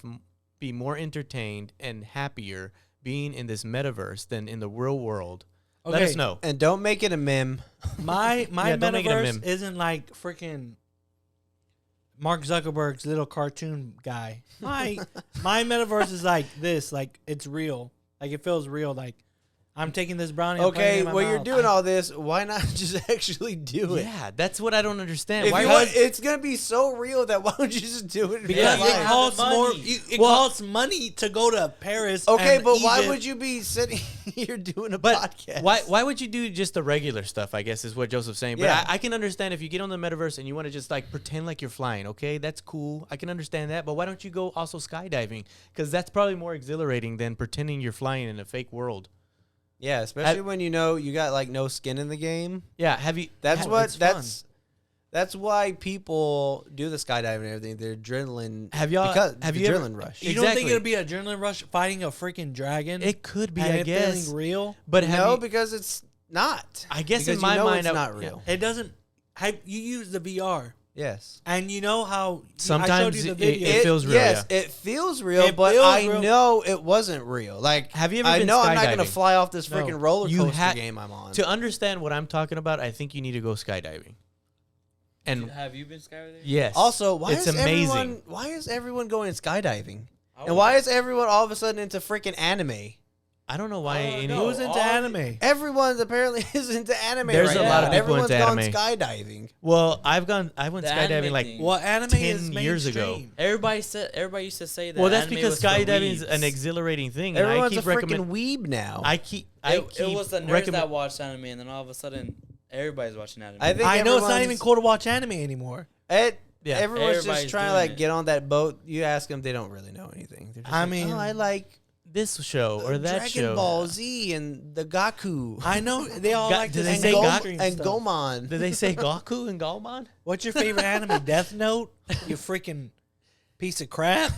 be more entertained and happier being in this metaverse than in the real world? Let us know. And don't make it a meme. My Yeah, don't make it a metaverse meme. isn't like freaking Mark Zuckerberg's little cartoon guy. My metaverse is like this, like it's real. Like it feels real. Like I'm taking this brownie. I'm putting it Okay, in my well, you're mouth. doing all this. Why not just actually do it? Yeah, that's what I don't understand. If Why you want, it's gonna be so real that why don't you just do it? in Because real it life? costs money. more. It Well- costs money to go to Paris. Okay, and but why Egypt. would you be sitting here doing a But podcast? why would you do just the regular stuff, I guess is what Joseph's saying. But Yeah. I can understand if you get on the metaverse and you want to just like pretend like you're flying, okay? That's cool. I can understand that. But why don't you go also skydiving? Because that's probably more exhilarating than pretending you're flying in a fake world. Yeah, especially when you know you got like no skin in the game. Yeah, have you... That's Yeah, what it's fun. that's why people do the skydiving and everything. They're adrenaline. Have y'all- because have the you ever- adrenaline rush? You don't think Exactly. it'd be an adrenaline rush fighting a freaking dragon? It could be, and I it guess. feeling real. But have No, you, because it's not. I guess because in my you know mind... it's I- not yeah. real. It doesn't. You use the VR, Yes. and you know how I Sometimes showed you the it- video. it feels real, Yes, yeah. it feels real, It but feels I real. know it wasn't real. Like, Have you ever I been know I'm not going to skydiving? fly off this No. freaking roller You coaster game I'm on. To understand what I'm talking about, I think you need to go skydiving. And Have you been skydiving? yes. Also, why it's is amazing. everyone going skydiving? I And why is everyone all of a sudden into freaking anime? I don't know why any... no. Who's into all- anime? Everyone apparently is into anime There's right a now. lot of and people everyone's into gone anime. skydiving. Well, I went The skydiving anime like... thing. Well, anime 10 is years ago. mainstream. Everybody used to say that. Well, that's anime because was for skydiving is weebs. an exhilarating thing. And I Everyone's keep a freaking recommend... weeb now. I keep It was the nerds recommend- that watched anime, and then all of a sudden, everybody's watching anime. I think I know it's not even everyone's- cool to watch anime anymore. Yeah. Everyone's just Everybody's trying to doing like it. get on that boat. You ask them, they don't really know anything. They're just I like, mean- oh, I like this show or that Dragon show. Ball Z and the Gaku. I know they all Ga- like do this they and, say mainstream and stuff. Gomon. Did they say Goku and Galman? What's your favorite anime? Death Note? You freaking piece of crap.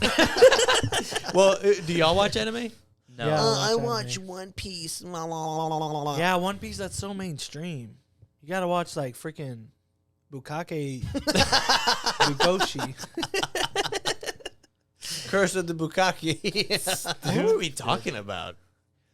Well, do y'all watch anime? no. Yeah. I watch watch anime. One Piece. La, la, la, la, la, la. Yeah, One Piece, that's so mainstream. You gotta watch like freaking Bukake Bukoshi. Curse of the Bukake. What are we talking about?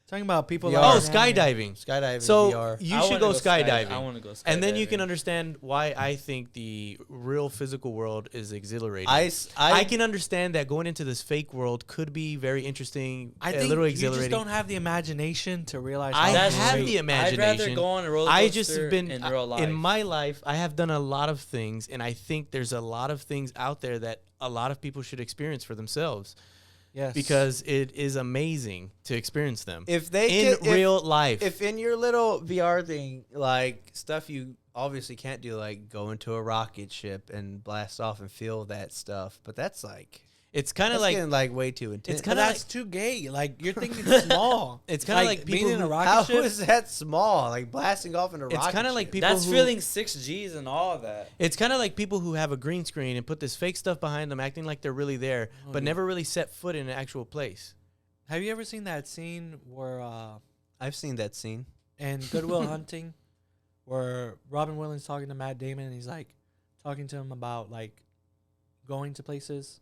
Talking about people VR. Oh, like anime. skydiving. Skydiving So VR. you I should wanna go sky- skydiving. I want to go skydiving. And then you can understand why I think the real physical world is exhilarating. I can understand that going into this fake world could be very interesting, I a think little you just exhilarating. don't have the imagination to realize I how That's have great- the I'd rather imagination. go on a roller I coaster just have been in real life. in my life. I have done a lot of things, and I think there's a lot of things out there that a lot of people should experience for themselves Yes. because it is amazing to experience them if they in can, real life. if in your little VR thing, like stuff you obviously can't do, like go into a rocket ship and blast off and feel that stuff, but that's like it's kind that's of like getting like way too intense. it's But kinda that's like- too gay. Like you're thinking small. It's kinda like being people in a who- rocket How ship. is that small? Like blasting off in a rocket. it's kind of like ship. people That's who, feeling 6Gs and all that. It's kind of like people who have a green screen and put this fake stuff behind them, acting like they're really there, but never really set foot in an actual place. Have you ever seen that scene where I've seen that scene. in Goodwill Hunting, where Robin Williams talking to Matt Damon and he's like talking to him about like going to places?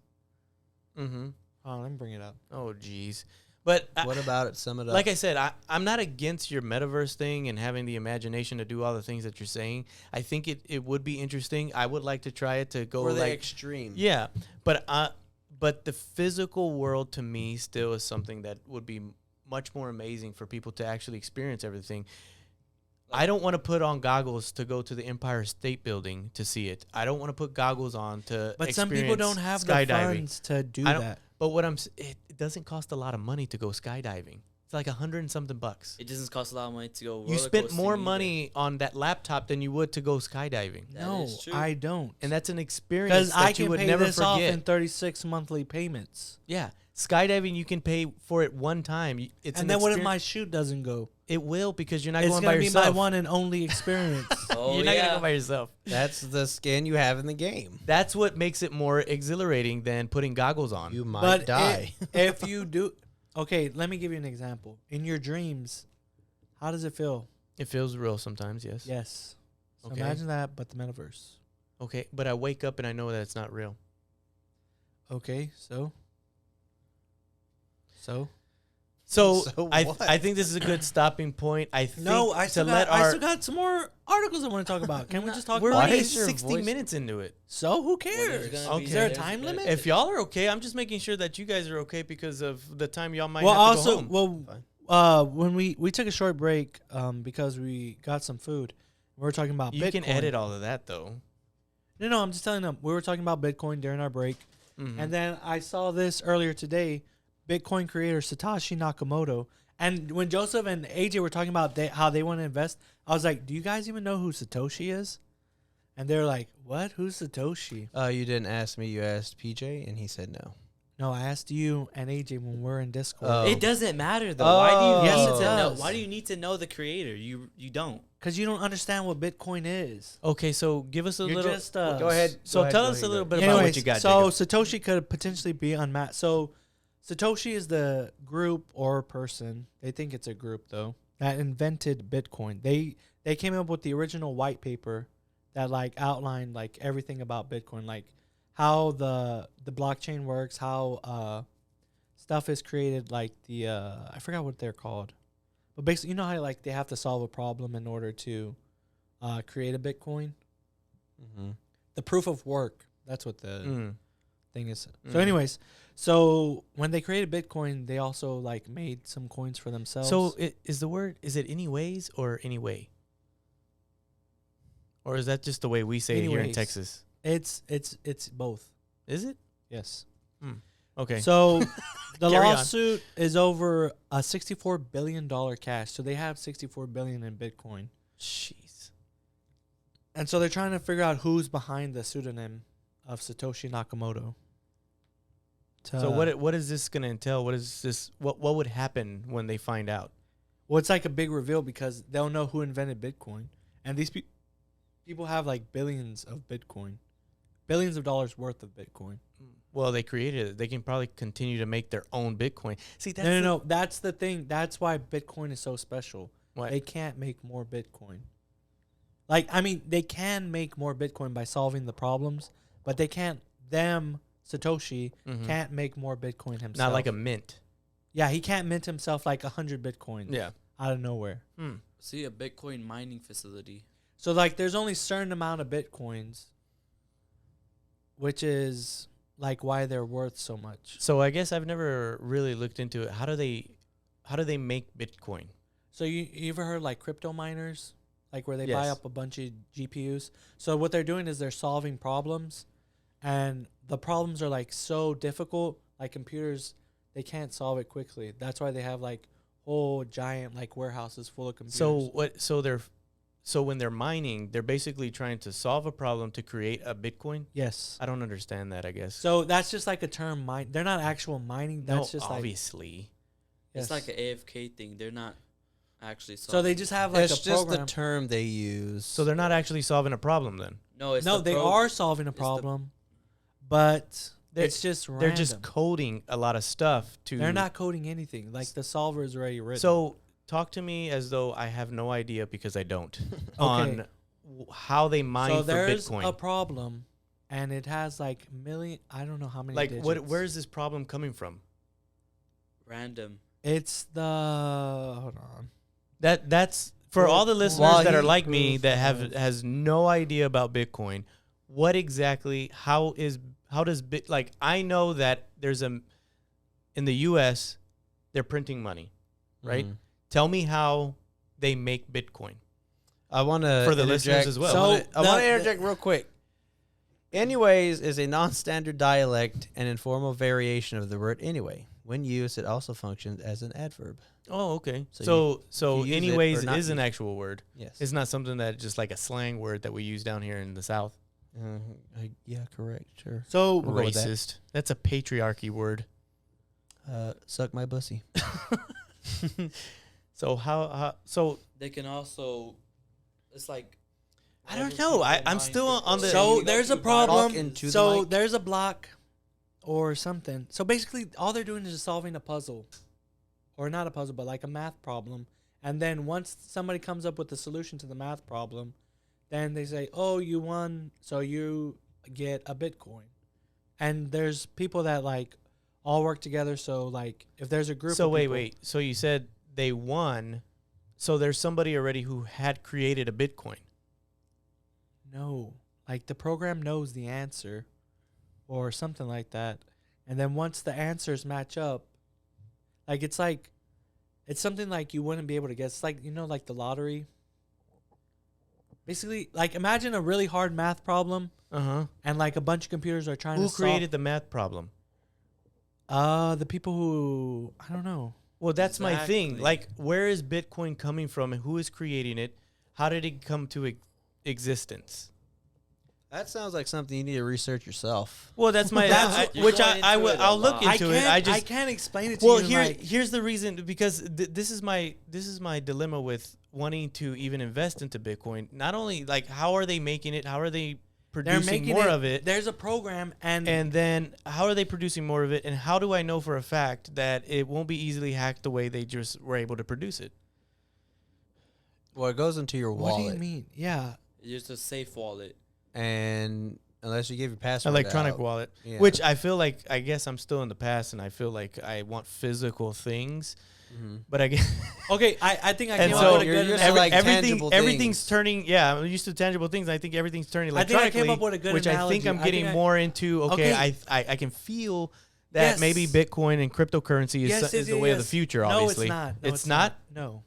Mm-hmm. Oh, let me bring it up. Oh, jeez. But What about it? Sum it up. like I said, I'm not against your metaverse thing and having the imagination to do all the things that you're saying. I think it would be interesting. I would like to try it to go for the like extreme. yeah, but the physical world to me still is something that would be much more amazing for people to actually experience everything. I don't want to put on goggles to go to the Empire State Building to see it. I don't want to put goggles on to But some people experience don't have the skydiving. funds to do I don't- that. But it doesn't cost a lot of money to go skydiving. It's like $100 and something bucks. It doesn't cost a lot of money to go. You roller spent coasting more either. money on that laptop than you would to go skydiving, That No, is true. I don't. and that's an experience Because that I you can would pay never this off forget. in 36 monthly payments. Yeah, skydiving you can pay for it one time. It's And an then what if experience- my shoot doesn't go? It will because you're not It's going by going to be my yourself. one and only experience. Oh, You're not yeah. gonna go by yourself. That's the skin you have in the game. That's what makes it more exhilarating than putting goggles on. You might But die. if you do, okay, let me give you an example. In your dreams, how does it feel? It feels real sometimes, yes. Yes. So Okay. imagine that, but the metaverse. Okay, but I wake up and I know that it's not real. Okay, so So So I what? I think this is a good stopping point. I think I to still let got, I our still got some more articles I want to talk about. Can we just talk we're about already it? is your 60 voice- minutes into it. So who there's cares? gonna be- Is there a there's- time there- limit? If y'all are okay, I'm just making sure that you guys are okay because of the time y'all might well, have to go also, home. when we took a short break because we got some food, we were talking about You Bitcoin. can edit all of that though. No, I'm just telling them we were talking about Bitcoin during our break, and then I saw this earlier today. Bitcoin creator Satoshi Nakamoto, and when Joseph and AJ were talking about how they want to invest, I was like, "Do you guys even know who Satoshi is?" And they're like, "What? Who's Satoshi?" You didn't ask me. You asked PJ, and he said no. No, I asked you and AJ when we're in Discord. Oh. It doesn't matter though. Why do you Yes, need it to know? does. Why do you need to know the creator? You don't. Because you don't understand what Bitcoin is. Okay, so give us a You're little. just Go ahead. So Go ahead, tell go us ahead, a little go bit ahead. about Anyways, what you got. so Jacob. Satoshi could potentially be unmatched. So Satoshi is the group or person, they think it's a group though, that invented Bitcoin. They came up with the original white paper that like outlined like everything about Bitcoin, like how the blockchain works, how stuff is created, like the I forgot what they're called. But basically, you know how like they have to solve a problem in order to create a Bitcoin? Mm-hmm. The proof of work. That's what the Mm. thing is. So anyways, so when they created Bitcoin, they also like made some coins for themselves. So is the word, is it anyways or anyway? Or is that just the way we say it here in Anyways. Texas? it's both. Is it? Yes. Okay. So the Carry on. lawsuit is over a $64 billion cash. So they have $64 billion in Bitcoin. Jeez. And so they're trying to figure out who's behind the pseudonym of Satoshi Nakamoto. So what is this going to entail? What is this? What would happen when they find out? Well, it's like a big reveal because they'll know who invented Bitcoin. And these people have like billions of Bitcoin. Billions of dollars worth of Bitcoin. Well, they created it. They can probably continue to make their own Bitcoin. See, that's No. That's the thing. That's why Bitcoin is so special. What? They can't make more Bitcoin. Like, I mean, they can make more Bitcoin by solving the problems, but they can't, Satoshi, can't make more Bitcoin himself. Not like a mint. Yeah, he can't mint himself like 100 Bitcoin. Yeah. Out of nowhere. See a Bitcoin mining facility. So, like, there's only a certain amount of Bitcoins, which is, like, why they're worth so much. So I guess I've never really looked into it. How do they make Bitcoin? So, you ever heard, like, crypto miners? Like, where they buy Yes. up a bunch of GPUs? So, what they're doing is they're solving problems, and the problems are, like, so difficult, like, computers, they can't solve it quickly. That's why they have, like, whole giant, like, warehouses full of computers. So what? So when they're mining, they're basically trying to solve a problem to create a Bitcoin. Yes. I don't understand that. I guess. So, that's just, like, a term. They're not actual mining. That's no, just, obviously. Yes. It's like an AFK thing. They're not actually. So, they just have, like, It's a just program. the term they use. So they're not actually solving a problem then. No, it's No, the they are solving a the- problem, but They're- it's just random. They're just coding a lot of stuff to. They're not coding anything. Like, the solver is already written. So talk to me as though I have no idea because I don't on how they mine so for there's Bitcoin. a problem, and it has like million. I don't know how many. Like digits. what? Where is this problem coming from? random. It's the hold on. That's for all the listeners Well, that are he- like me that proof has no idea about Bitcoin. What exactly? How does like I know that there's in the U.S. they're printing money, right? Mhm. Tell me how they make Bitcoin. I want to For the listeners as well. So I want to the- interject real quick. Anyways is a non-standard dialect and informal variation of the word anyway. When used, it also functions as an adverb. Oh, okay. So So you use it anyways, or it not is an use it. actual word. Yes. It's not something that just like a slang word that we use down here in the South. Yeah, correct. Sure. So We'll go with that. Racist. That's a patriarchy word. Suck my bussy. So so They can also. It's like. I don't know. I'm still on the. so there's a problem. into the So mic. there's a block, or something. So basically, all they're doing is just solving a puzzle. or not a puzzle, but like a math problem. And then once somebody comes up with the solution to the math problem, then they say, "Oh, you won, so you get a Bitcoin." And there's people that like all work together. So like if there's a group. So of people, wait. So you said they won. So there's somebody already who had created a Bitcoin. No, like the program knows the answer, or something like that. And then once the answers match up, like it's something like you wouldn't be able to guess. It's like, like the lottery. Basically, like imagine a really hard math problem, and like a bunch of computers are trying Who to created the math problem? The people who I don't know. Well, that's my thing. Exactly. Like, where is Bitcoin coming from, and who is creating it? How did it come to existence? That sounds like something you need to research yourself. Well, that's my You're which going into it a I'll look lot. into it. I can't explain it to well, you. here's the reason, because this is my dilemma with wanting to even invest into Bitcoin. Not only like how are they making it, how are they they're producing making more of it, There's a program, and then how are they producing more of it, and how do I know for a fact that it won't be easily hacked the way they just were able to produce it? Well, it goes into your wallet. what do you mean? Yeah, It's a safe wallet. And unless you give your password Electronic out, wallet, yeah. which I feel like, I guess I'm still in the past, and I feel like I want physical things, but I guess okay. I think I and came so up with a you're good used analogy. to, like, tangible everything's things. turning. Yeah, I'm used to tangible things. I think everything's turning I think I electronically, came up with a good which I think analogy. I'm I getting think more into. Okay, Okay. I can feel that Yes. maybe Bitcoin and cryptocurrency is the way of the future. No, Obviously, it's not. No, it's not. No,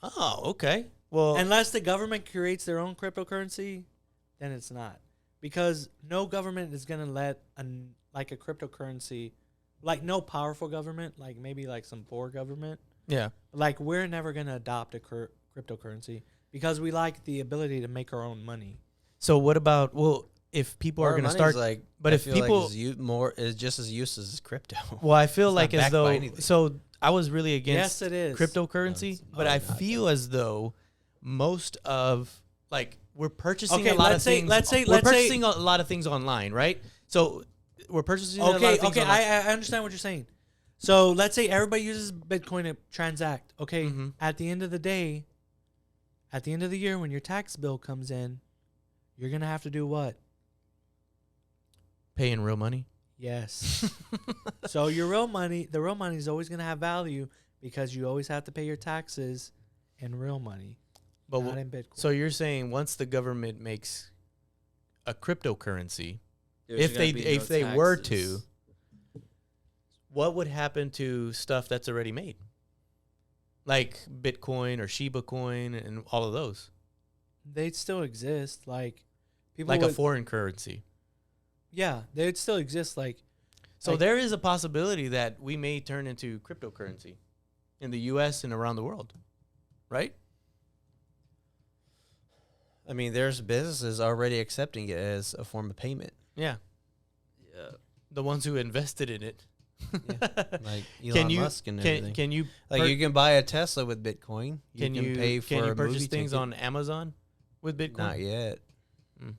Oh, okay. Well, unless the government creates their own cryptocurrency, then it's not. Because no government is gonna let a cryptocurrency, like no powerful government, like maybe like some poor government. yeah. Like we're never gonna adopt a cryptocurrency because we like the ability to make our own money. So what about, well, if people are Our going to money's start, like, but I if feel people, like is just as useless as crypto. well, I feel It's like not as backed by though, anything. so I was really against Yes, it is. cryptocurrency, but I feel as though most of, like, we're purchasing Okay, a lot let's of say- things. let's say- we're let's say- purchasing a lot of things online, right? So we're purchasing a lot of Okay, things okay, online. I understand what you're saying. So let's say everybody uses Bitcoin to transact. Okay, Mhm. at the end of the day, at the end of the year, when your tax bill comes in, you're gonna have to do what? Paying real money. Yes. So the real money is always gonna have value because you always have to pay your taxes in real money, But not in Bitcoin. so you're saying once the government makes a cryptocurrency, There's if gonna they be no were taxes. to, what would happen to stuff that's already made, like Bitcoin or Shiba Coin and all of those, They'd still exist, like people like a would, foreign currency? yeah, they'd still exist, like So like- there is a possibility that we may turn into cryptocurrency in the U.S. and around the world, right? I mean, there's businesses already accepting it as a form of payment. Yeah, Yeah. the ones who invested in it. Like Elon you Musk and everything. can you Like you can buy a Tesla with Bitcoin. You can you pay for can you a purchase movie things ticket. on Amazon with Bitcoin? Not yet. Mm.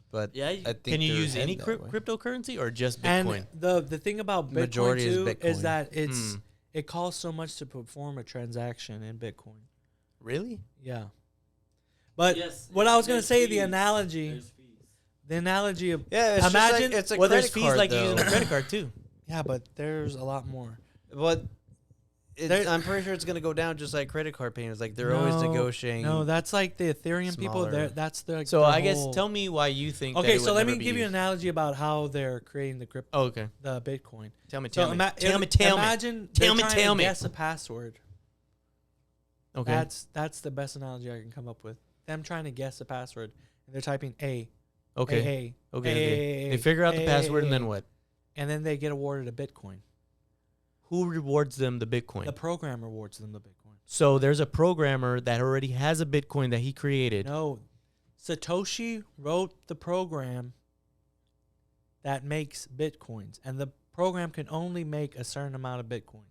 But Yeah, I think Can you they're use any headed that way. cryptocurrency or just Bitcoin? And the thing about Bitcoin Majority is too is Bitcoin. that it's Hmm. it costs so much to perform a transaction in Bitcoin. Really? Yeah. But Yes, what I was gonna there's say, fees. the analogy of Yeah, it's Imagine- just like, it's a Well, there's credit fees card, like though. using a credit card too. yeah, but there's a lot more. But There- I'm pretty sure it's gonna go down just like credit card payments. Like they're always negotiating. No, that's like the Ethereum people. smaller. That's the So their I guess whole- tell me why you think. that Okay, it so would let never me be give you an used. analogy about how they're creating the Oh, okay. the Bitcoin. Tell me. So Tell me. imagine Tell me, they're trying tell to me. guess a password. Okay. That's the best analogy I can come up with. Them trying to guess a password and they're typing A. Okay. A, Okay. A, They figure out the A, password and A, then what? and then they get awarded a Bitcoin. Who rewards them the Bitcoin? The program rewards them the Bitcoin. So there's a programmer that already has a Bitcoin that he created. No, Satoshi wrote the program that makes Bitcoins, and the program can only make a certain amount of Bitcoins.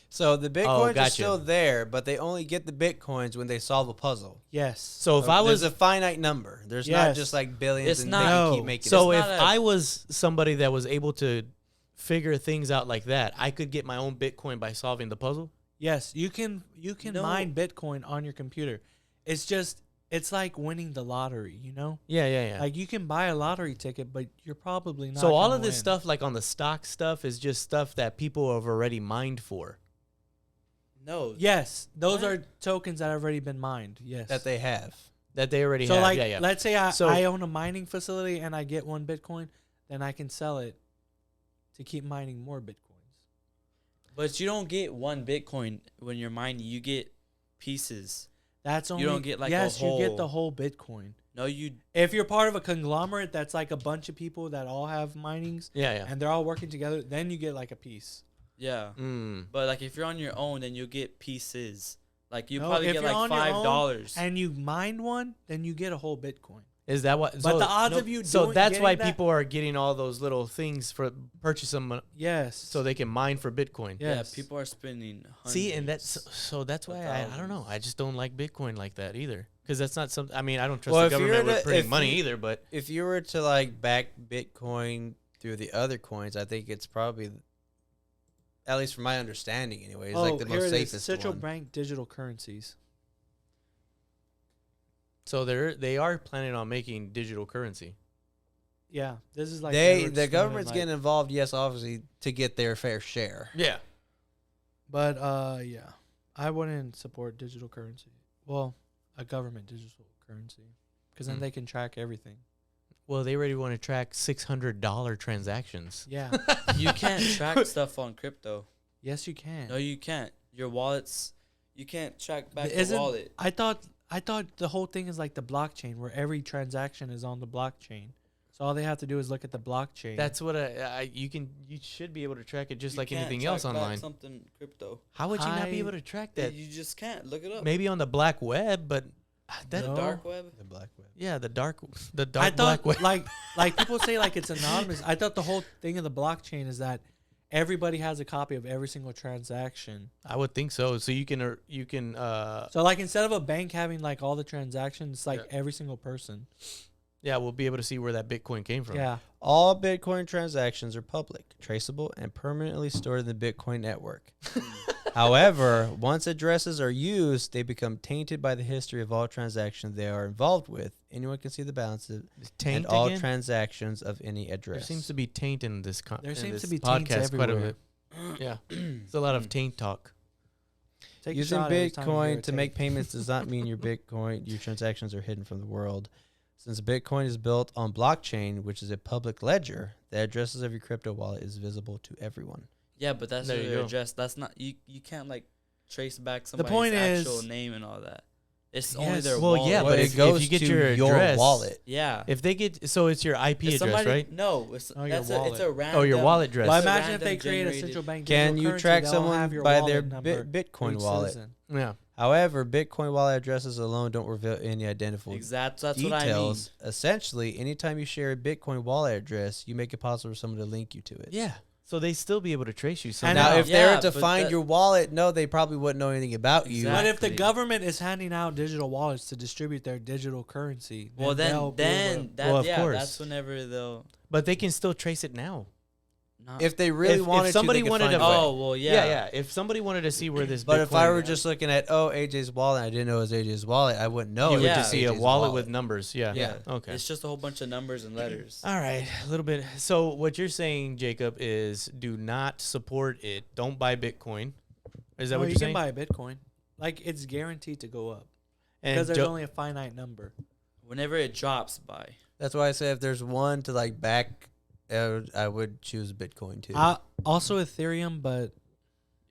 So the Bitcoins are gotcha. still there, but they only get the Bitcoins when they solve a puzzle. Yes. So if I was there's a finite number. There's not Yes. just like billions It's and not- they can No. keep making So it. if not a- I was somebody that was able to figure things out like that. I could get my own Bitcoin by solving the puzzle. Yes, you can No. mine Bitcoin on your computer. It's like winning the lottery, you know? Yeah. Like you can buy a lottery ticket, but you're probably not. So all gonna of this win. stuff, like on the stock stuff, is just stuff that people have already mined for. No. Yes, those What? are tokens that have already been mined. Yes, that they have. That they already so have. like, Yeah. let's say So- I own a mining facility and I get 1 Bitcoin, then I can sell it to keep mining more Bitcoins. But you don't get 1 Bitcoin when you're mining. You get pieces. That's only don't get, like, a yes, you get whole- the whole Bitcoin. No, you. If you're part of a conglomerate that's like a bunch of people that all have minings Yeah. and they're all working together, then you get like a piece. Yeah. Mm. But like if you're on your own, then you'll get pieces. Like you No, probably if get you're like on your own $5. And you mine one, then you get a whole Bitcoin. Is that what? But the odds of you So doing- that's getting why that- people are getting all those little things for purchase them Yes. so they can mine for Bitcoin. Yeah. Yeah, Yes. people are spending. See, and hundreds. that's so that's of why I don't know. thousands. I just don't like Bitcoin like that either because that's not something. I mean, I don't trust Well, the if you're government with to- printing if money you- either. But If you were to like back Bitcoin through the other coins, I think it's probably, at least from my understanding, anyway, it's like the here most it is. safest Central one. bank digital currencies. so they are planning on making digital currency. Yeah, this is like The Edward Snowden, government's like- getting involved, yes, obviously, to get their fair share. Yeah. But yeah, I wouldn't support digital currency. Well, a government digital currency, because then Mm. they can track everything. Well, they already want to track $600 transactions. Yeah. You can't track stuff on crypto. Yes, you can. No, you can't. Your wallets, you can't track back the Isn't- wallet. I thought the whole thing is like the blockchain, where every transaction is on the blockchain. So all they have to do is look at the blockchain. That's what you should be able to track it just You like can't anything track else back online. Something crypto. How would you not be I- able to track that? You just can't look it up. Maybe on the black web, but that No. Dark web. The black web. yeah, the dark I black thought web. like people say like it's anonymous. I thought the whole thing of the blockchain is that everybody has a copy of every single transaction. I would think so. So you can So like instead of a bank having like all the transactions, it's like Yeah. every single person. yeah, we'll be able to see where that Bitcoin came from. Yeah. All Bitcoin transactions are public, traceable, and permanently stored in the Bitcoin network. However, once addresses are used, they become tainted by the history of all transactions they are involved with. Anyone can see the balances Taint and all again? transactions of any There address. seems to be taint in this There in seems to this be taints podcast quite a everywhere. bit. Yeah. It's a lot of taint talk. Take a Using shot every time you hear Bitcoin a to make tape. payments does not mean your transactions are hidden from the world. Since Bitcoin is built on blockchain, which is a public ledger, the addresses of your crypto wallet is visible to everyone. Yeah, but that's There you their go. address. That's not you. You can't like trace back somebody's point actual is- name and all that. It's only Yes. their Well, wallet. yeah, Well, but it if goes you get to your your address- wallet. Yeah. If they get so it's your IP If address, somebody- right? No, it's Oh, your it's a wallet. random. Oh, your wallet address. Well, it's a imagine if they random create a generated- central bank. Can digital you currency, track they'll someone have your by wallet their number for Bitcoin each wallet? citizen. Yeah. However, Bitcoin wallet addresses alone don't reveal any identifiable Exactly. That's what I mean. details. Essentially, anytime you share a Bitcoin wallet address, you make it possible for someone to link you to it. Yeah. So they still be able to trace you And somehow. Now, if they Yeah, were to but find that- your wallet, no, they probably wouldn't know anything about you. But if the Exactly. government is handing out digital wallets to distribute their digital currency, Well, they'll be able to- Well, of yeah, course. that's whenever they'll. but they can still trace it now. Not, If they really If wanted somebody to, they could wanted find to- a way. oh well, Yeah. yeah, If somebody wanted to see where this But if I Bitcoin- were just looking at, AJ's wallet, and I didn't know it was AJ's wallet, I wouldn't know. you it would Yeah. just see a AJ's wallet with numbers. Yeah. Yeah. Okay. It's just a whole bunch of numbers and letters. All right, a little bit. So what you're saying, Jacob, is do not support it. Don't buy Bitcoin. Is that No, what you you're saying? can buy a Bitcoin. Like it's guaranteed to go up And because there's Jo- only a finite number. Whenever it drops by, That's why I say if there's one to like back, I would choose Bitcoin too. Also Ethereum, but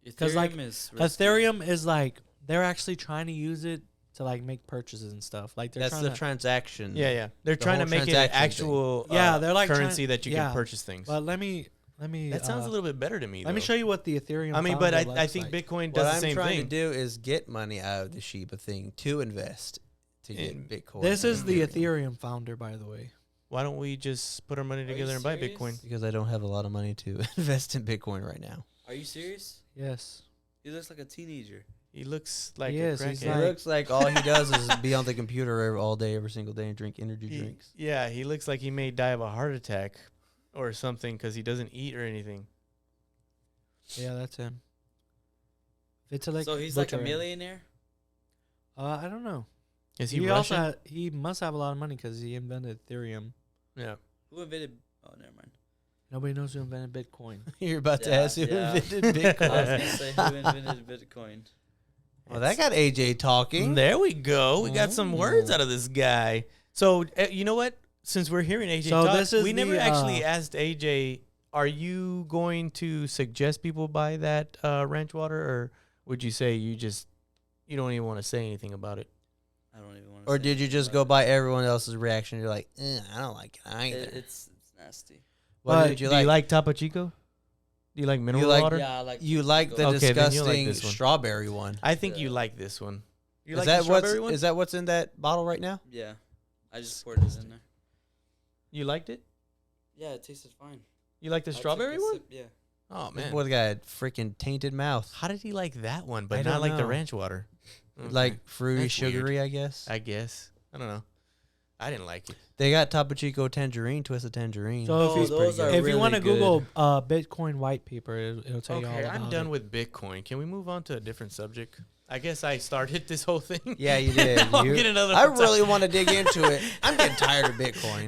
Ethereum like, is risky. Ethereum is like they're actually trying to use it to like make purchases and stuff. Like they're That's trying the to, transaction. yeah. They're The trying to whole make it an transaction actual Yeah, they're like currency trying- that you yeah. can purchase things. But let me. That sounds a little bit better to me. Let me though. show you what the Ethereum. I mean, but founder I looks think like. Bitcoin What does the I'm same trying thing. to do is get money out of the Shiba thing to invest to get In- Bitcoin. This is and the Ethereum. Ethereum founder, by the way. Why don't we just put our money you together and buy serious? Bitcoin? Because I don't have a lot of money to invest in Bitcoin right now. Are you serious? Yes. He looks like a teenager. He looks like He a is, he's crackhead. It like- looks like all he does is be on the computer all day, every single day, and drink energy drinks. Yeah, he looks like he may die of a heart attack or something because he doesn't eat or anything. Yeah, that's him. Vitalik. So he's like a Buterin. millionaire. I don't know. Is he He Russian? also he must have a lot of money because he invented Ethereum. Yeah. Who invented? Oh, never mind. Nobody knows who invented Bitcoin. You're about to Yeah, ask who yeah. invented I was Bitcoin. gonna say who invented Bitcoin. Well, that got AJ talking. There we go. We got some words out of this guy. So you know what? Since we're hearing AJ So talk, this is we never the, actually asked AJ, are you going to suggest people buy that ranch water, or would you say you don't even want to say anything about it? I don't even want to. Or did you just go by everyone else's reaction? You're like, I don't like it either. It's nasty. What did you Do like? you like Topo Chico? Do you like mineral like- water? Yeah, I like. You like the Okay, then you'll like disgusting this one. strawberry one. I think you Yeah. like this one. You Is like that the strawberry what's one? is that what's in that bottle right now? Yeah, I just poured it in there. You liked it? Yeah, it tasted fine. You like the I took strawberry a one? sip, yeah. Oh This man, boy got a freaking tainted mouth. how did he like that one, but I not don't like the know. ranch water? Okay. Like fruity, That's weird. sugary, I guess. I guess I don't know. I didn't like it. They got Topo Chico tangerine, twisted tangerine. So Oh, if you, those are if you really want to good. Google Bitcoin white paper, it'll tell you all Okay, about I'm done it. with Bitcoin. Can we move on to a different subject? I guess I started this whole thing. Yeah, you did. Now I'm getting another I really want to dig into it. I'm getting tired of Bitcoin.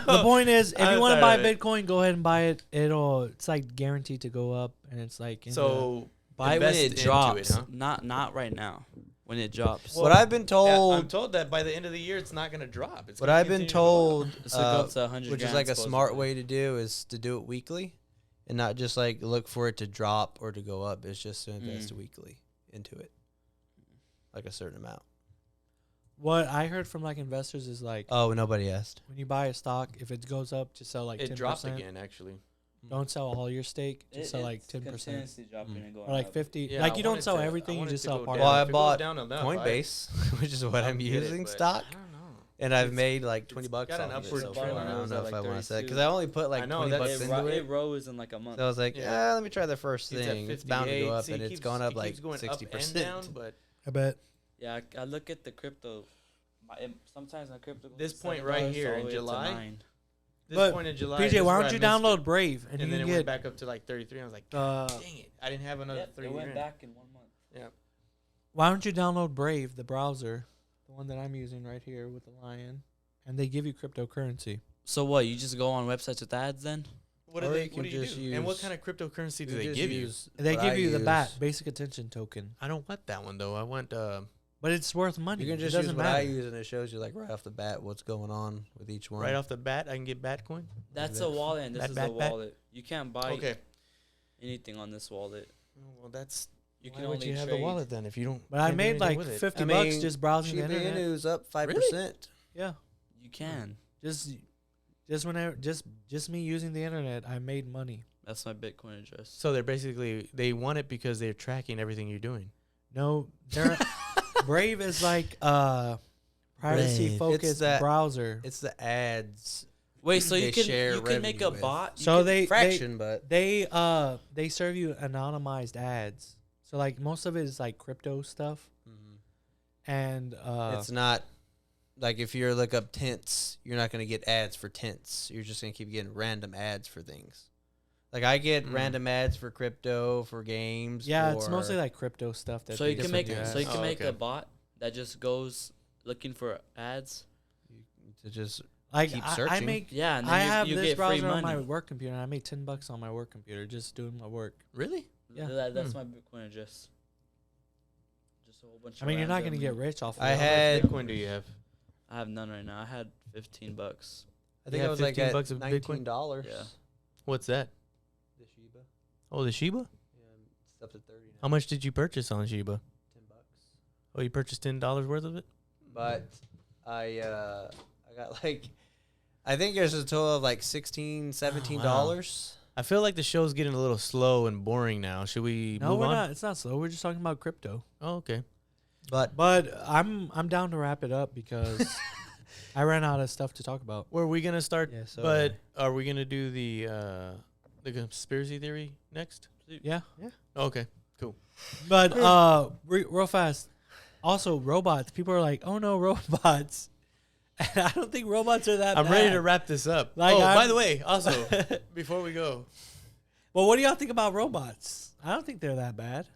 The point is, if I'm you want to buy tired of it. Bitcoin, go ahead and buy it. It's like guaranteed to go up, and it's like in So Buy when invest it into drops. huh? Not right now. When it drops. What I've been Yeah, told, I'm told that by the end of the year, it's not going to drop. It's what gonna I've been continue to go up. told, It's gonna go up to 100 which is grand, like a smart supposedly. way to do, is to do it weekly, and not just like look for it to drop or to go up. It's just to invest weekly into it, like a certain amount. what I heard from like investors is like Oh, nobody asked. when you buy a stock, if it goes up, just sell like 10%. It dropped again, actually. Don't sell all your stake, just sell like 10%. Continuously dropping and going Or like up. 50. Yeah, like I you don't wanted sell to- everything, I you wanted just to sell go part down. Well, I If it goes bought down enough, Coinbase, which is what I'll I'm get using but stock, I don't know. and I've It's- made like $20 got an off of it upward so trend far. I on it. don't It know was if at I like want to say 32. because I only put like I know, $20 that's- into it it. rose in like a month. So I was like, Yeah. let me try the first It's at thing. It's bound to 58. go up, See, and it it's keeps- gone up it like keeps going up and 60%. down, but I bet. Yeah, I look at the crypto. Sometimes my crypto goes This to point $7 right here all in the way to July, $9. this But point in July. PJ, this is why where don't I you missed download it. Brave And you then it can went get back up to like 33. I was like, uh, dang it. I didn't have another Yep, 3 it went grand. back in 1 month. Yeah. why don't you download Brave, the browser, the one that I'm using right here with the lion, and they give you cryptocurrency. So what? You just go on websites with ads then? What Or do they? you What do can you just do? And what use- kind of cryptocurrency do You they just give you? use They what give I you the use. BAT, basic attention token, I don't want that one though. I want. but it's worth money. You can just it use doesn't what matter. I use, and it shows you like right off the bat what's going on with each one. Right off the bat, I can get Batcoin. That's that- a wallet, and this Bat, is bat, a bat? wallet. You can't buy Okay. anything on this wallet. Oh, well, that's. You Why can would only you have trade. the wallet then if you don't? But I can't do made anything like with it? $50 I bucks mean, just browsing the Shiba internet. Inu's up 5%. Yeah, You can. just whenever, just me using the internet, I made money. That's my Bitcoin address. So they're basically they want it because they're tracking everything you're doing. No, they're Brave is like privacy It's focused that- browser. It's the ads. Wait, so they you can share make a revenue with. bot? You So can- they Fraction, but they serve you anonymized ads. So like most of it is like crypto stuff, and it's not like if you look up tents, you're not going to get ads for tents. You're just going to keep getting random ads for things. Like I get random ads for crypto, for games. yeah, it's for- mostly like crypto stuff. That So they you can send make you ads. so you can Oh, make okay. a bot that just goes looking for ads. to just like keep I searching. make. Yeah, and then I you, have you this get free browser on my money. work computer, and I made $10 on my work computer just doing my work. Really? Yeah. That's my Bitcoin address. Just a whole bunch. I mean, you're not gonna random- get rich off of I it. had- How much Bitcoin do you have? I have none right now. I had $15. I think You I have was like 15 at bucks of Bitcoin? $19. Yeah. What's that? The Shiba. Oh, the Shiba. Yeah, it's up to 30 now. How much did you purchase on Shiba? $10. Oh, you purchased $10 worth of it. But I got like I think there's a total of like $16, $17. I feel like the show's getting a little slow and boring now. Should we No, move we're on? not. It's not slow. We're just talking about crypto. Oh, okay. But But I'm down to wrap it up because I ran out of stuff to talk about. Were we gonna start? yeah, so But are we gonna do the conspiracy theory next? Yeah. Oh, okay. But real fast. Also, robots. People are like, "Oh no, robots." And I don't think robots are that I'm bad. ready to wrap this up. Like, oh, by I'm- the way, also before we go, Well, what do y'all think about robots? I don't think they're that bad.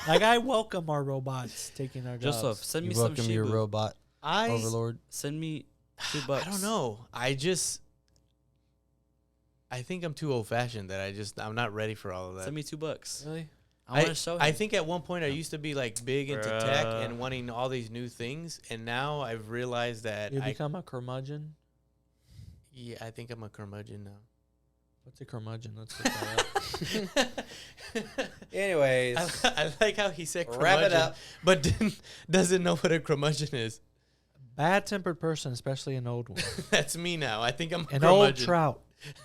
Like, I welcome our robots taking our jobs. Joseph, send You me some welcome your Shibu. robot I overlord. Send me $2. I don't know. I think I'm too old fashioned that I'm not ready for all of that. Send me $2. Really? I want to show him. I think at one point I used to be like big into tech Bruh. and wanting all these new things, and now I've realized that You become a curmudgeon? I think I'm a curmudgeon now. What's a curmudgeon? Let's look that up. Anyways, I like how he said curmudgeon, wrap it up. but doesn't know what a curmudgeon is. Bad-tempered person, especially an old one. That's me now. I think I'm a An curmudgeon. old trout.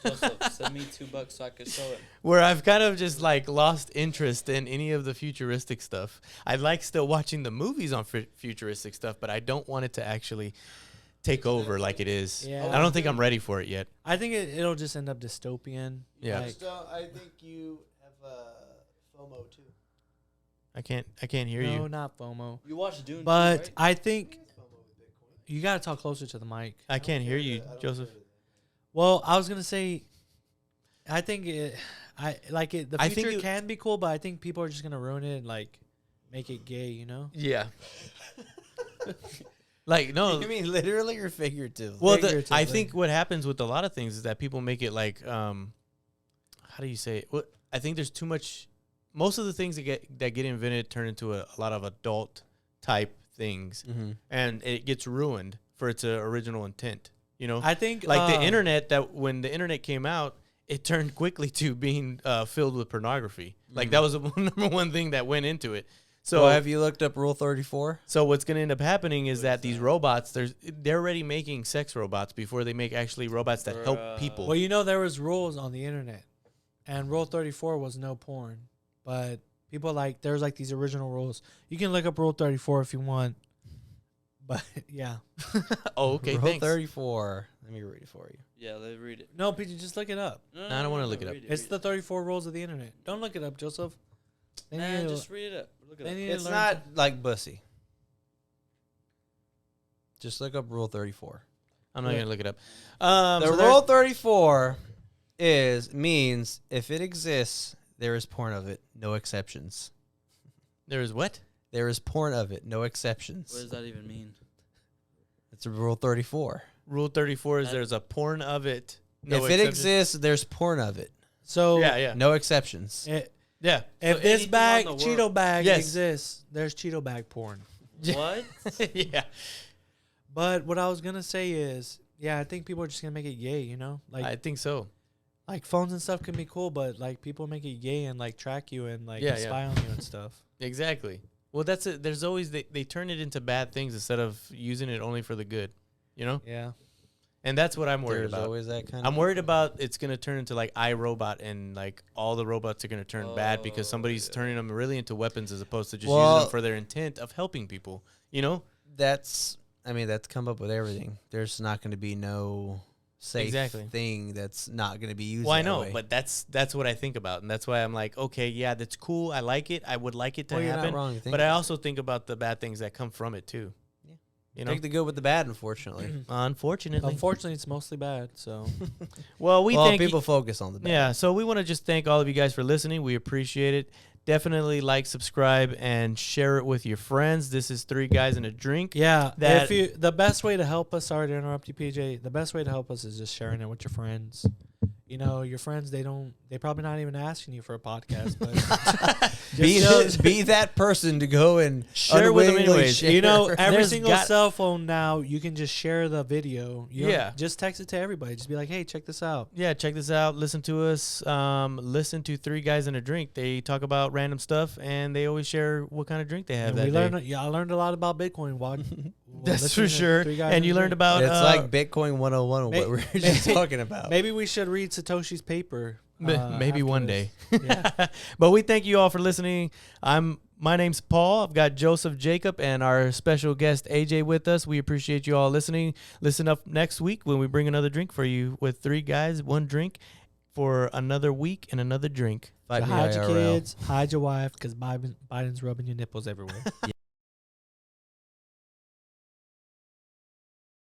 Joseph, send me $2 so I can show him. Where I've kind of just like lost interest in any of the futuristic stuff. I like still watching the movies on futuristic stuff, but I don't want it to actually take over like it is. Yeah. I don't think I'm ready for it yet. I think it'll just end up dystopian. Yeah. Like, I think you have FOMO too. I can't hear no, you. not FOMO. You watched Dune, But too, right? I think you got to talk closer to the mic. I can't hear you, Joseph. Well, I was gonna say, I think the I think future can be cool, but I think people are just gonna ruin it and like make it gay. You know? Yeah. Like no. You mean literally or figuratively? Well, I Figuratively. think what happens with a lot of things is that people make it like, how do you say it? Well, I think there's too much. Most of the things that get invented turn into a lot of adult type things, and it gets ruined for its original intent. You know, I think like the internet. That when the internet came out, it turned quickly to being filled with pornography. Like that was the number one thing that went into it. So have you looked up Rule 34? So what's going to end up happening is that these robots, they're already making sex robots before they make actually robots that help people. Well, you know, there was rules on the internet, and Rule 34 was no porn. But people there's like these original rules. You can look up Rule 34 if you want. But yeah. Oh, okay. Rule Thanks. 34. Let me read it for you. Yeah, let me read it. No, PJ, just look it up. No, I don't wanna look it up. read It's the 34 rules of the internet. Don't look it up, Joseph. They need Nah, to- just read it up. Look it they up. need to It's learn not like Bussy. Just look up Rule 34. I'm not Yeah. going to look it up. The So Rule 34 means if it exists, there is porn of it, no exceptions. there is what? There is porn of it, no What exceptions. does that even mean? It's a Rule 34. Rule 34 is That- there's a porn of it. No if it exceptions. exists, there's porn of it, So Yeah, yeah. no exceptions. Yeah. if this anything bag, on the Cheeto world- bag Yes. exists, there's Cheeto bag porn. What? Yeah. But what I was gonna say is, yeah, I think people are just gonna make it gay. You know, I think so. like phones and stuff can be cool, but like people make it gay and like track you and like Yeah, yeah. spy on you and stuff. Exactly. Well, that's it. There's always, they turn it into bad things instead of using it only for the good, you know? Yeah. And that's what I'm worried There's about. always that kind I'm of. worried about it's going to turn into like iRobot and like all the robots are going to turn bad because Oh, somebody's yeah. turning them really into weapons as opposed to just Well- using them for their intent of helping people, you know? That's come up with everything. There's not going to be no safe Exactly. thing that's not going to be used. Well, I that know, way. but that's what I think about. And that's why I'm like, okay, yeah, that's cool. I like it. I would like it to Well, you're happen. not wrong. to think But I that. also think about the bad things that come from it too. Yeah. You know? Take the good with the bad, unfortunately. Unfortunately. Unfortunately, it's mostly bad. So Well, we well, thank people focus on the bad. Yeah, so we want to just thank all of you guys for listening. We appreciate it. Definitely like, subscribe, and share it with your friends. This is Three Guys and a Drink. yeah, That- the best way to help us. Sorry to interrupt you, PJ. The best way to help us is just sharing it with your friends. You know, your friends, they probably not even asking you for a podcast, but Be that person to go and Share with them unwittingly anyways. share. you know, every There's single got- cell phone now, you can just share the video. You don't- Yeah. just text it to everybody. Just be like, hey, check this out. Yeah, check this out. Listen to us. Listen to Three Guys and a Drink. They talk about random stuff, and they always share what kind of drink they have And that we day. learned, I learned a lot about Bitcoin. That's for sure. And you learned about... It's like Bitcoin 101, May- what we were just talking about. Maybe we should read Satoshi's paper. maybe after one this. day. Yeah. But we thank you all for listening. My name's Paul. I've got Joseph, Jacob, and our special guest AJ with us. We appreciate you all listening. Listen up next week when we bring another drink for you with Three Guys, One Drink for another week and another drink. Fight So me hide your IRL. kids, hide your wife, because Biden's rubbing your nipples everywhere.